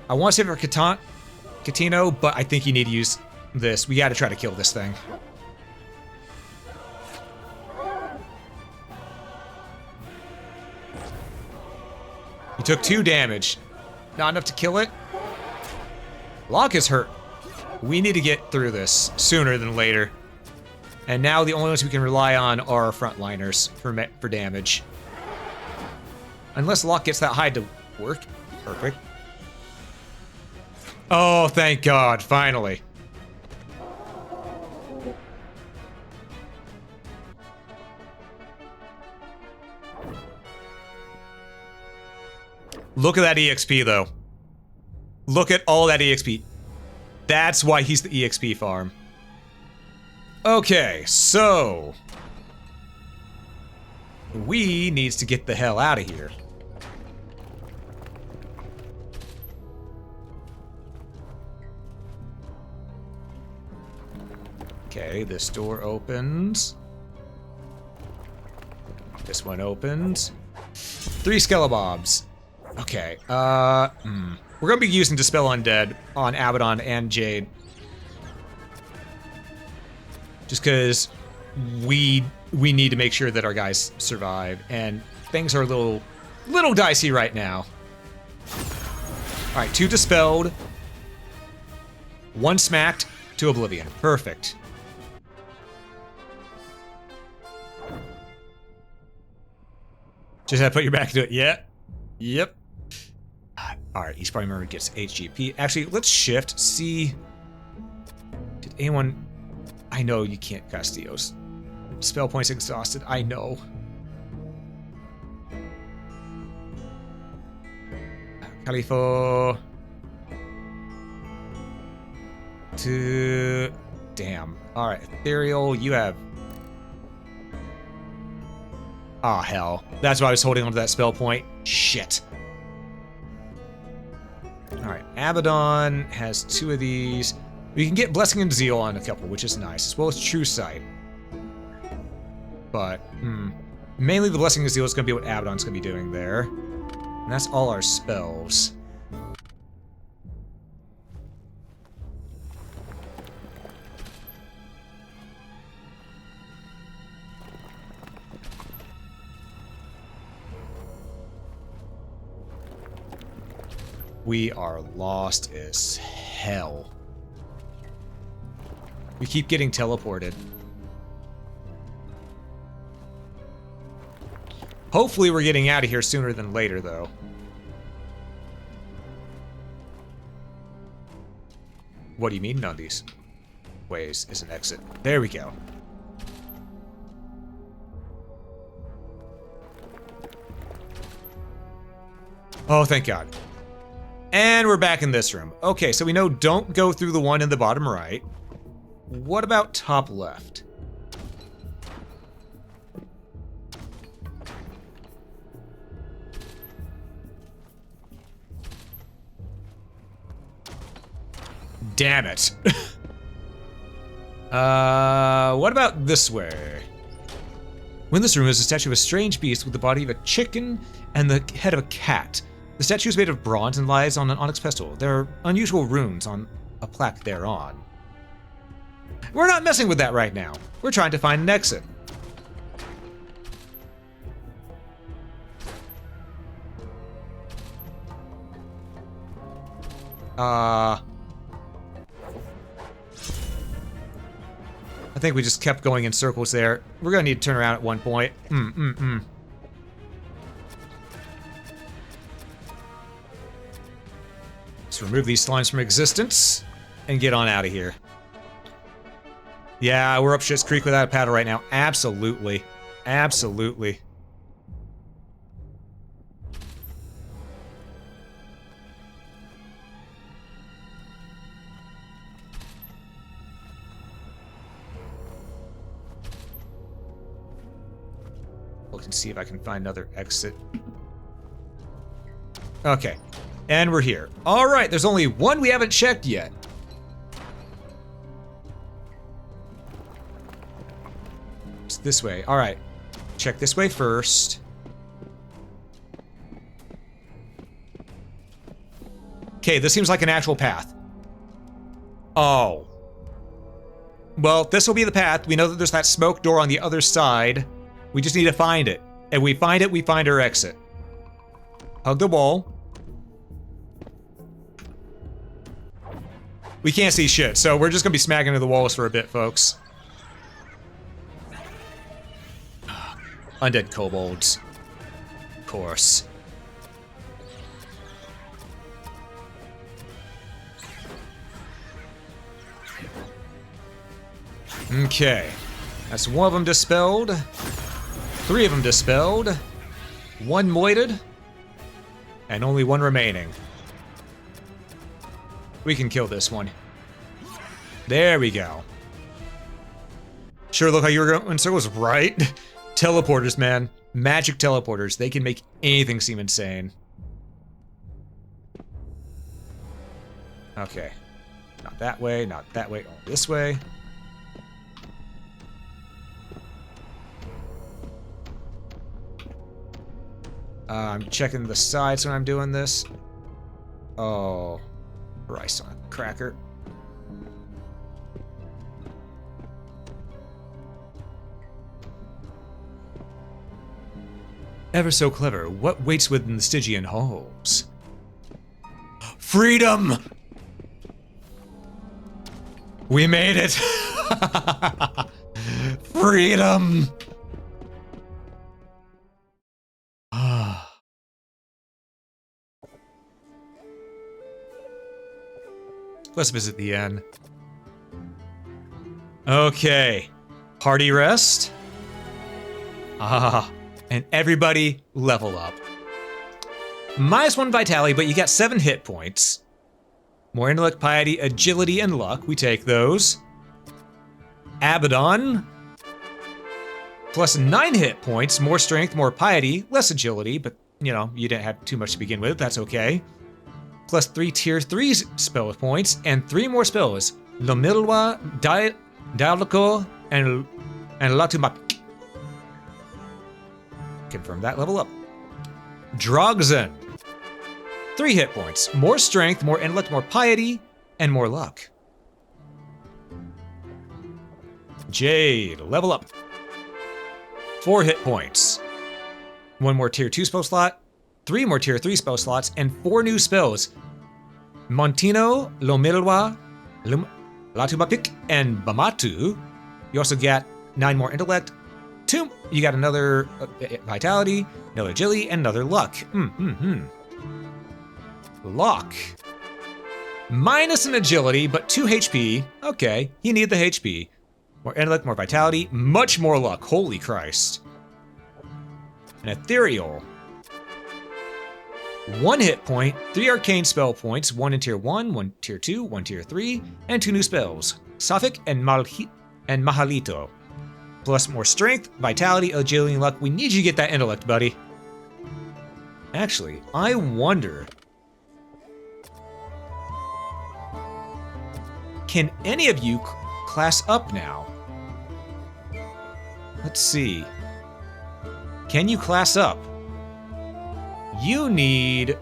I want to save it for Catino, but I think you need to use this. We gotta try to kill this thing. You took 2 damage. Not enough to kill it. Locke is hurt. We need to get through this sooner than later. And now the only ones we can rely on are our frontliners for damage. Unless Locke gets that hide to work. Perfect. Oh, thank God, finally. Look at that EXP, though. Look at all that EXP. That's why he's the EXP farm. Okay, so... we needs to get the hell out of here. Okay, this door opens. This one opens. 3 Skelebobs. Okay, we're gonna be using Dispel Undead on Abaddon and Jade. Just because we need to make sure that our guys survive, and things are a little dicey right now. Alright, 2 dispelled. 1 smacked to oblivion. Perfect. Just have to put your back into it. Yeah. Yep. Alright, each party member gets HGP. Actually, let's shift. See. Did anyone... I know you can't Castillos. Spell points exhausted. I know. Califo. To... Damn. Alright, Ethereal, you have... Ah, hell. That's why I was holding onto that spell point. Shit. Alright, Abaddon has 2 of these. We can get Blessing and Zeal on a couple, which is nice, as well as True Sight. But, mainly the Blessing and Zeal is going to be what Abaddon's going to be doing there. And that's all our spells. We are lost as hell. We keep getting teleported. Hopefully we're getting out of here sooner than later, though. What do you mean none of these ways is an exit? There we go. Oh, thank God. And we're back in this room. Okay, so we know don't go through the one in the bottom right. What about top left? Damn it. What about this way? When this room is a statue of a strange beast with the body of a chicken and the head of a cat. The statue is made of bronze and lies on an onyx pedestal. There are unusual runes on a plaque thereon. We're not messing with that right now. We're trying to find an exit. I think we just kept going in circles there. We're gonna need to turn around at one point. Let's remove these slimes from existence and get on out of here. Yeah, we're up Shit's Creek without a paddle right now. Absolutely. Absolutely. Look and see if I can find another exit. Okay. And we're here. Alright, there's only one we haven't checked yet. It's this way. Alright. Check this way first. Okay, this seems like an actual path. Oh. Well, this will be the path. We know that there's that smoke door on the other side. We just need to find it. And we find it, we find our exit. Hug the wall. We can't see shit, so we're just gonna be smacking into the walls for a bit, folks. Undead kobolds. Of course. Okay. That's one of them dispelled. 3 of them dispelled. 1 moited. And only 1 remaining. We can kill this one. There we go. Sure looked like you were going in circles, right? Teleporters, man. Magic teleporters. They can make anything seem insane. Okay. Not that way, not that way, oh, this way. I'm checking the sides when I'm doing this. Oh. Rice on a cracker. Ever so clever. What waits within the Stygian halls? Freedom! We made it! Freedom! Let's visit the inn. Okay. Party rest. And everybody level up. -1 vitality, but you got 7 hit points. More intellect, piety, agility, and luck. We take those. Abaddon. +9 hit points, more strength, more piety, less agility, but you know, you didn't have too much to begin with, that's okay. +3 tier 3 spell points, and 3 more spells. Lomilwa, Dialoko, and Latumapik. Confirm that level up. Drogzen. 3 hit points, more strength, more intellect, more piety, and more luck. Jade, level up. 4 hit points. 1 more tier 2 spell slot, 3 more tier 3 spell slots, and 4 new spells. Montino, Lomilwa, Latumapik, and Bamatu. You also get 9 more intellect. 2, you got another vitality, another agility, and another luck. Luck. Minus an agility, but 2 HP. Okay, you need the HP. More intellect, more vitality, much more luck. Holy Christ. An ethereal. 1 hit point, 3 arcane spell points, 1 in tier 1, 1 tier 2, 1 tier 3, and 2 new spells. Safik and Mahalito. Plus more strength, vitality, agility, and luck. We need you to get that intellect, buddy. Actually, I wonder... Can any of you class up now? Let's see. Can you class up? You need...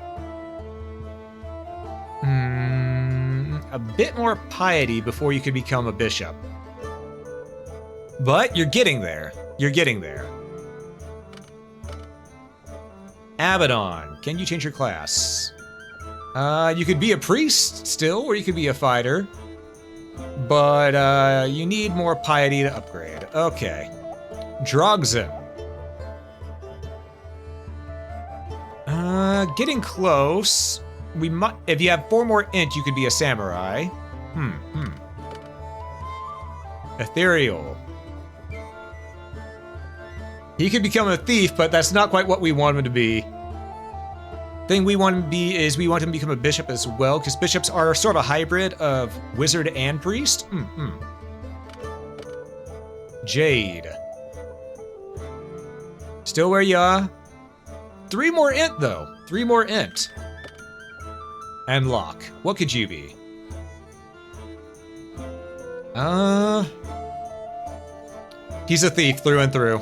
a bit more piety before you can become a bishop. But you're getting there. You're getting there. Abaddon, can you change your class? You could be a priest still, or you could be a fighter. But you need more piety to upgrade. Okay. Drogzen. Getting close. We might, if you have 4 more int, you could be a samurai. Ethereal. He could become a thief, but that's not quite what we want him to be. Thing we want him to be is we want him to become a bishop as well, because bishops are sort of a hybrid of wizard and priest. Jade. Still where you are. 3 more int, though. 3 more int. And lock. What could you be? He's a thief through and through.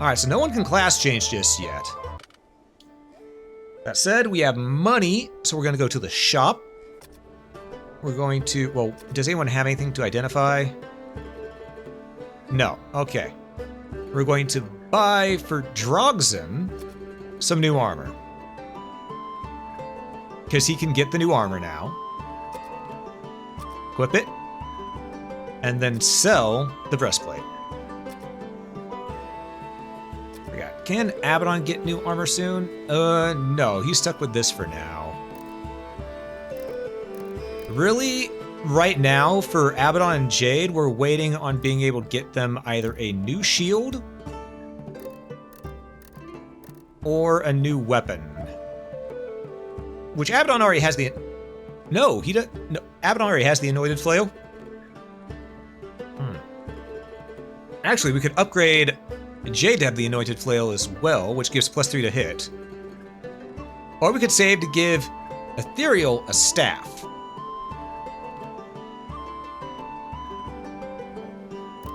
Alright, so no one can class change just yet. That said, we have money, so we're gonna go to the shop. We're going to, well, does anyone have anything to identify? No, okay. We're going to buy for Drogzen some new armor. Because he can get the new armor now. Equip it. And then sell the breastplate. We got, can Abaddon get new armor soon? No, he's stuck with this for now. Really, right now, for Abaddon and Jade, we're waiting on being able to get them either a new shield or a new weapon. Which Abaddon already has the... No, he doesn't... No, Abaddon already has the Anointed Flail. Actually, we could upgrade Jade to have the Anointed Flail as well, which gives +3 to hit. Or we could save to give Ethereal a staff.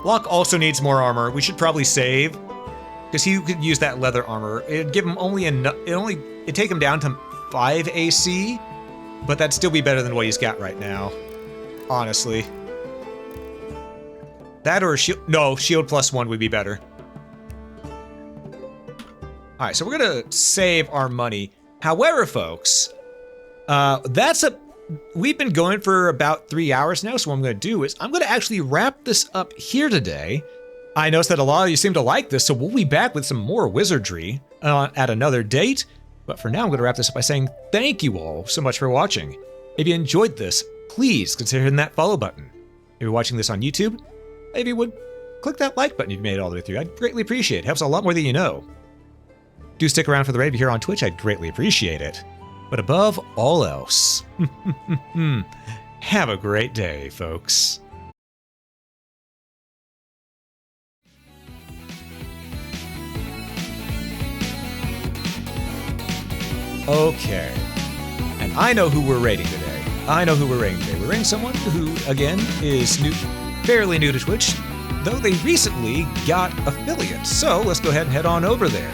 Locke also needs more armor. We should probably save, because he could use that leather armor. It'd give him only enough... It'd take him down to 5 AC, but that'd still be better than what he's got right now. Honestly. That or a shield... No, shield +1 would be better. Alright, so we're gonna save our money. However, folks, we've been going for about 3 hours now, so what I'm gonna do is I'm gonna actually wrap this up here today. I noticed that a lot of you seem to like this, so we'll be back with some more Wizardry at another date. But for now, I'm gonna wrap this up by saying thank you all so much for watching. If you enjoyed this, please consider hitting that follow button. If you're watching this on YouTube, if you would, click that like button if you made it all the way through. I'd greatly appreciate it. It helps a lot more than you know. Do stick around for the raid if you're here on Twitch, I'd greatly appreciate it. But above all else, have a great day, folks. Okay, and I know who we're raiding today. We're raiding someone who, again, is fairly new to Twitch, though they recently got affiliates. So let's go ahead and head on over there.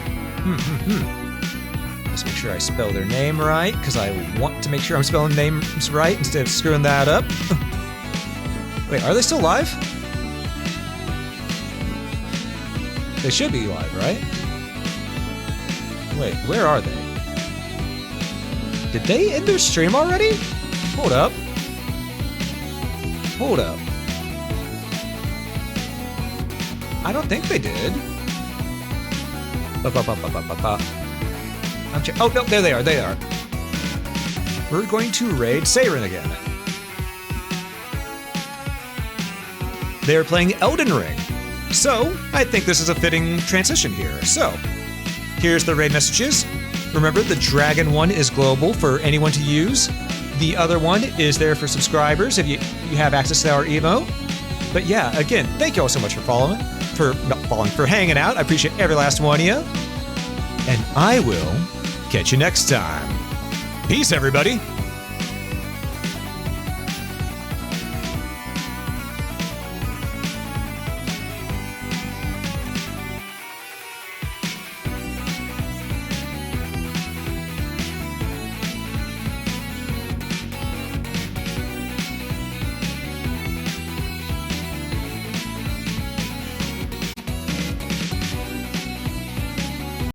Let's make sure I spell their name right, because I want to make sure I'm spelling names right instead of screwing that up. Wait, are they still live? They should be live, right? Wait, where are they? Did they end their stream already? Hold up. Hold up. I don't think they did. Oh, no, there they are, We're going to raid Seiren again. They're playing Elden Ring. So, I think this is a fitting transition here. So, here's the raid messages. Remember, the dragon one is global for anyone to use. The other one is there for subscribers if you have access to our emote. But yeah, again, thank you all so much for for hanging out. I appreciate every last one of you. And I will catch you next time. Peace, everybody.